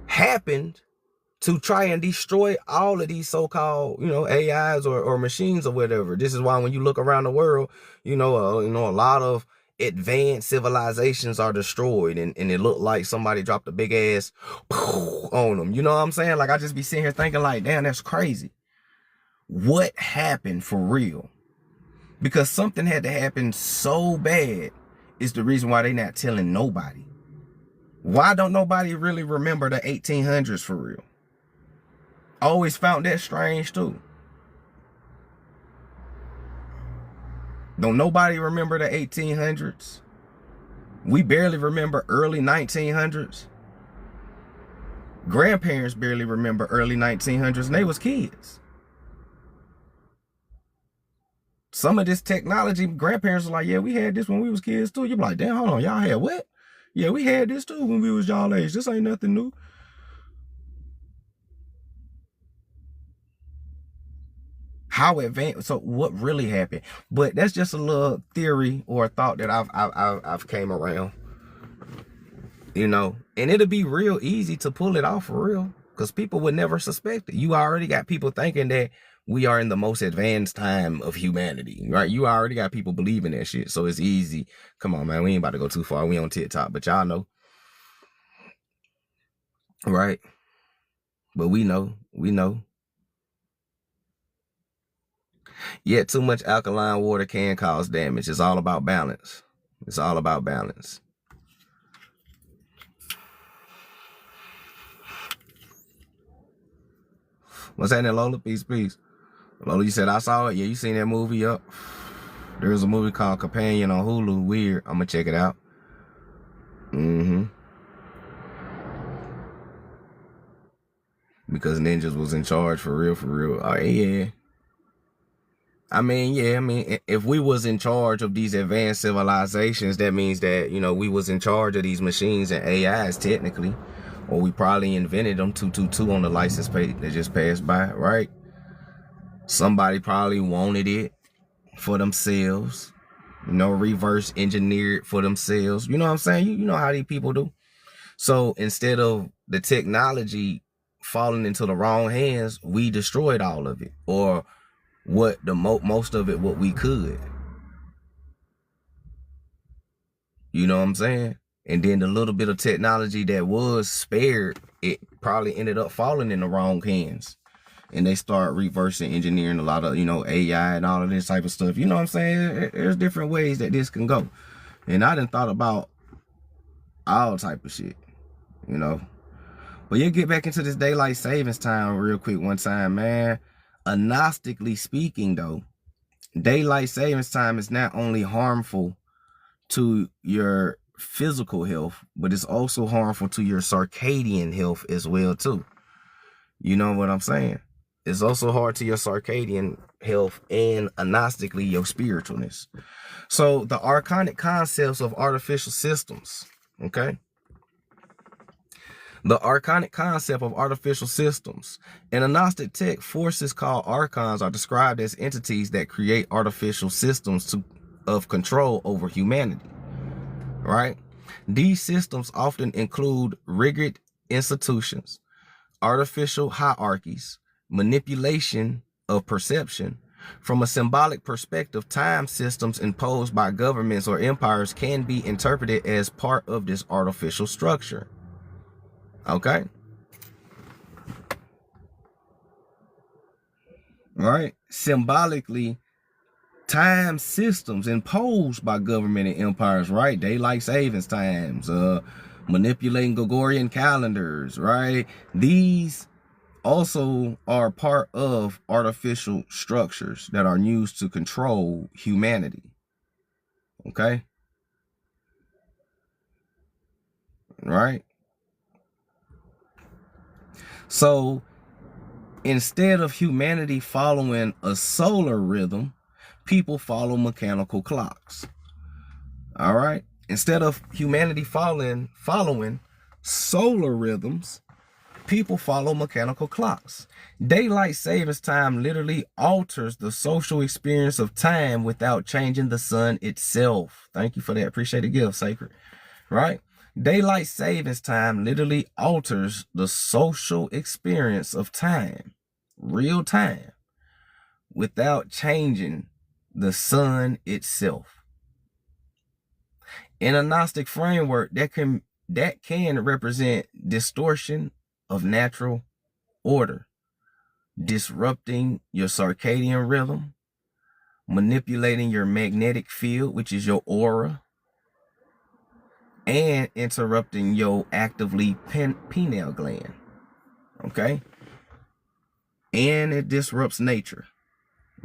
happened to try and destroy all of these so-called, you know, AIs or machines or whatever. This is why when you look around the world, you know, a lot of advanced civilizations are destroyed and it looked like somebody dropped a big ass on them. You know what I'm saying? Like, I just be sitting here thinking like, damn, that's crazy. What happened for real? Because something had to happen so bad is the reason why they not telling nobody. Why don't nobody really remember the 1800s for real? I always found that strange too. Don't nobody remember the 1800s? We barely remember early 1900s. Grandparents barely remember early 1900s and they was kids. Some of this technology, grandparents are like, yeah, we had this when we was kids too. You're like, damn, hold on, y'all had what? Yeah, we had this too when we was y'all age. This ain't nothing new. How advanced? So what really happened? But that's just a little theory or a thought that I've came around. You know, and it'll be real easy to pull it off for real, because people would never suspect it. You already got people thinking that we are in the most advanced time of humanity, right? You already got people believing that shit, so it's easy. Come on, man, we ain't about to go too far. We on TikTok, but y'all know, right? But we know. Yet too much alkaline water can cause damage. It's all about balance. It's all about balance. What's happening, Lola? Peace. Lola, you said I saw it? Yeah, you seen that movie? Yup. There's a movie called Companion on Hulu. Weird. I'm gonna check it out. Because ninjas was in charge for real. Oh, yeah. I mean, if we was in charge of these advanced civilizations, that means that, you know, we was in charge of these machines and AIs technically, or we probably invented them. 222 on the license plate that just passed by, right? Somebody probably wanted it for themselves, you know, reverse engineered for themselves. You know what I'm saying? You know how these people do. So instead of the technology falling into the wrong hands, we destroyed all of it, or what the most of it, what we could. You know what I'm saying? And then the little bit of technology that was spared, it probably ended up falling in the wrong hands. And they start reversing engineering a lot of, you know, AI and all of this type of stuff. You know what I'm saying? There's different ways that this can go. And I done thought about all type of shit, you know. But you get back into this daylight savings time real quick one time, man. Agnostically speaking, though, daylight savings time is not only harmful to your physical health, but it's also harmful to your circadian health as well, too. You know what I'm saying? It's also hard to your circadian health and agnostically your spiritualness. So the archonic concepts of artificial systems, okay? The archonic concept of artificial systems. In agnostic tech, forces called archons are described as entities that create artificial systems of control over humanity, right? These systems often include rigid institutions, artificial hierarchies, manipulation of perception. From a symbolic perspective, time systems imposed by governments or empires can be interpreted as part of this artificial structure. Okay? All right? Symbolically, time systems imposed by government and empires, right? Daylight savings times, manipulating Gregorian calendars, right? These also are part of artificial structures that are used to control humanity. Okay? Right? So instead of humanity following a solar rhythm, people follow mechanical clocks. All right? Instead of humanity following solar rhythms, people follow mechanical clocks. Daylight savings time literally alters the social experience of time without changing the sun itself. Thank you for that. Appreciate the gift, Sacred. Right? Daylight savings time literally alters the social experience of time, real time, without changing the sun itself. In a Gnostic framework, that can represent distortion of natural order, disrupting your circadian rhythm, manipulating your magnetic field, which is your aura, and interrupting your actively pineal gland. Okay? And it disrupts nature.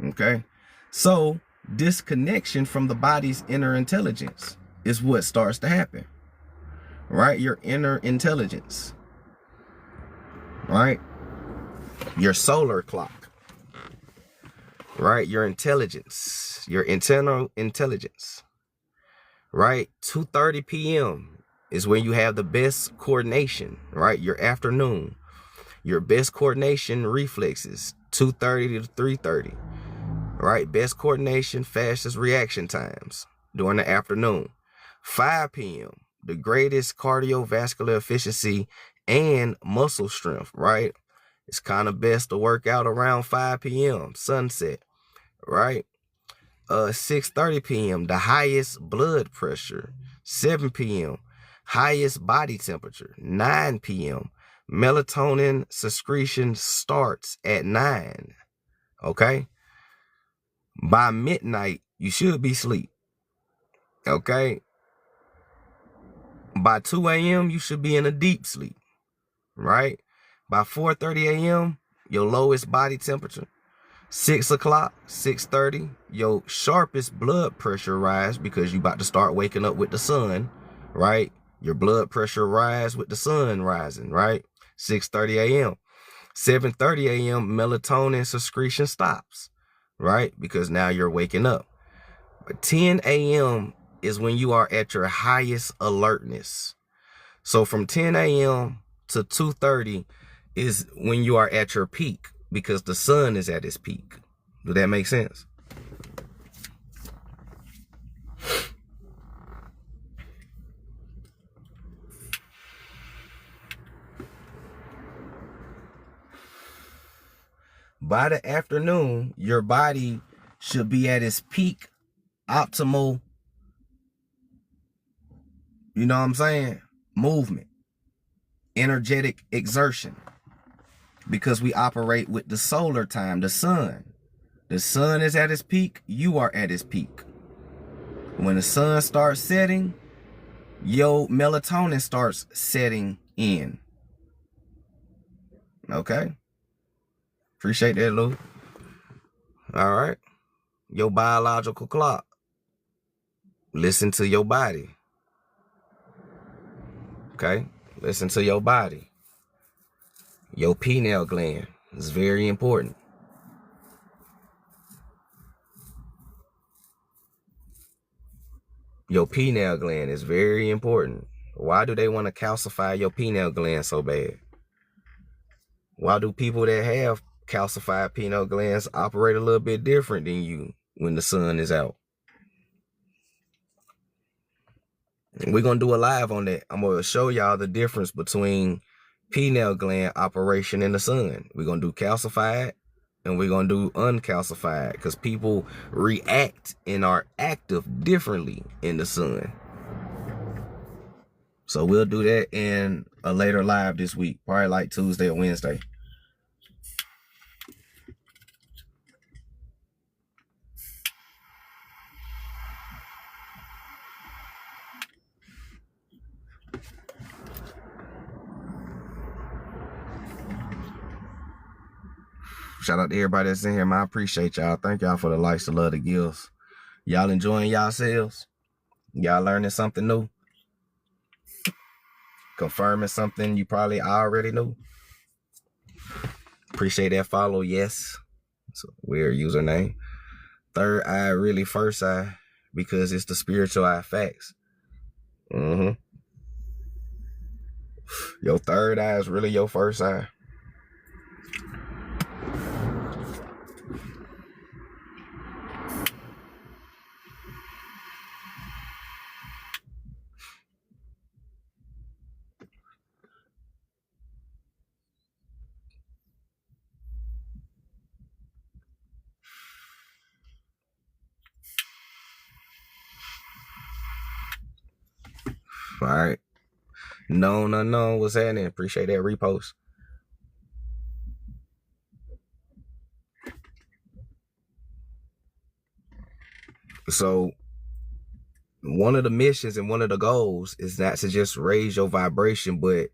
Okay? So, disconnection from the body's inner intelligence is what starts to happen. Right? Your inner intelligence. Right? Your solar clock. Right? Your intelligence. Your internal intelligence. Right? 2:30 p.m. is when you have the best coordination. Right? Your afternoon. Your best coordination reflexes. 2:30 to 3:30. Right? Best coordination, fastest reaction times during the afternoon. 5 p.m. the greatest cardiovascular efficiency and muscle strength, right? It's kind of best to work out around 5 p.m. sunset, right? 6:30 p.m. the highest blood pressure. 7 p.m. highest body temperature. 9 p.m. melatonin secretion starts at 9. Okay? By midnight, you should be asleep. Okay? By 2 a.m., you should be in a deep sleep. Right? By 4:30 a.m., your lowest body temperature. 6 o'clock, 6:30, your sharpest blood pressure rise because you about to start waking up with the sun, right? Your blood pressure rise with the sun rising, right? 6:30 a.m. 7:30 a.m., melatonin secretion stops, right? Because now you're waking up. But 10 a.m. is when you are at your highest alertness. So from 10 a.m. to 2:30 is when you are at your peak because the sun is at its peak. Does that make sense? By the afternoon, your body should be at its peak optimal, you know what I'm saying? Movement, energetic exertion. Because we operate with the solar time, the sun. The sun is at its peak, you are at its peak. When the sun starts setting, your melatonin starts setting in. Okay? Appreciate that, Lou. All right. Your biological clock. Listen to your body. Okay? Listen to your body. Your pineal gland is very important. Your pineal gland is very important. Why do they want to calcify your pineal gland so bad? Why do people that have calcified pineal glands operate a little bit different than you when the sun is out? We're going to do a live on that. I'm going to show y'all the difference between pineal gland operation in the sun. We're going to do calcified and we're going to do uncalcified because people react and are active differently in the sun. So we'll do that in a later live this week, probably like Tuesday or Wednesday. Shout out to everybody that's in here, man. I appreciate y'all. Thank y'all for the likes, the love, the gifts. Y'all enjoying yourselves? Y'all learning something new? Confirming something you probably already knew? Appreciate that follow, yes. It's a weird username. Third eye, really first eye, because it's the spiritual eye facts. Your third eye is really your first eye. All right. No. What's happening? Appreciate that repost. So one of the missions and one of the goals is not to just raise your vibration, but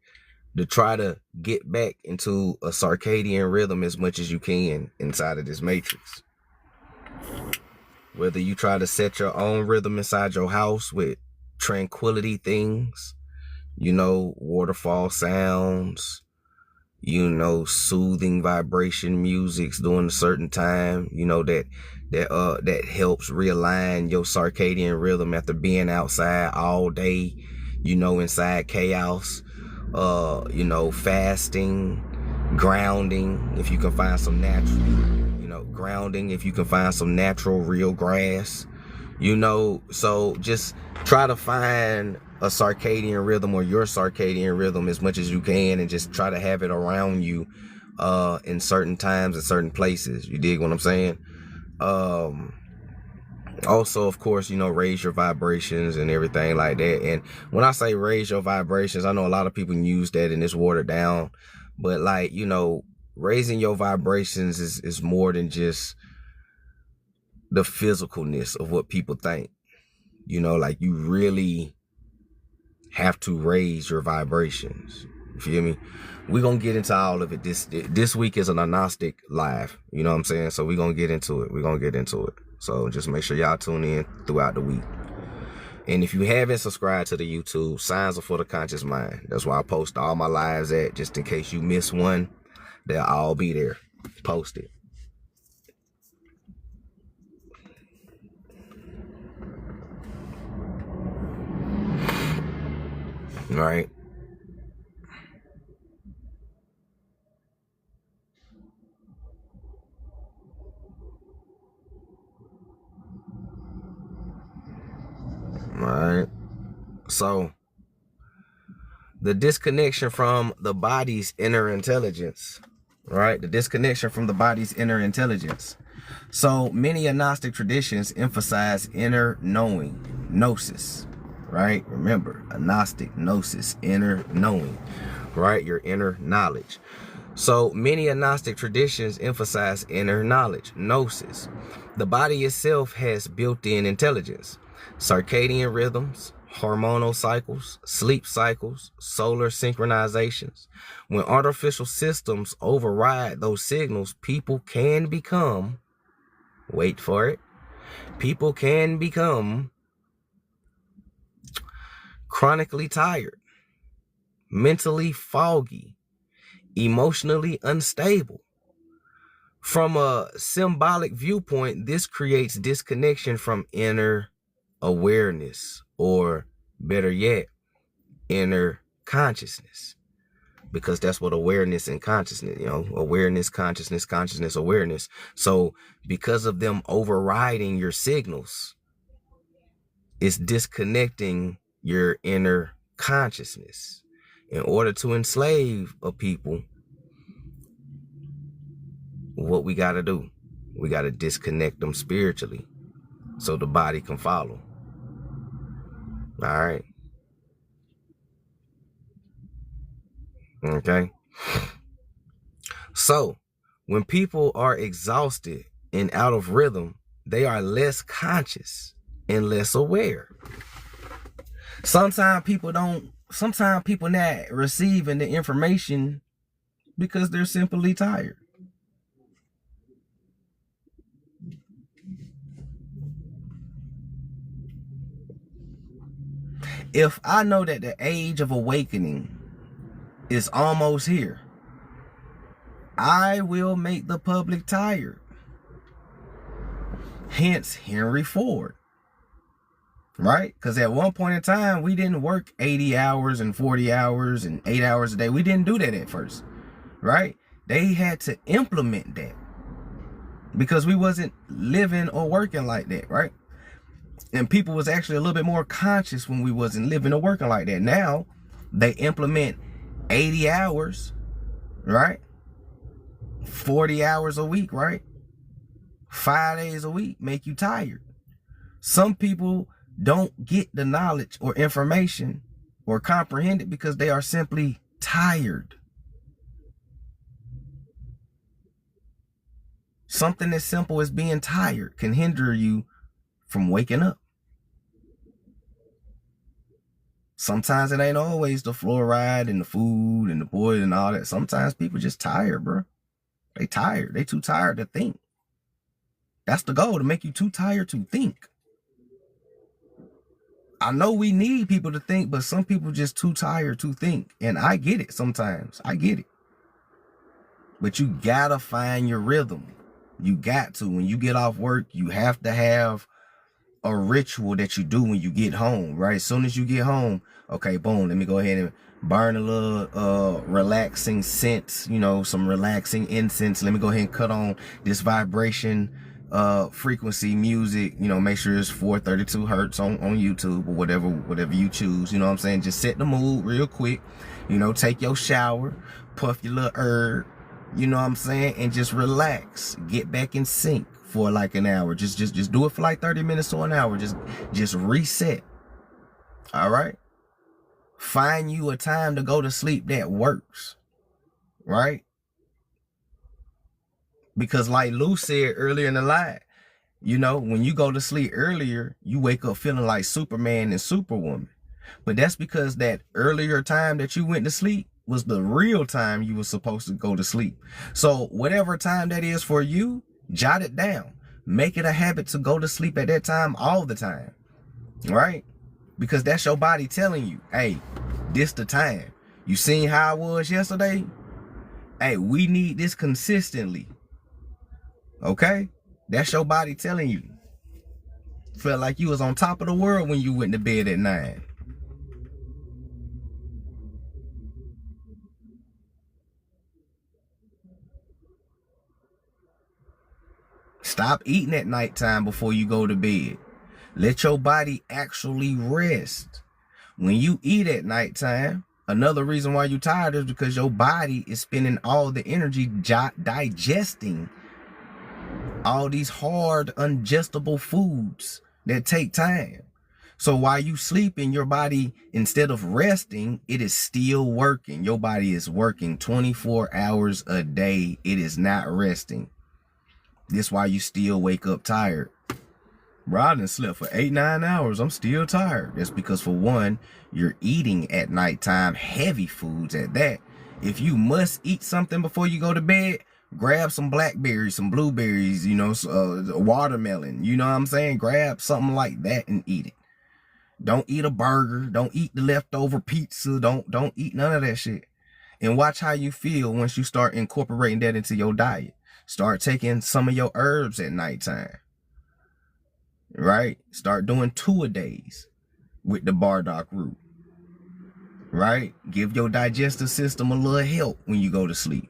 to try to get back into a circadian rhythm as much as you can inside of this matrix. Whether you try to set your own rhythm inside your house with tranquility things, waterfall sounds, soothing vibration musics during a certain time, that helps realign your circadian rhythm after being outside all day, inside chaos, fasting, grounding, if you can find some natural real grass, so just try to find a circadian rhythm or your circadian rhythm as much as you can, and just try to have it around you in certain times and certain places. You dig what I'm saying? Also, of course, raise your vibrations and everything like that. And when I say raise your vibrations, I know a lot of people use that and it's watered down, but raising your vibrations is more than just the physicalness of what people think. You really have to raise your vibrations. You feel me? We're going to get into all of it. This week is an agnostic live. You know what I'm saying? So we're going to get into it. So just make sure y'all tune in throughout the week. And if you haven't subscribed to the YouTube, Signs Are For the Conscious Mind. That's where I post all my lives at, just in case you miss one. They'll all be there. Post it. All right. All right. So, the disconnection from the body's inner intelligence. Right? The disconnection from the body's inner intelligence. So, many agnostic traditions emphasize inner knowing, gnosis. Right? Remember, agnostic, gnosis, inner knowing. Right? Your inner knowledge. So many agnostic traditions emphasize inner knowledge, gnosis. The body itself has built-in intelligence, circadian rhythms, hormonal cycles, sleep cycles, solar synchronizations. When artificial systems override those signals, people can become, wait for it, people can become chronically tired, mentally foggy, emotionally unstable. From a symbolic viewpoint, this creates disconnection from inner awareness, or better yet, inner consciousness. Because that's what awareness and consciousness, awareness, consciousness, awareness. So because of them overriding your signals, it's disconnecting your inner consciousness. In order to enslave a people, what we got to do, we got to disconnect them spiritually so the body can follow. All right. Okay. So when people are exhausted and out of rhythm, they are less conscious and less aware. Sometimes people not receiving the information because they're simply tired. If I know that the age of awakening is almost here, I will make the public tired. Hence Henry Ford. Right? Because at one point in time, we didn't work 80 hours and 40 hours and 8 hours a day. We didn't do that at first. Right? They had to implement that because we wasn't living or working like that. Right? And people was actually a little bit more conscious when we wasn't living or working like that. Now, they implement 80 hours, right? 40 hours a week, right? 5 days a week make you tired. Some people don't get the knowledge or information or comprehend it because they are simply tired. Something as simple as being tired can hinder you from waking up. Sometimes it ain't always the fluoride and the food and the boy and all that. Sometimes people just tired, bro. They tired. They too tired to think. That's the goal, to make you too tired to think. I know we need people to think, but some people just too tired to think. And I get it sometimes. I get it. But you gotta find your rhythm. You got to. When you get off work, you have to have a ritual that you do when you get home, right? As soon as you get home, okay, boom, let me go ahead and burn a little relaxing scent, you know, some relaxing incense. Let me go ahead and cut on this vibration frequency music, you know, make sure it's 432 hertz on YouTube or whatever you choose, you know what I'm saying? Just set the mood real quick, you know, take your shower, puff your little herb, you know what I'm saying, and just relax, get back in sync for like an hour. Just do it for like 30 minutes to an hour. Just reset. All right. Find you a time to go to sleep that works. Right? Because like Lou said earlier in the live, you know, when you go to sleep earlier, you wake up feeling like Superman and Superwoman. But that's because that earlier time that you went to sleep was the real time you were supposed to go to sleep. So whatever time that is for you, jot it down. Make it a habit to go to sleep at that time all the time. Right? Because that's your body telling you, hey, this the time. You seen how I was yesterday? Hey, we need this consistently. Okay? That's your body telling you. Felt like you was on top of the world when you went to bed at 9. Stop eating at nighttime before you go to bed. Let your body actually rest. When you eat at nighttime, another reason why you're tired is because your body is spending all the energy digesting all these hard, ungestible foods that take time. So while you sleeping, your body, instead of resting, it is still working. Your body is working 24 hours a day. It is not resting. This is why you still wake up tired. Bro, I done slept for 8-9 hours. I'm still tired. That's because, for one, you're eating at nighttime, heavy foods at that. If you must eat something before you go to bed, grab some blackberries, some blueberries, you know, watermelon. You know what I'm saying? Grab something like that and eat it. Don't eat a burger. Don't eat the leftover pizza. Don't eat none of that shit. And watch how you feel once you start incorporating that into your diet. Start taking some of your herbs at nighttime. Right? Start doing 2-a-days with the burdock root. Right? Give your digestive system a little help when you go to sleep.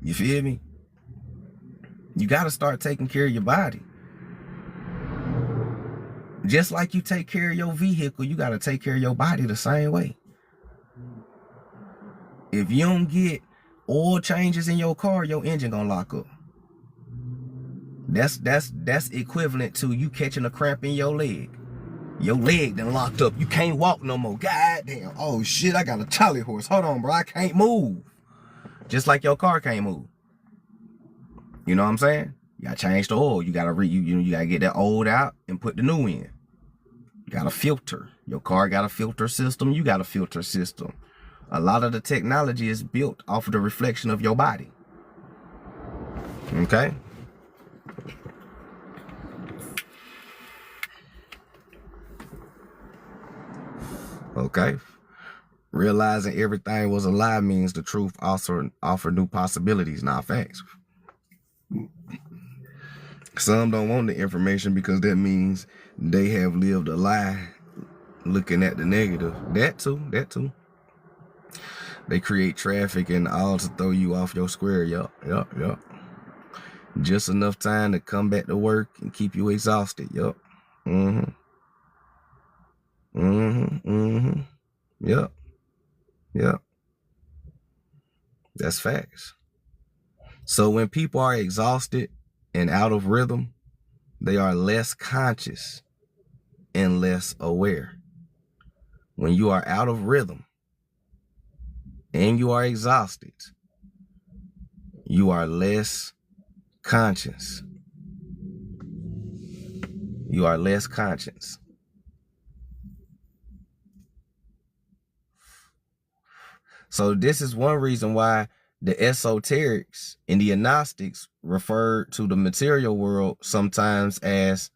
You feel me? You got to start taking care of your body. Just like you take care of your vehicle, you got to take care of your body the same way. If you don't get oil changes in your car, your engine gonna lock up. That's equivalent to you catching a cramp in your leg. Your leg done locked up. You can't walk no more. God damn. Oh shit, I got a Charlie horse. Hold on, bro. I can't move. Just like your car can't move. You know what I'm saying? You gotta change the oil. You gotta you gotta get that old out and put the new in. You got a filter. Your car got a filter system. You got a filter system. A lot of the technology is built off of the reflection of your body. Okay? Okay? Realizing everything was a lie means the truth also offer new possibilities, not facts. Some don't want the information because that means they have lived a lie looking at the negative. That too. They create traffic and all to throw you off your square. Yup. Just enough time to come back to work and keep you exhausted. Yup. Yep. That's facts. So when people are exhausted and out of rhythm, they are less conscious and less aware. when you are out of rhythm and you are exhausted, you are less conscious. You are less conscious. So this is one reason why the esoterics and the agnostics refer to the material world sometimes as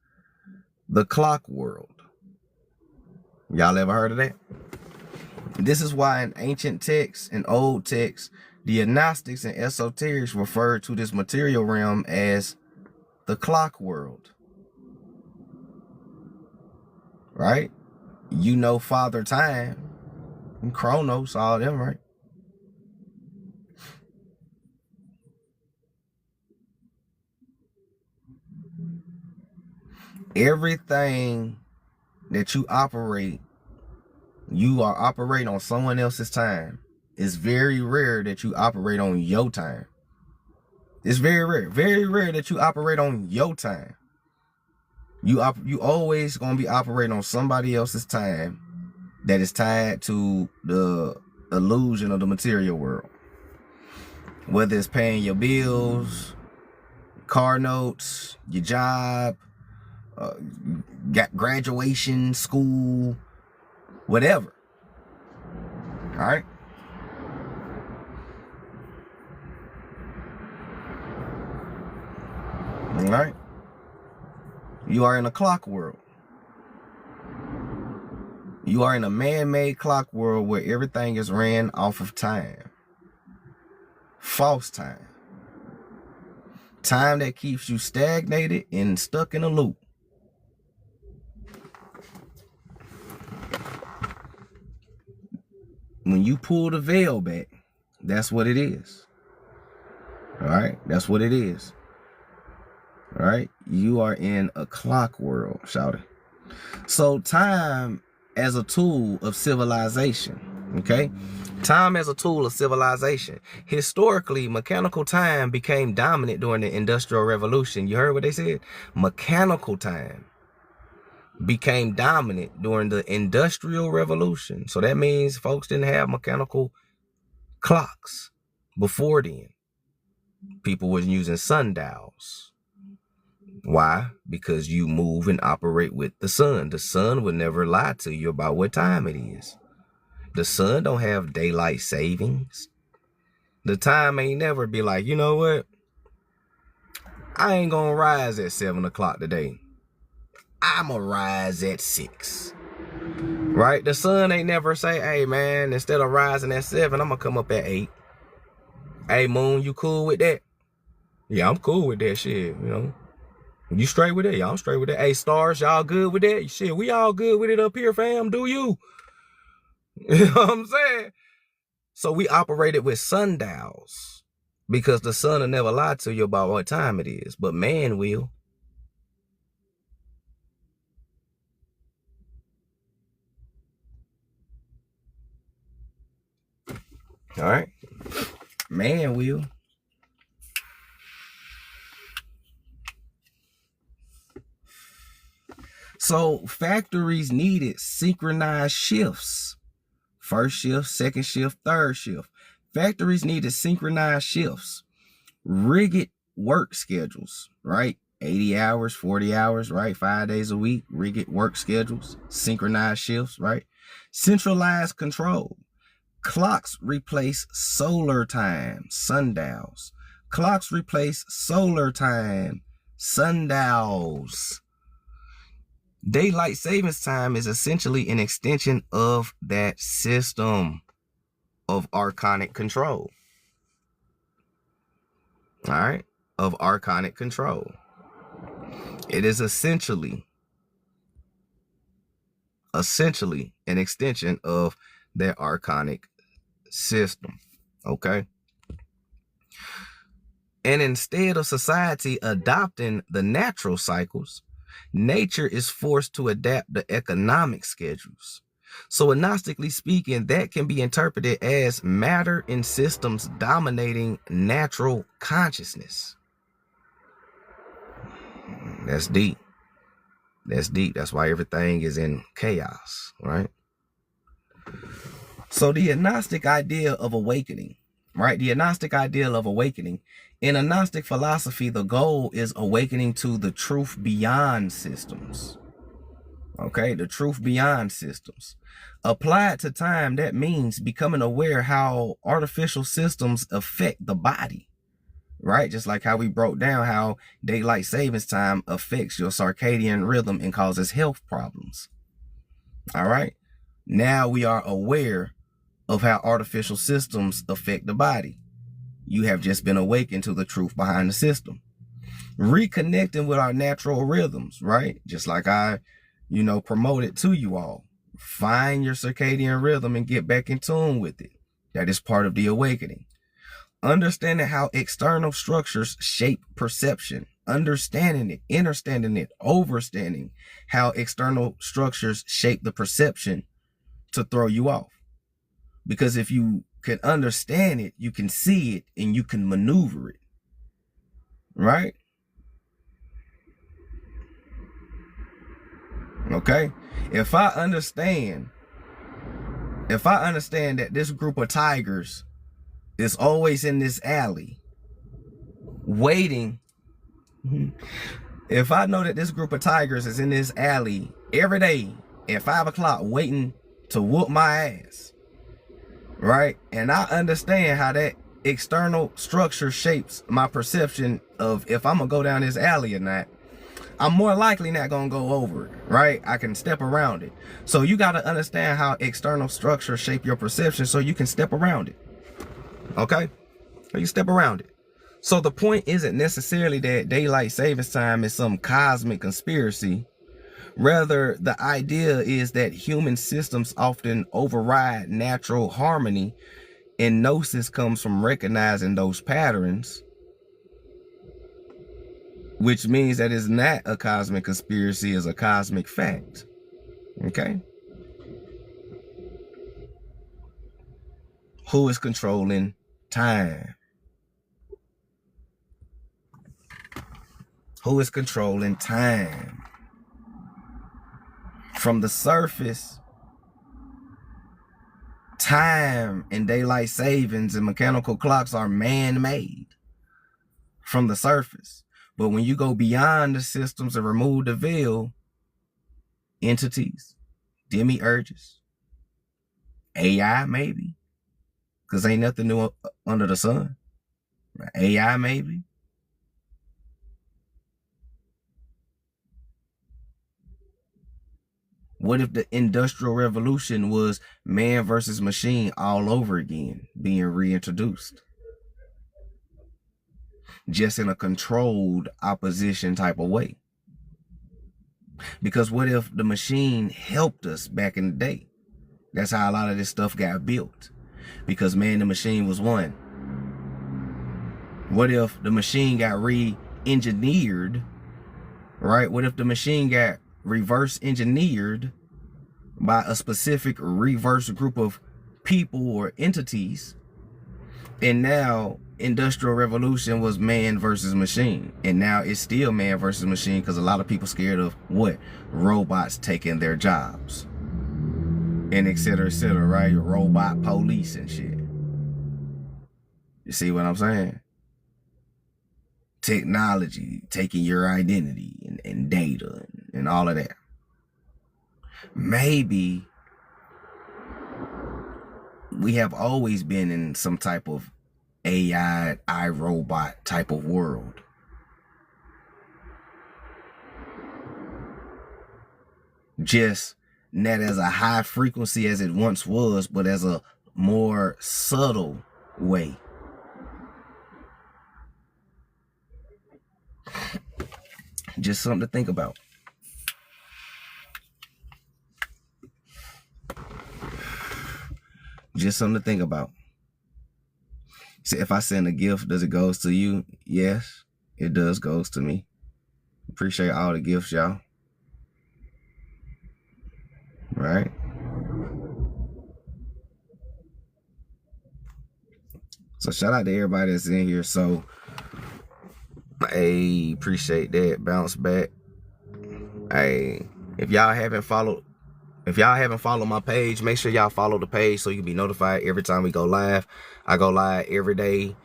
the clock world. Y'all ever heard of that? This is why in ancient texts and old texts, the agnostics and esoterics refer to this material realm as the clock world. Right? You know Father Time and Chronos, all them, right? Everything that you operate, you are operating on someone else's time. It's very rare that you operate on your time. It's very rare that you operate on your time. You always gonna be operating on somebody else's time that is tied to the illusion of the material world. Whether it's paying your bills, car notes, your job, graduation, school, whatever. All right. All right. You are in a clock world. You are in a man-made clock world where everything is ran off of time. False time. Time that keeps you stagnated and stuck in a loop. When you pull the veil back, that's what it is. All right? That's what it is. All right? You are in a clock world, shouty. So time as a tool of civilization, okay? Time as a tool of civilization. Historically, mechanical time became dominant during the Industrial Revolution. You heard what they said? Mechanical time became dominant during the Industrial Revolution. So that means folks didn't have mechanical clocks before then. People were using sundials. Why? Because you move and operate with the sun. The sun would never lie to you about what time it is. The sun don't have daylight savings. The time ain't never be like, you know what? I ain't gonna rise at 7 o'clock today. I'ma rise at 6. Right? The sun ain't never say, hey man, instead of rising at 7, I'm gonna come up at 8. Hey moon, you cool with that? Yeah, I'm cool with that shit, you know. You straight with that? Yeah, I'm straight with that. Hey stars, y'all good with that? Shit, we all good with it up here, fam. Do you? You know what I'm saying? So we operated with sundials because the sun will never lie to you about what time it is, but man will. All right. Man will. So factories needed synchronized shifts. First shift, second shift, third shift. Factories needed synchronized shifts. Rigid work schedules, right? 80 hours, 40 hours, right? 5 days a week. Rigid work schedules. Synchronized shifts, right? Centralized control. Clocks replace solar time, sundials. Clocks replace solar time, sundials. Daylight savings time is essentially an extension of that system of archonic control. All right? Of archonic control. It is essentially an extension of that archonic system. Okay? And instead of society adopting the natural cycles, nature is forced to adapt the economic schedules. So agnostically speaking, that can be interpreted as matter in systems dominating natural consciousness. That's deep. That's deep. That's why everything is in chaos, right? So the agnostic idea of awakening, right? The agnostic ideal of awakening. In a Gnostic philosophy, the goal is awakening to the truth beyond systems. Okay, the truth beyond systems. Applied to time, that means becoming aware how artificial systems affect the body, right? Just like how we broke down how daylight savings time affects your circadian rhythm and causes health problems. All right. Now we are aware of how artificial systems affect the body. You have just been awakened to the truth behind the system. Reconnecting with our natural rhythms, right? Just like I, promoted to you all. Find your circadian rhythm and get back in tune with it. That is part of the awakening. Understanding how external structures shape perception. Understanding it, understanding it, overstanding how external structures shape the perception to throw you off. Because if you can understand it, you can see it, and you can maneuver it. Right? Okay? If I understand that this group of tigers is always in this alley waiting, if I know that this group of tigers is in this alley every day at 5 o'clock waiting to whoop my ass, right? And I understand how that external structure shapes my perception of if I'm gonna go down this alley or not, I'm more likely not gonna go over it, right? I can step around it. So you gotta understand how external structures shape your perception so you can step around it. Okay? So you step around it. So the point isn't necessarily that daylight savings time is some cosmic conspiracy. Rather, the idea is that human systems often override natural harmony, and gnosis comes from recognizing those patterns, which means that it's not a cosmic conspiracy, it's a cosmic fact. Okay? Who is controlling time? Who is controlling time? From the surface, time and daylight savings and mechanical clocks are man-made from the surface. But when you go beyond the systems and remove the veil, entities, demiurges, AI maybe, because ain't nothing new under the sun. AI maybe. What if the Industrial Revolution was man versus machine all over again, being reintroduced? Just in a controlled opposition type of way. Because what if the machine helped us back in the day? That's how a lot of this stuff got built. Because man, the machine was one. What if the machine got re-engineered, right? What if the machine got reverse engineered by a specific reverse group of people or entities, and now Industrial Revolution was man versus machine, and now it's still man versus machine because a lot of people scared of what? Robots taking their jobs, and et cetera, right? Robot police and shit. You see what I'm saying? Technology taking your identity and data and all of that. Maybe we have always been in some type of AI, iRobot type of world. Just not as a high frequency as it once was, but as a more subtle way. Just something to think about. Just something to think about. So if I send a gift, does it goes to you? Yes, it does goes to me. Appreciate all the gifts, y'all. Right? So shout out to everybody that's in here. So I appreciate that. Bounce back. Hey, if y'all haven't followed If y'all haven't followed my page, make sure y'all follow the page so you can be notified every time we go live. I go live every day,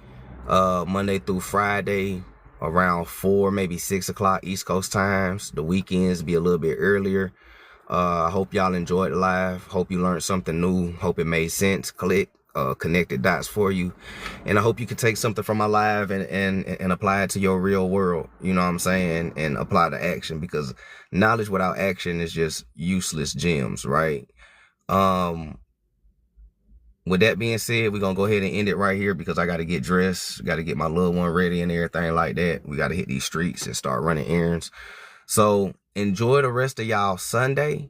Monday through Friday, around 4, maybe 6 o'clock East Coast times. The weekends be a little bit earlier. I hope y'all enjoyed the live. Hope you learned something new. Hope it made sense. Click connected dots for you. And I hope you can take something from my live and apply it to your real world. You know what I'm saying? And apply the action, because knowledge without action is just useless gems, right? With that being said, we're going to go ahead and end it right here because I got to get dressed. Got to get my little one ready and everything like that. We got to hit these streets and start running errands. So enjoy the rest of y'all Sunday.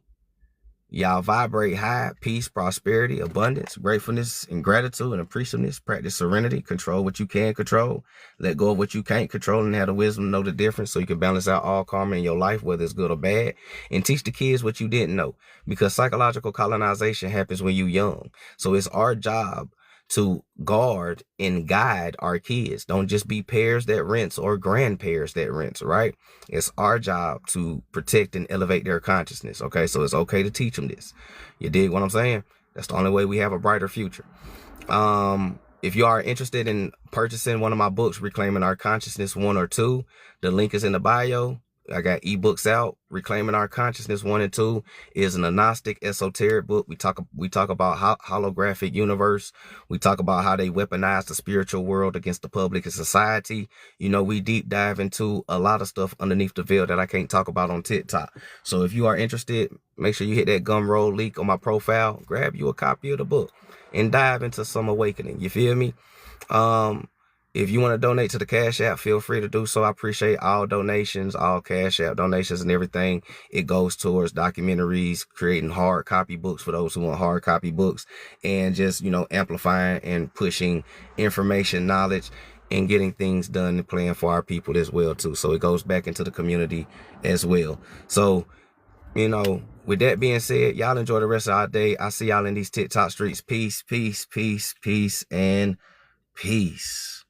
Y'all vibrate high, peace, prosperity, abundance, gratefulness, and gratitude and appreciativeness. Practice serenity. Control what you can control. Let go of what you can't control and have the wisdom to know the difference so you can balance out all karma in your life, whether it's good or bad. And teach the kids what you didn't know, because psychological colonization happens when you're young. So it's our job to guard and guide our kids. Don't just be parents that rents or grandparents that rents, right? It's our job to protect and elevate their consciousness, okay? So it's okay to teach them this. You dig what I'm saying? That's the only way we have a brighter future. If you are interested in purchasing one of my books, Reclaiming Our Consciousness 1 or 2, the link is in the bio. I got ebooks out. Reclaiming Our Consciousness 1 and 2 is an agnostic, esoteric book. We talk about holographic universe. We talk about how they weaponize the spiritual world against the public and society. You know, we deep dive into a lot of stuff underneath the veil that I can't talk about on TikTok. So if you are interested, make sure you hit that gumroll link on my profile. Grab you a copy of the book and dive into some awakening. You feel me? If you want to donate to the Cash App, feel free to do so. I appreciate all donations, all Cash App donations and everything. It goes towards documentaries, creating hard copy books for those who want hard copy books, and just, you know, amplifying and pushing information, knowledge, and getting things done and playing for our people as well, too. So it goes back into the community as well. So, you know, with that being said, y'all enjoy the rest of our day. I see y'all in these TikTok streets. Peace, peace, peace, peace, and peace.